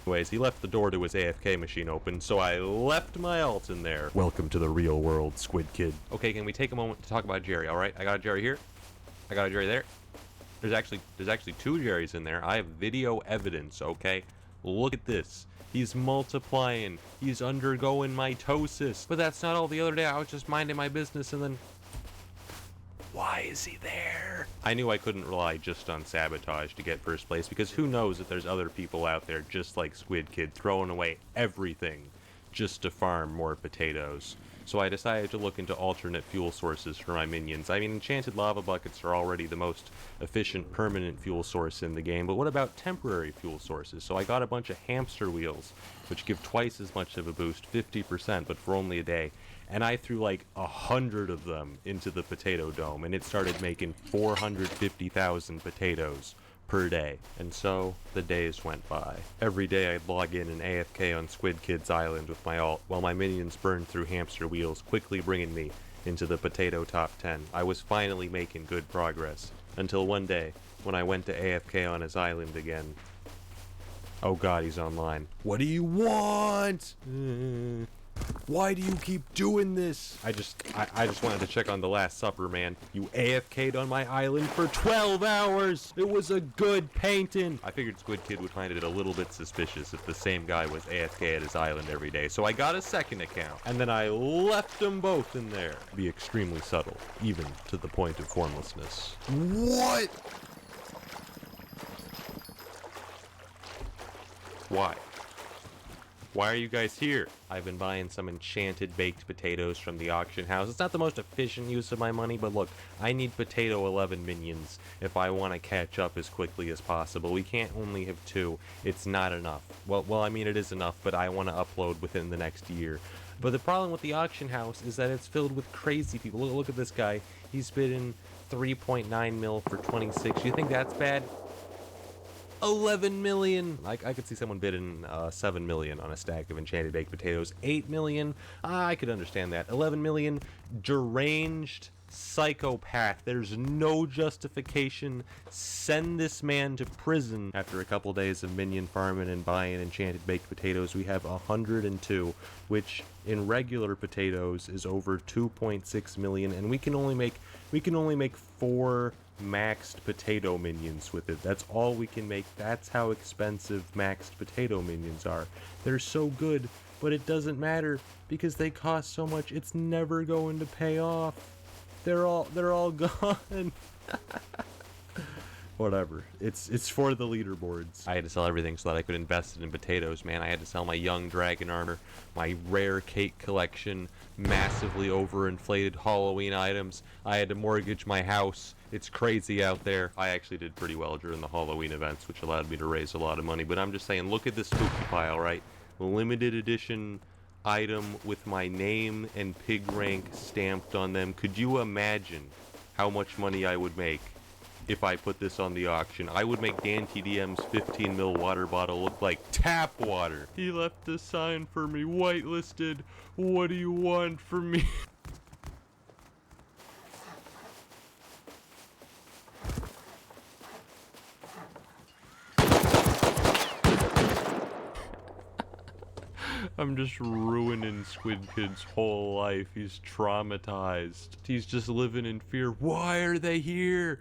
Anyways, he left the door to his AFK machine open, so I left my alt in there. Welcome to the real world, Squid Kid. Okay, can we take a moment to talk about Jerry, alright? I got a Jerry here. I got a Jerry there. There's actually 2 Jerrys in there. I have video evidence, okay? Look at this. He's multiplying. He's undergoing mitosis. But that's not all. The other day I was just minding my business and then... Why is he there? I knew I couldn't rely just on sabotage to get first place, because who knows if there's other people out there just like Squid Kid throwing away everything just to farm more potatoes. So I decided to look into alternate fuel sources for my minions. I mean, enchanted lava buckets are already the most efficient permanent fuel source in the game, but what about temporary fuel sources? So I got a bunch of hamster wheels, which give twice as much of a boost, 50%, but for only a day. And I threw like 100 of them into the potato dome, and it started making 450,000 potatoes per day. And so the days went by. Every day I'd log in and AFK on Squid Kid's island with my alt, while my minions burned through hamster wheels, quickly bringing me into the potato top 10. I was finally making good progress, until one day when I went to AFK on his island again. Oh god, he's online. What do you want? Why do you keep doing this? I just wanted to check on the Last Supper, man. You AFK'd on my island for 12 hours! It was a good painting! I figured Squid Kid would find it a little bit suspicious if the same guy was AFK at his island every day, so I got a second account, and then I left them both in there. Be extremely subtle, even to the point of formlessness. What? Why? Why are you guys here? I've been buying some enchanted baked potatoes from the auction house. It's not the most efficient use of my money, but look, I need potato 11 minions if I want to catch up as quickly as possible. We can't only have 2. It's not enough. Well, I mean it is enough, but I want to upload within the next year. But the problem with the auction house is that it's filled with crazy people. Look at this guy. He's bidding 3.9 mil for 26. You think that's bad? 11 million. I could see someone bidding 7 million on a stack of enchanted baked potatoes. 8 million. I could understand that. 11 million. Deranged psychopath. There's no justification. Send this man to prison. After a couple days of minion farming and buying enchanted baked potatoes, we have 102, which in regular potatoes is over 2.6 million, and we can only make 4 maxed potato minions with it. That's all we can make. That's how expensive maxed potato minions are. They're so good, but it doesn't matter because they cost so much. It's never going to pay off. They're all gone. Whatever. It's for the leaderboards. I had to sell everything so that I could invest it in potatoes, man. I had to sell my young dragon armor, my rare cake collection, massively overinflated Halloween items. I had to mortgage my house. It's crazy out there. I actually did pretty well during the Halloween events, which allowed me to raise a lot of money. But I'm just saying, look at this spooky pile, right? Limited edition item with my name and pig rank stamped on them. Could you imagine how much money I would make if I put this on the auction? I would make Dan TDM's 15 mil water bottle look like tap water. He left a sign for me, whitelisted. What do you want from me? I'm just ruining Squid Kid's whole life. He's traumatized. He's just living in fear. Why are they here?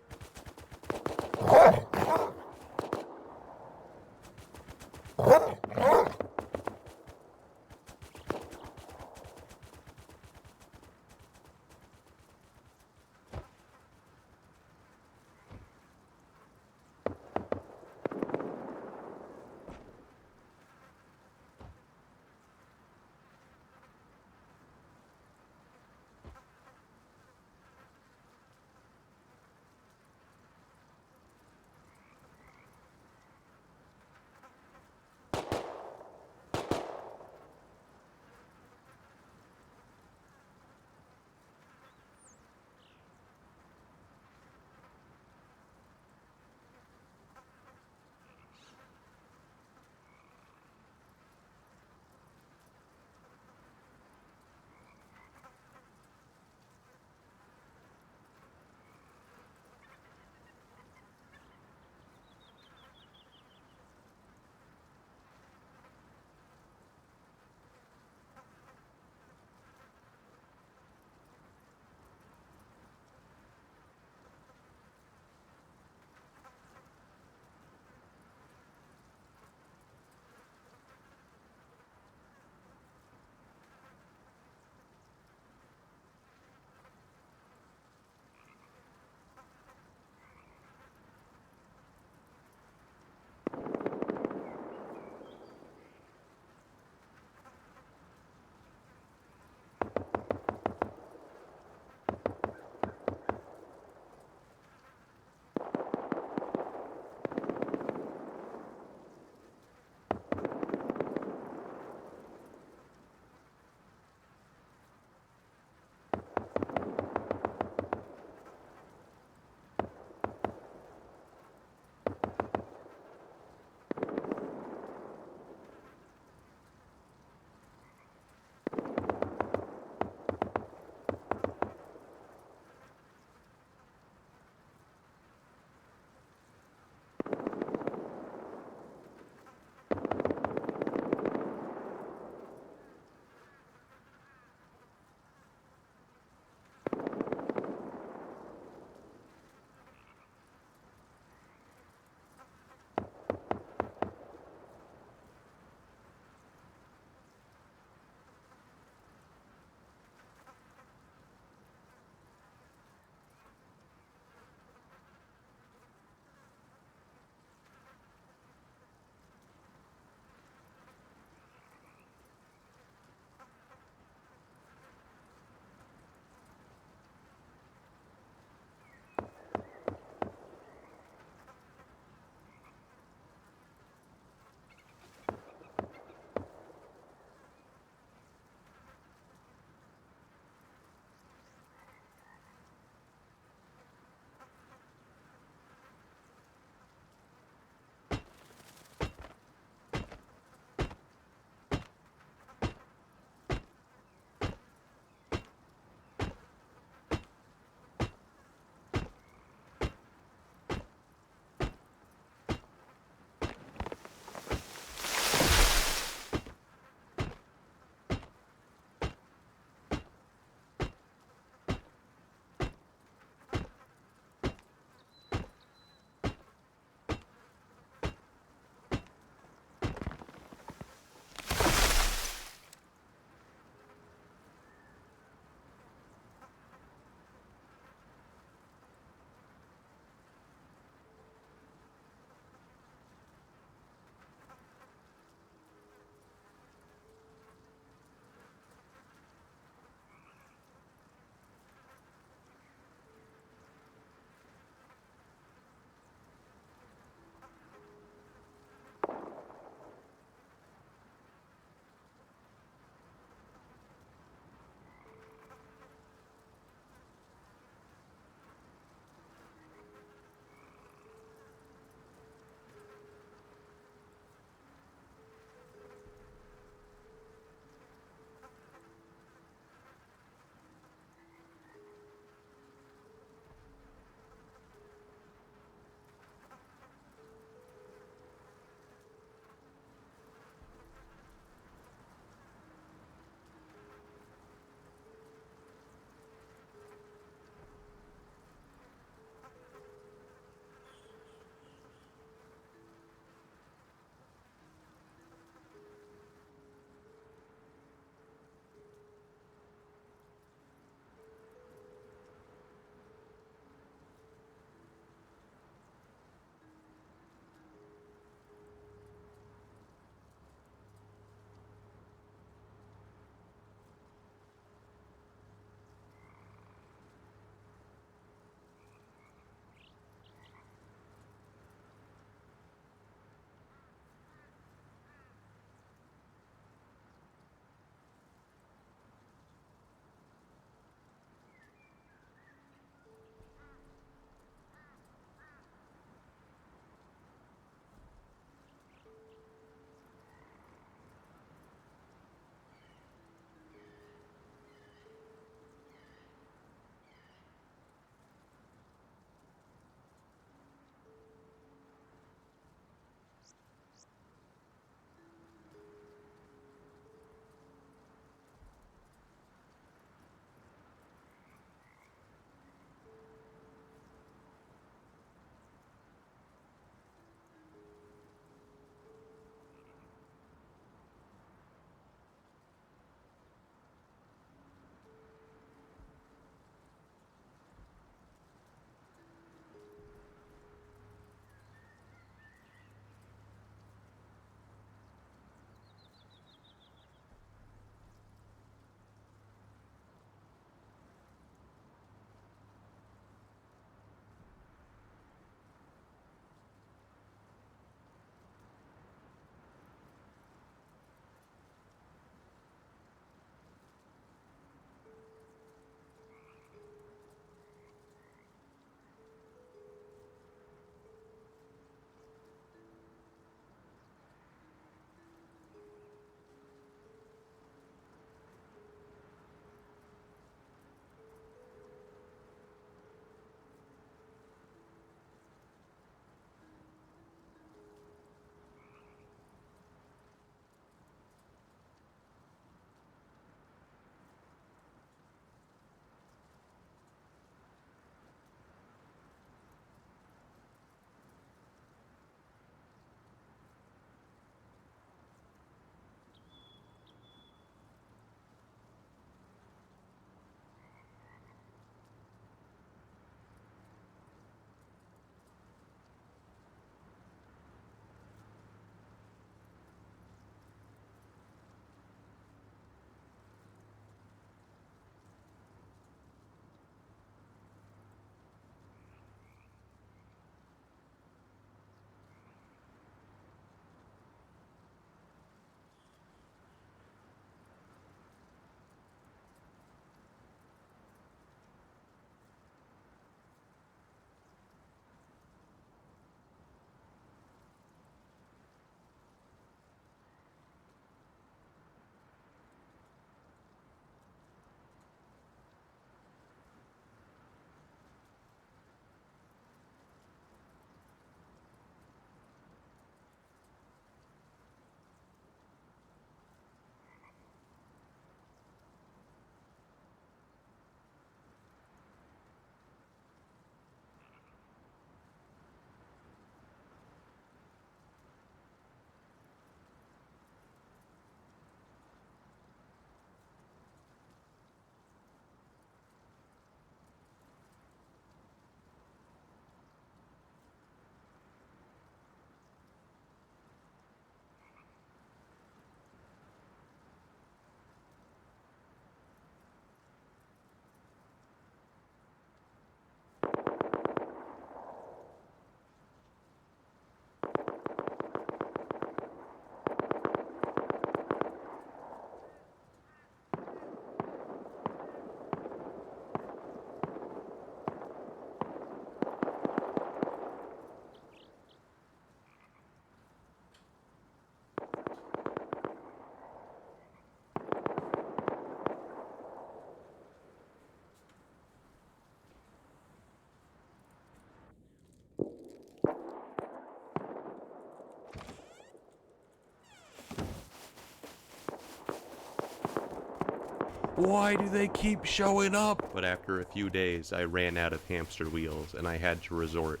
Why do they keep showing up? But after a few days, I ran out of hamster wheels, and I had to resort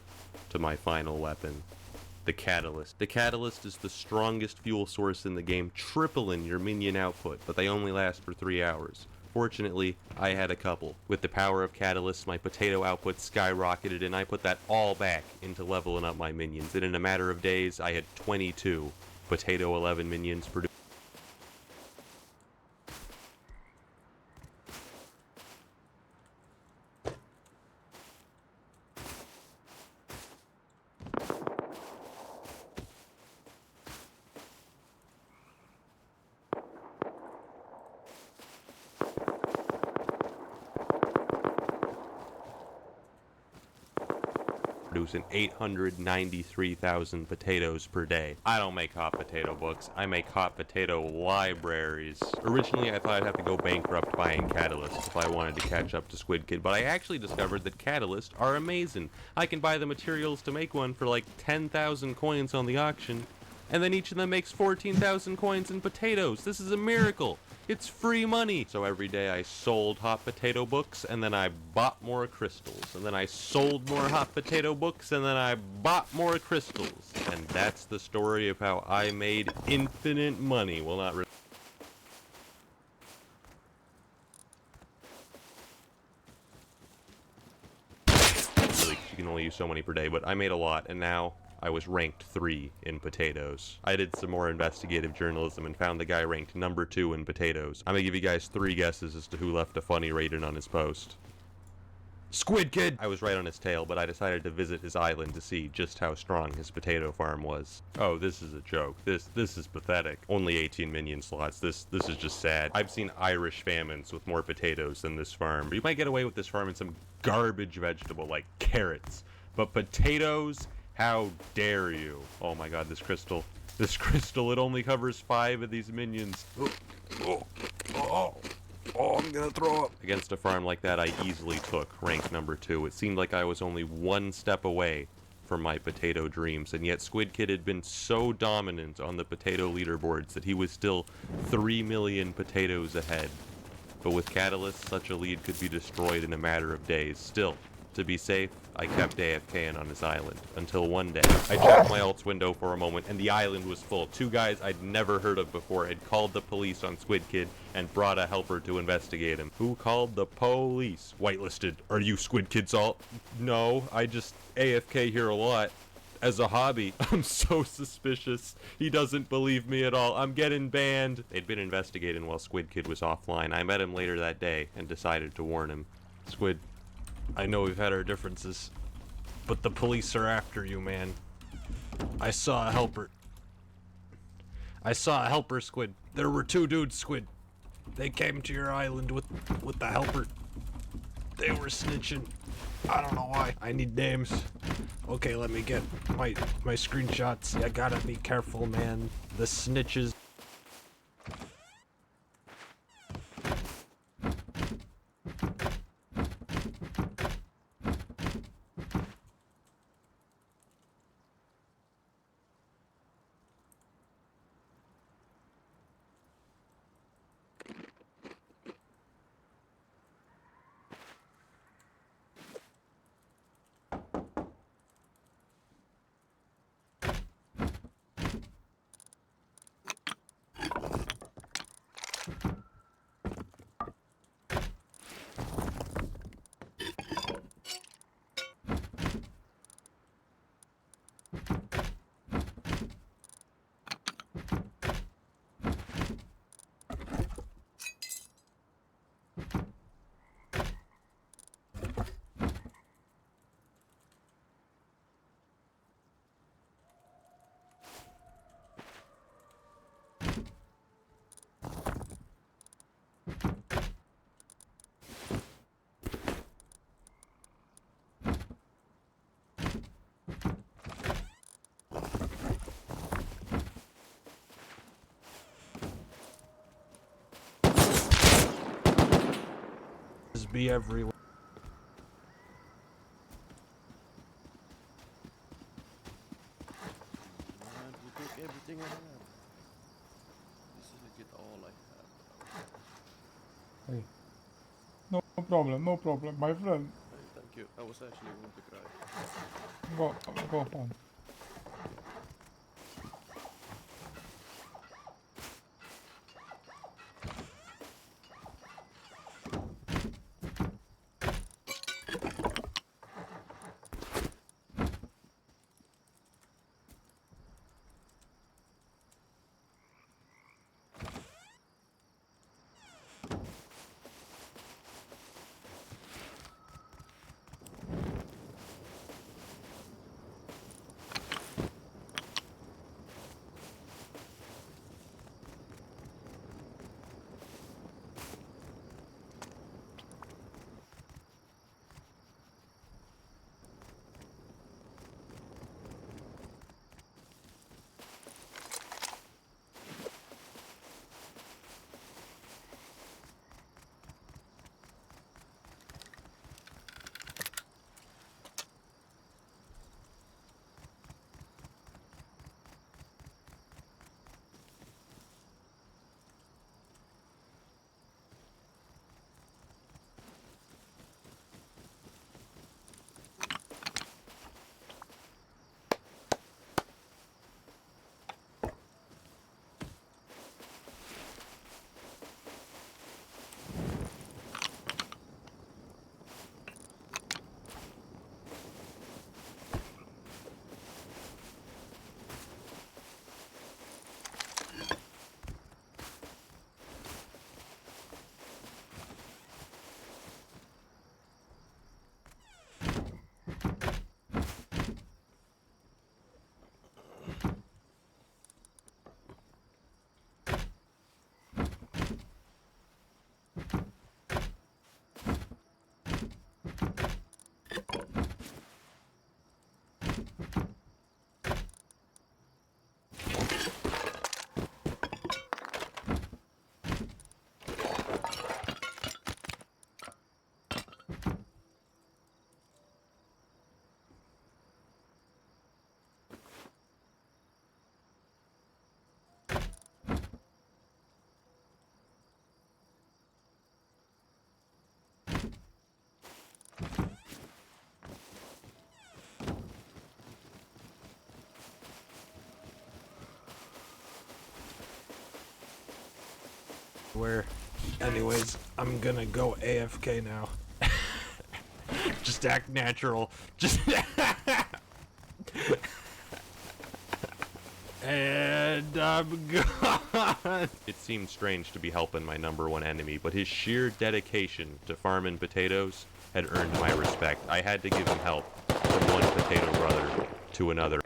to my final weapon, the catalyst. The catalyst is the strongest fuel source in the game, tripling your minion output, but they only last for 3 hours. Fortunately, I had a couple. With the power of catalyst, my potato output skyrocketed, and I put that all back into leveling up my minions. And in a matter of days, I had 22 potato 11 minions produced. Producing 893,000 potatoes per day. I don't make hot potato books, I make hot potato libraries. Originally I thought I'd have to go bankrupt buying catalysts if I wanted to catch up to Squid Kid, but I actually discovered that catalysts are amazing. I can buy the materials to make one for like 10,000 coins on the auction, and then each of them makes 14,000 coins in potatoes. This is a miracle. It's free money. So every day I sold hot potato books, and then I bought more crystals, and then I sold more hot potato books, and then I bought more crystals. And that's the story of how I made infinite money. Well, not really. You can only use so many per day, but I made a lot, and now I was ranked 3 in potatoes. I did some more investigative journalism and found the guy ranked number 2 in potatoes. I'm gonna give you guys 3 guesses as to who left a funny rating on his post. Squid Kid! I was right on his tail, but I decided to visit his island to see just how strong his potato farm was. Oh, this is a joke. This is pathetic. Only 18 minion slots. This is just sad. I've seen Irish famines with more potatoes than this farm. You might get away with this farm in some garbage vegetable like carrots, but potatoes? How dare you? Oh my god, this crystal. This crystal, it only covers 5 of these minions. Oh, I'm gonna throw up. Against a farm like that, I easily took rank number 2. It seemed like I was only 1 step away from my potato dreams, and yet Squid Kid had been so dominant on the potato leaderboards that he was still 3 million potatoes ahead. But with Catalyst, such a lead could be destroyed in a matter of days. Still, to be safe, I kept AFKing on his island, until one day, I checked my alt's window for a moment, and the island was full. 2 guys I'd never heard of before had called the police on Squid Kid and brought a helper to investigate him. Who called the police? Whitelisted. Are you Squid Kid's alt? No, I just AFK here a lot. As a hobby. I'm so suspicious. He doesn't believe me at all. I'm getting banned. They'd been investigating while Squid Kid was offline. I met him later that day and decided to warn him. Squid, I know we've had our differences, but the police are after you, man. I saw a helper. Squid. There were 2 dudes, Squid. They came to your island with the helper. They were snitching. I don't know why. I need names. Okay, let me get my screenshots. I gotta be careful, man. The snitches. Be everywhere. And you took everything I had. This is legit all I have. Hey. No problem, my friend. Thank you. I was actually going to cry. Go on. Anyways, I'm gonna go AFK now. Just act natural. Just and I'm gone. It seemed strange to be helping my #1 enemy, but his sheer dedication to farming potatoes had earned my respect. I had to give him help from one potato brother to another.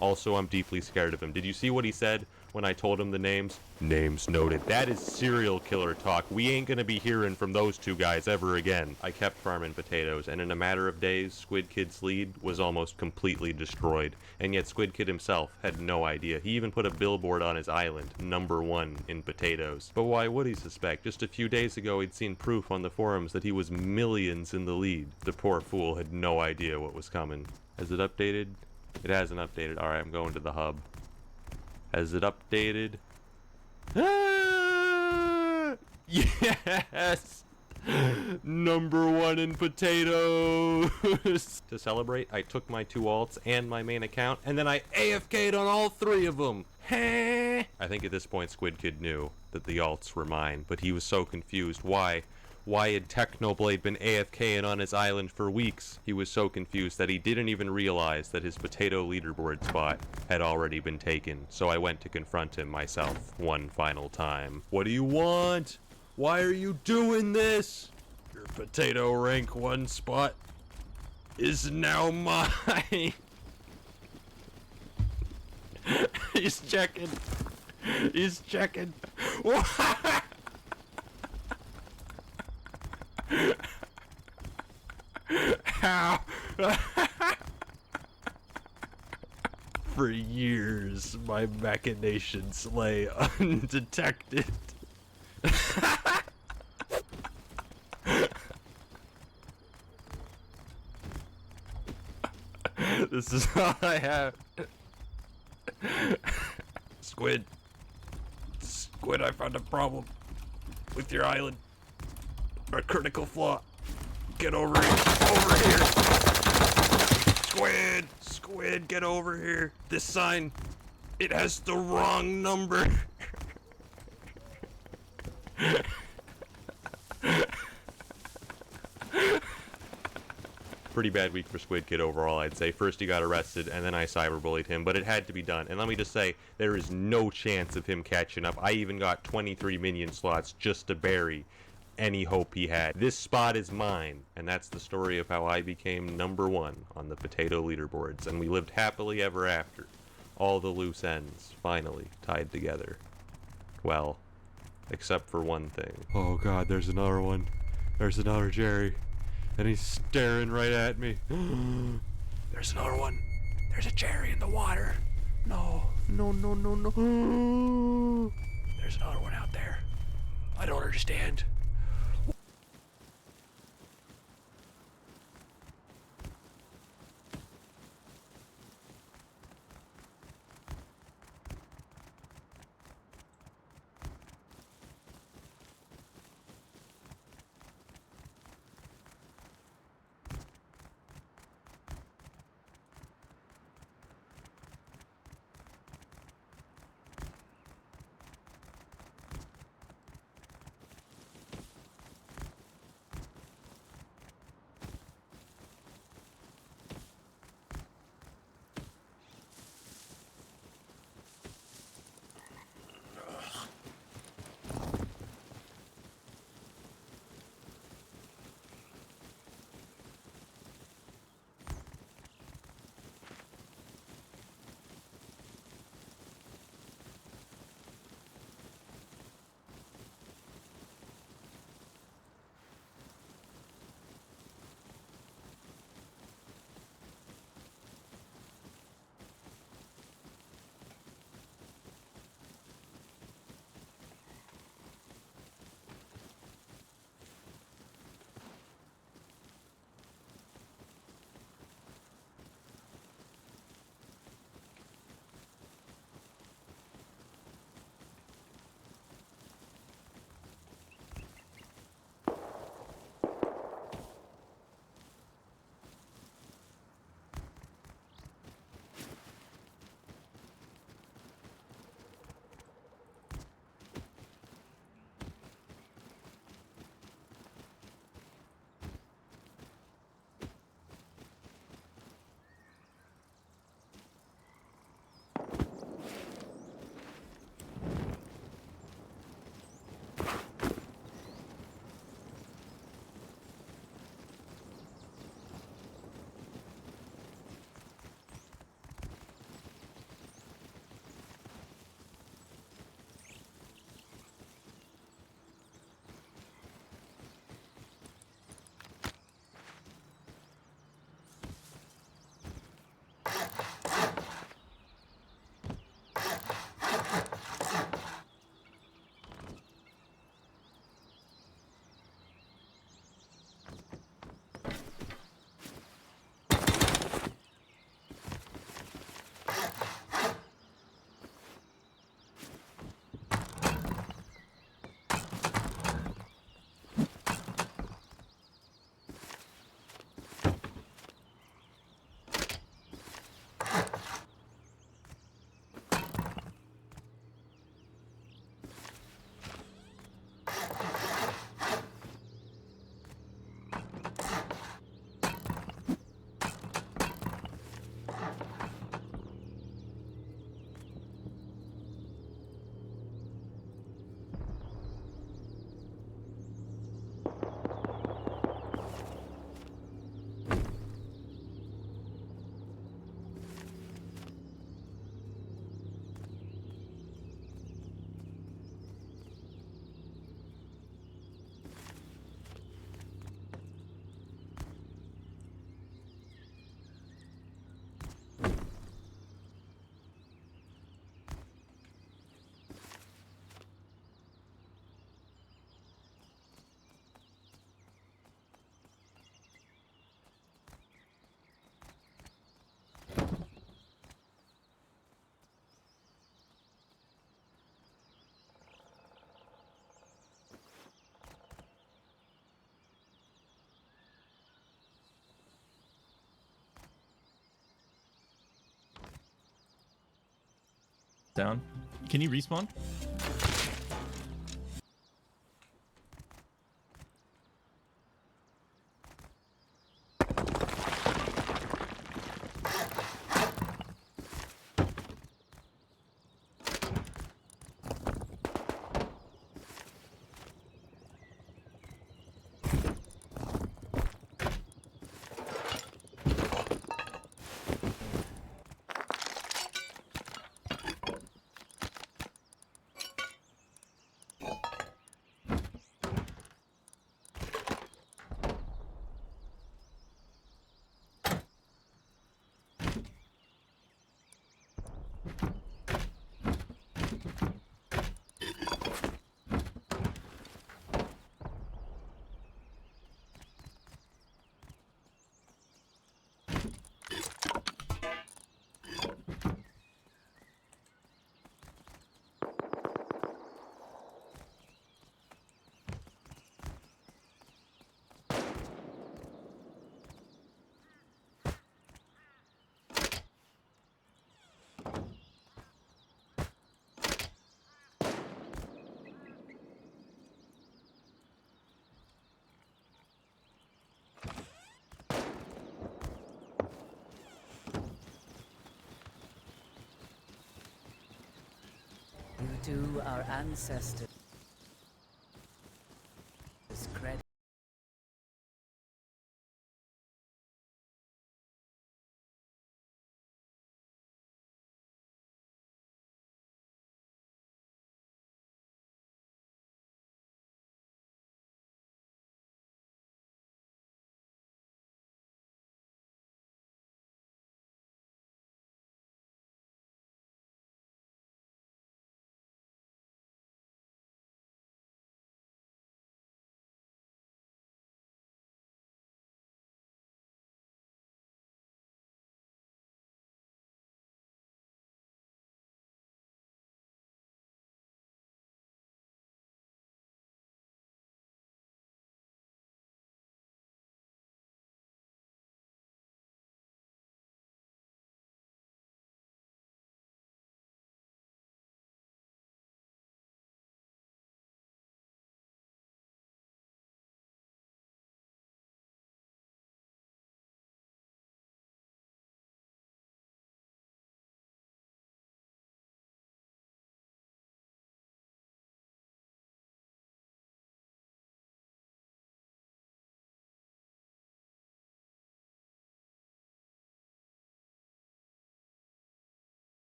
Also, I'm deeply scared of him. Did you see what he said when I told him the names? Names noted. That is serial killer talk. We ain't gonna be hearing from those two guys ever again. I kept farming potatoes, and in a matter of days, Squid Kid's lead was almost completely destroyed. And yet Squid Kid himself had no idea. He even put a billboard on his island, #1 in potatoes. But why would he suspect? Just a few days ago, he'd seen proof on the forums that he was millions in the lead. The poor fool had no idea what was coming. Has it updated? It hasn't updated. Alright, I'm going to the hub. Has it updated? Ah! Yes! #1 in potatoes! To celebrate, I took my 2 alts and my main account, and then I AFK'd on all 3 of them! I think at this point Squid Kid knew that the alts were mine, but he was so confused. Why Why had Technoblade been AFKing on his island for weeks? He was so confused that he didn't even realize that his potato leaderboard spot had already been taken, so I went to confront him myself one final time. What do you want? Why are you doing this? Your potato rank 1 spot is now mine. He's checking. He's checking. How? For years, my machinations lay undetected. This is all I have. Squid. Squid, I found a problem with your island. A critical flaw. Get over here. Over here. Squid. Squid, get over here. This sign, it has the wrong number. Pretty bad week for Squid Kid overall, I'd say. First he got arrested, and then I cyberbullied him, but it had to be done. And let me just say, there is no chance of him catching up. I even got 23 minion slots just to bury any hope he had. This spot is mine, and that's the story of how I became #1 on the potato leaderboards, and we lived happily ever after. All the loose ends finally tied together. Well, except for one thing. Oh god, there's another one. There's another Jerry. And he's staring right at me. There's another one. There's a Jerry in the water. No, no, no, no, no. There's another one out there. I don't understand. down. Can you respawn? You do our ancestors credit.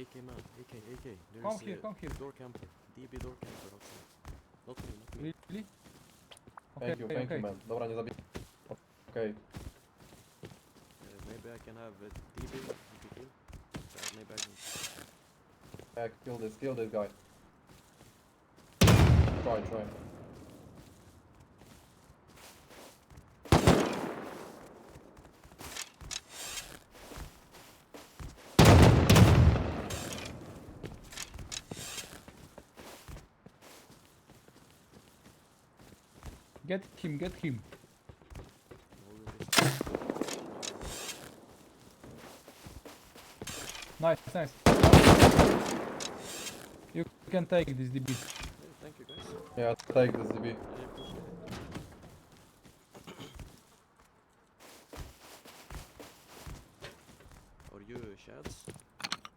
AK man, AK. There's Come here. Door camper. DB door camper outside. Not me. Really? Thank you man. Dobra, nie zabij. Okay. Maybe I can have DB if you kill. Maybe I can. Yeah, kill this guy. Try. Get him. Nice. You can take this DB. Thank you guys. Yeah, take this DB. I appreciate it. Are you Shads?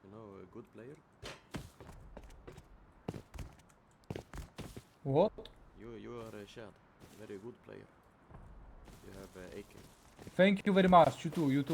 You know, a good player? What? You are a Shad. Very good player. You have AK. Thank you very much. You too.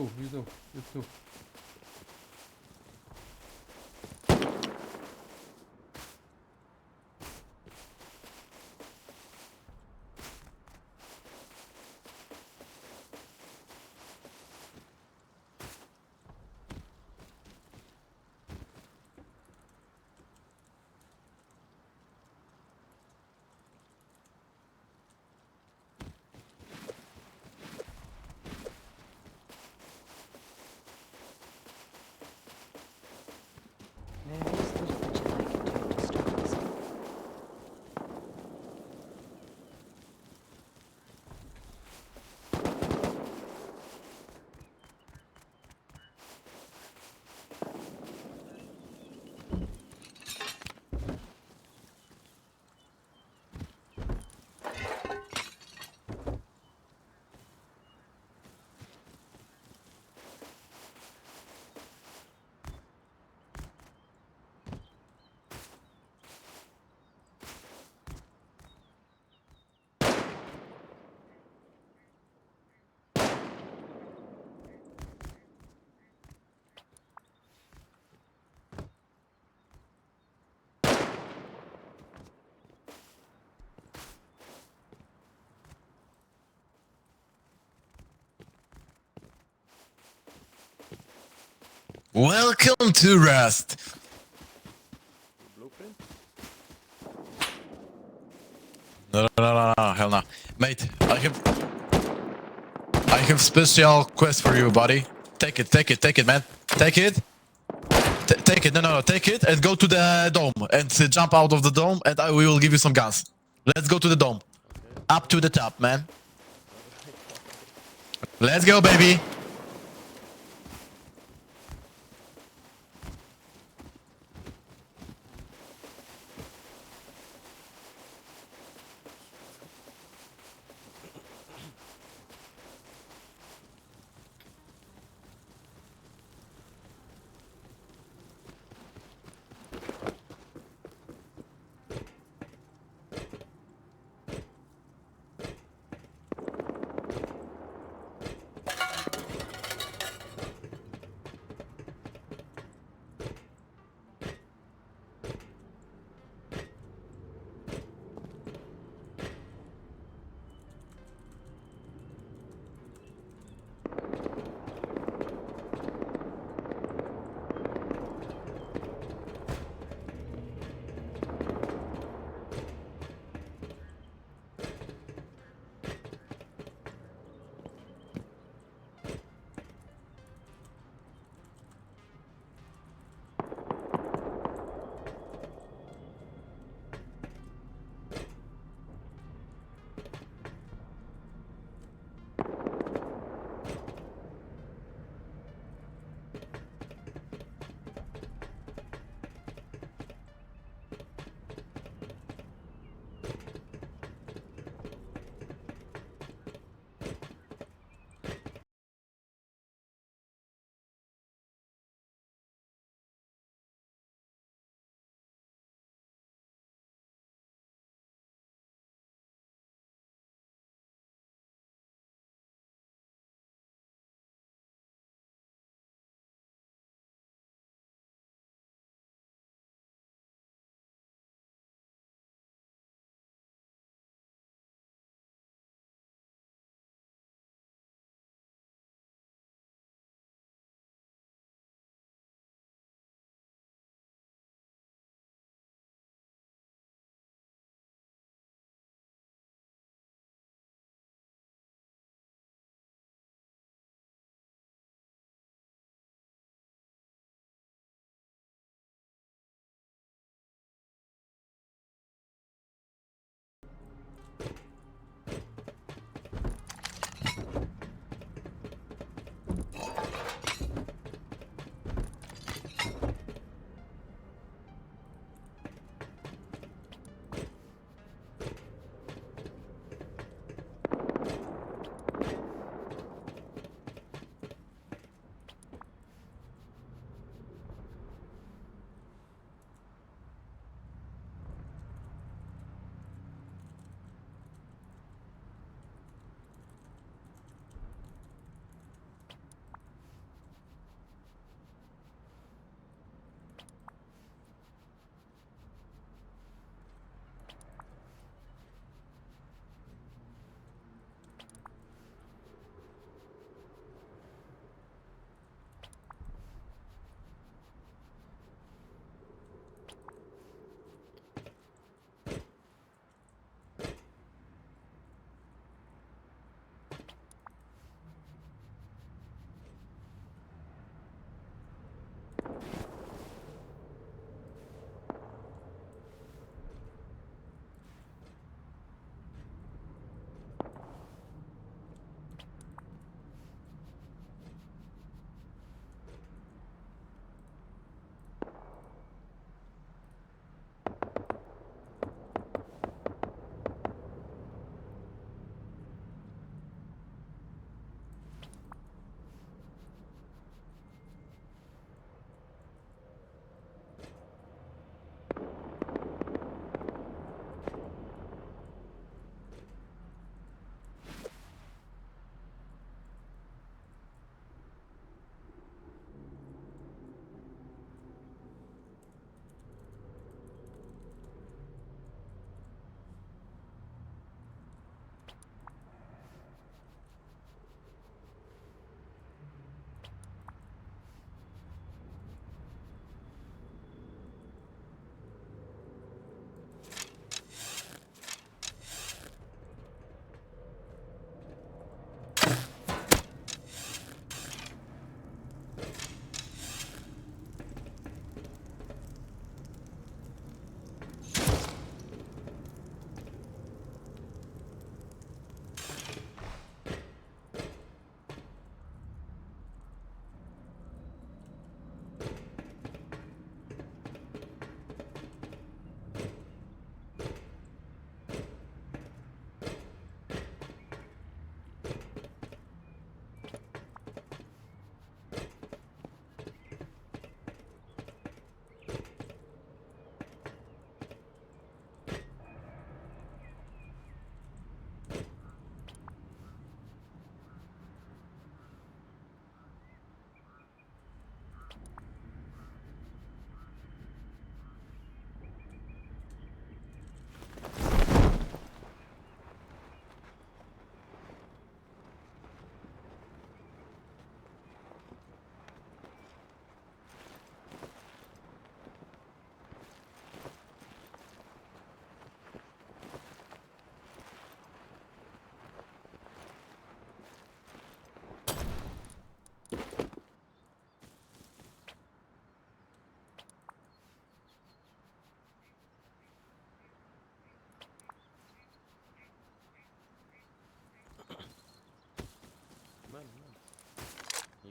Welcome to Rust. Blueprint? No, hell no. Mate, I have special quest for you, buddy. Take it, man. Take it. Take it, no, take it and go to the dome and jump out of the dome and we will give you some guns. Let's go to the dome. Okay. Up to the top, man. Let's go, baby.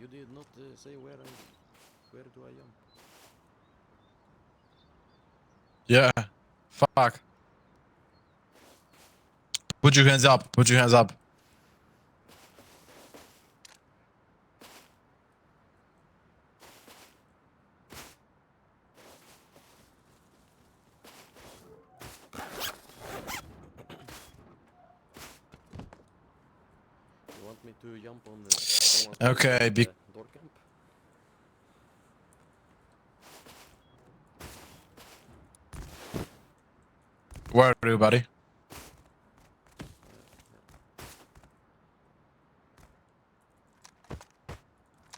You did not say where do I jump? Yeah. Fuck. Put your hands up. Put your hands up. You want me to jump on the Okay, door camp? where are you, buddy?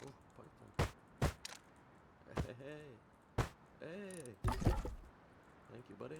Oh, python. Hey. Thank you, buddy.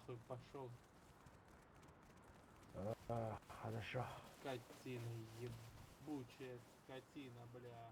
нахуй пошел. Хорошо. Скотина, ебучая скотина, бля.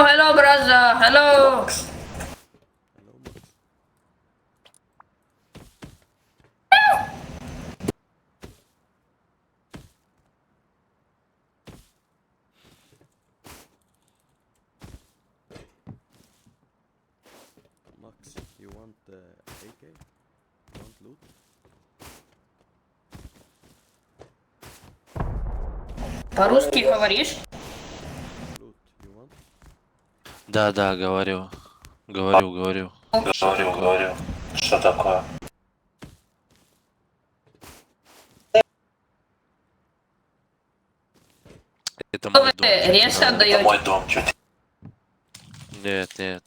Hello, brother. Hello. Max, you want AK? You want loot? По-русски говоришь? Loot, you want? Да, да, говорю. Говорю. Говорю. Что такое? Это мой дом. Резко отдаете? Это мой дом. Чуть. Нет.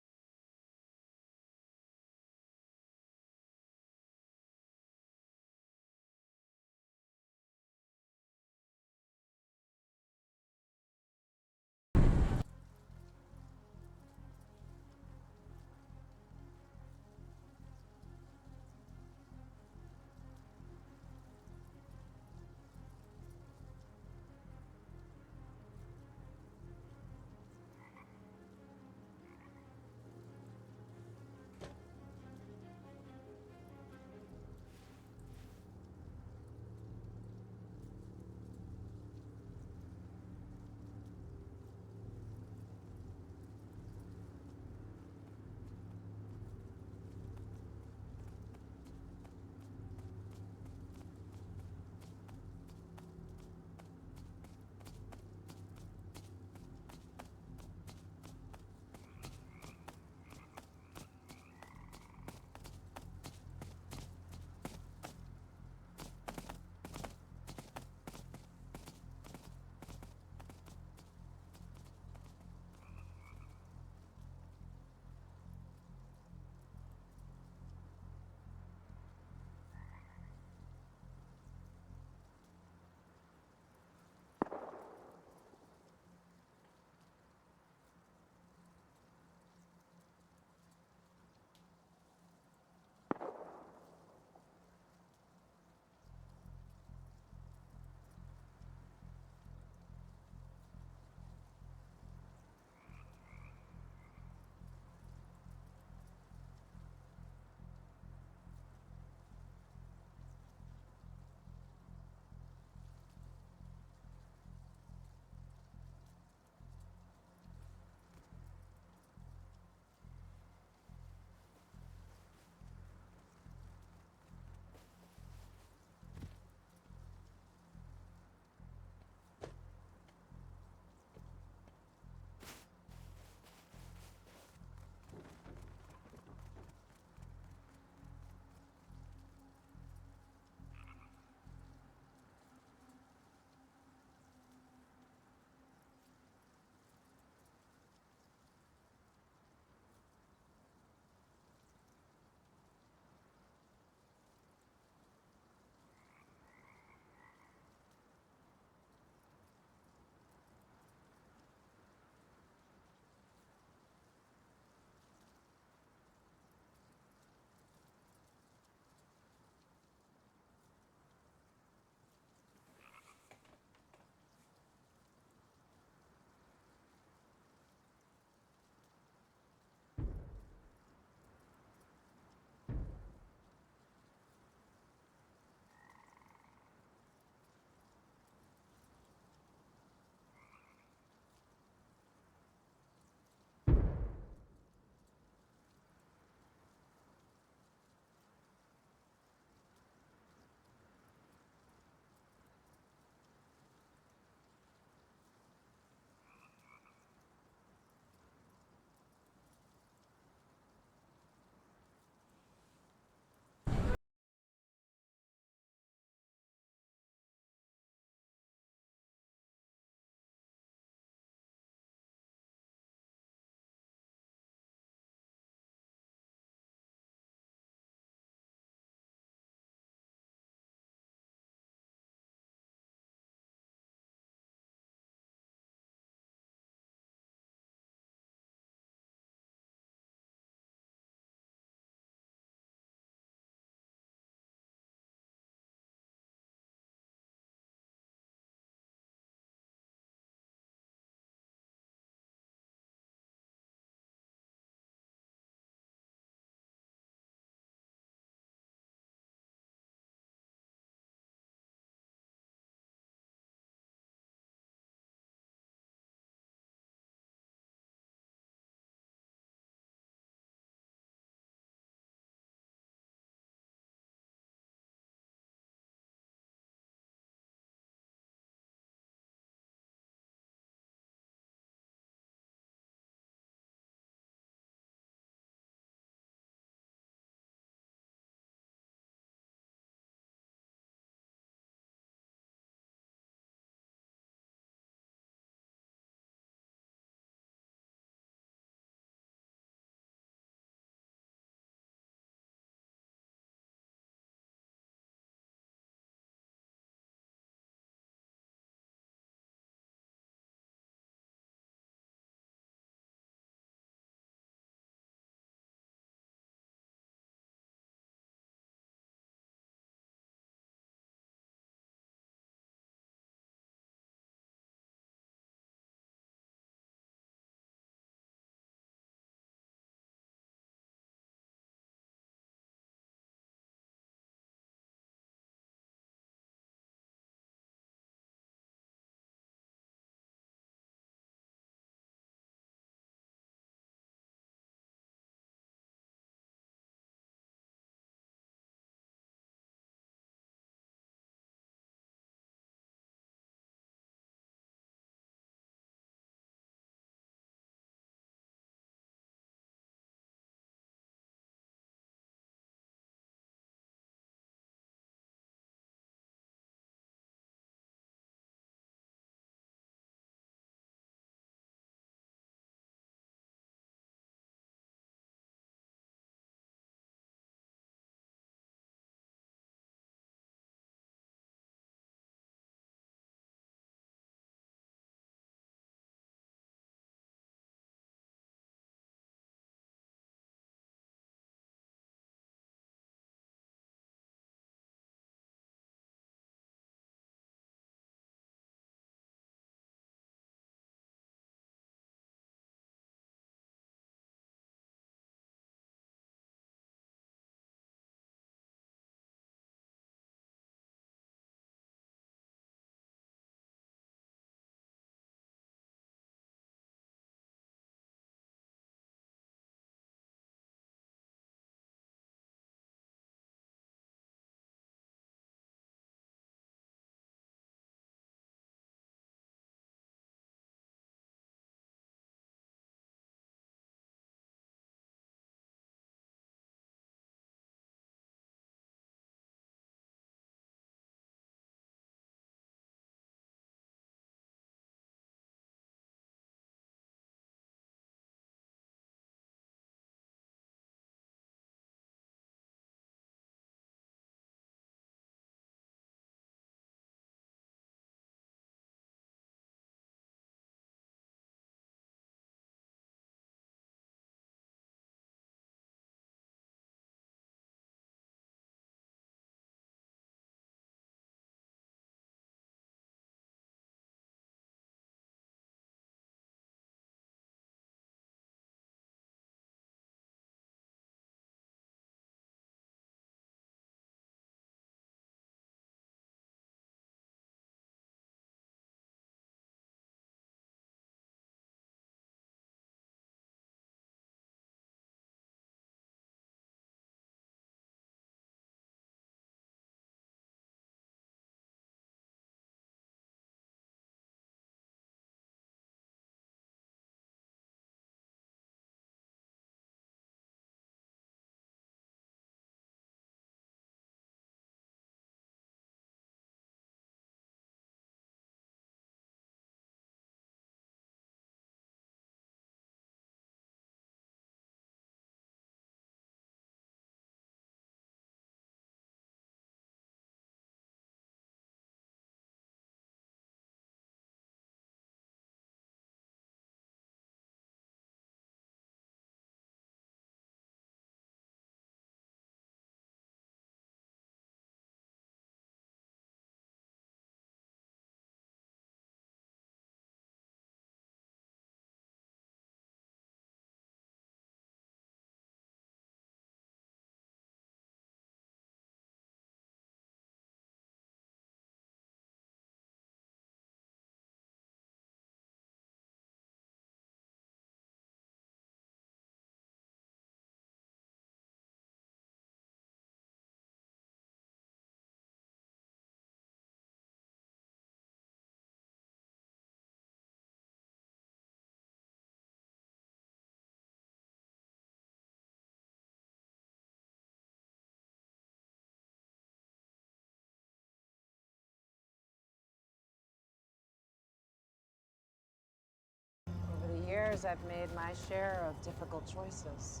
years, I've made my share of difficult choices.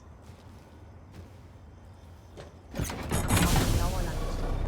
No one understood.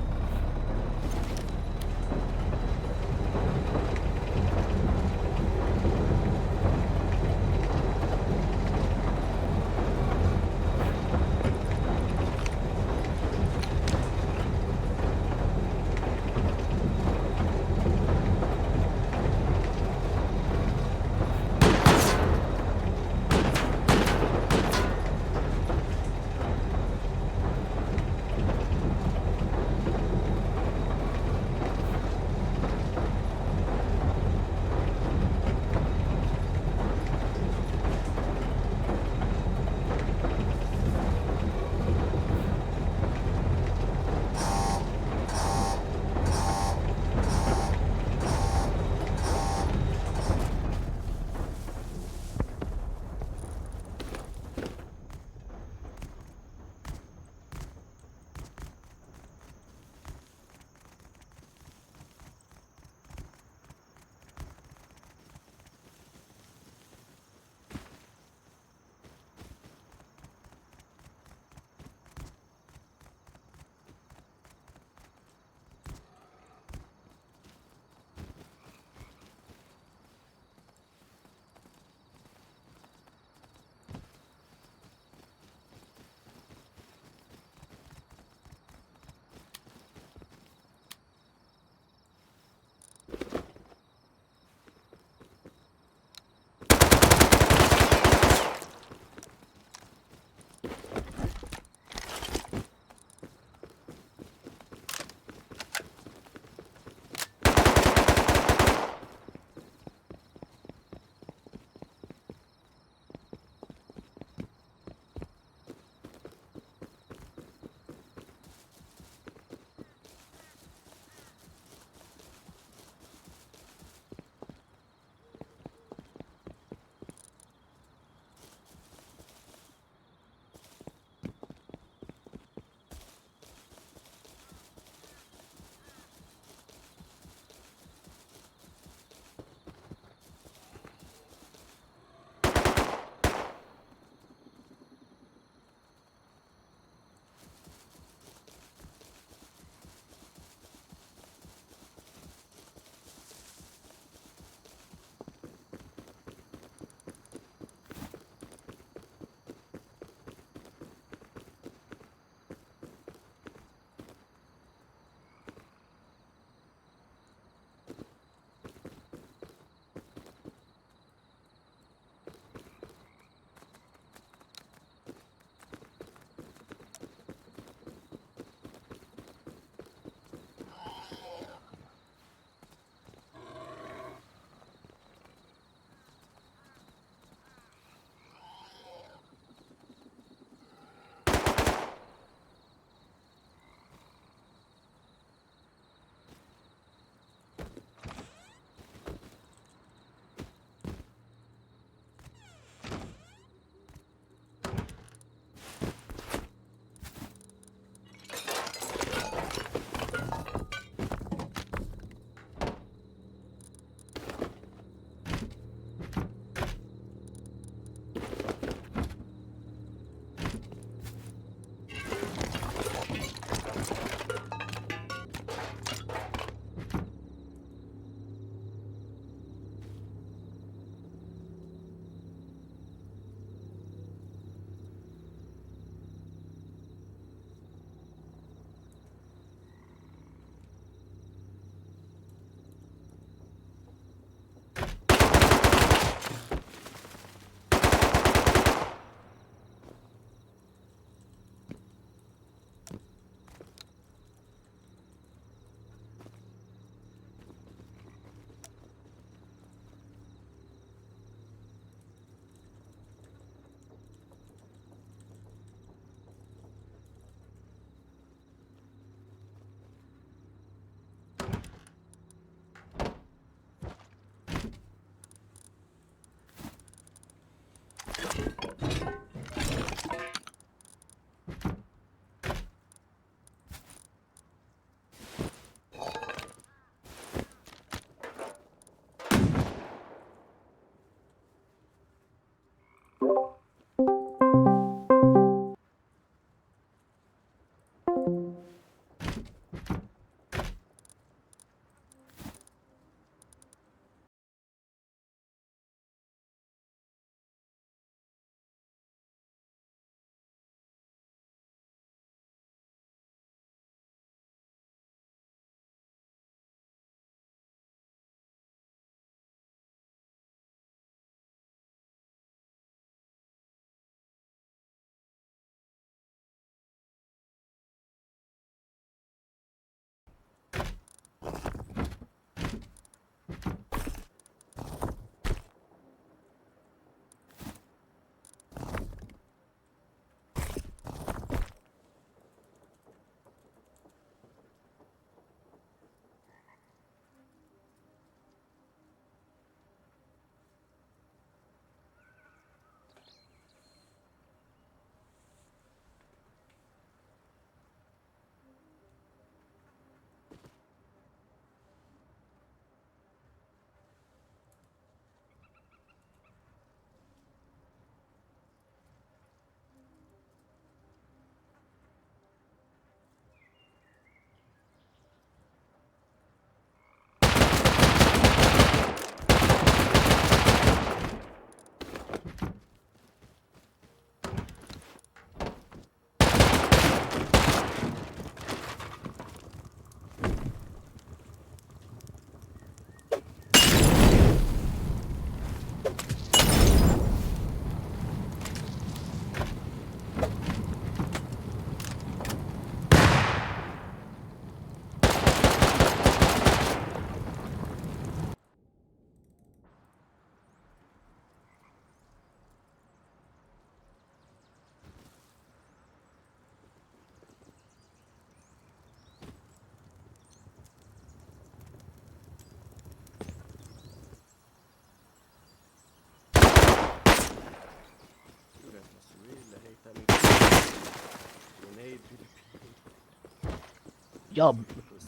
Ja,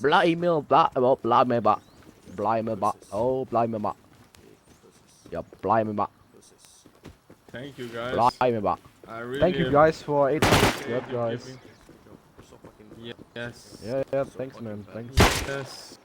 blij me ba. Oh, blij me ba. Blij me ba. Oh, blij me ba. Ja, blij me ba. Thank you guys. Blij me ba. I really Thank you guys for 8 appreciate Yep, you guys. giving- Yes. Yeah, thanks, man. Thanks. Yes.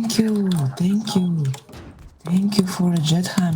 Thank you. Thank you. Thank you for a jet hammer.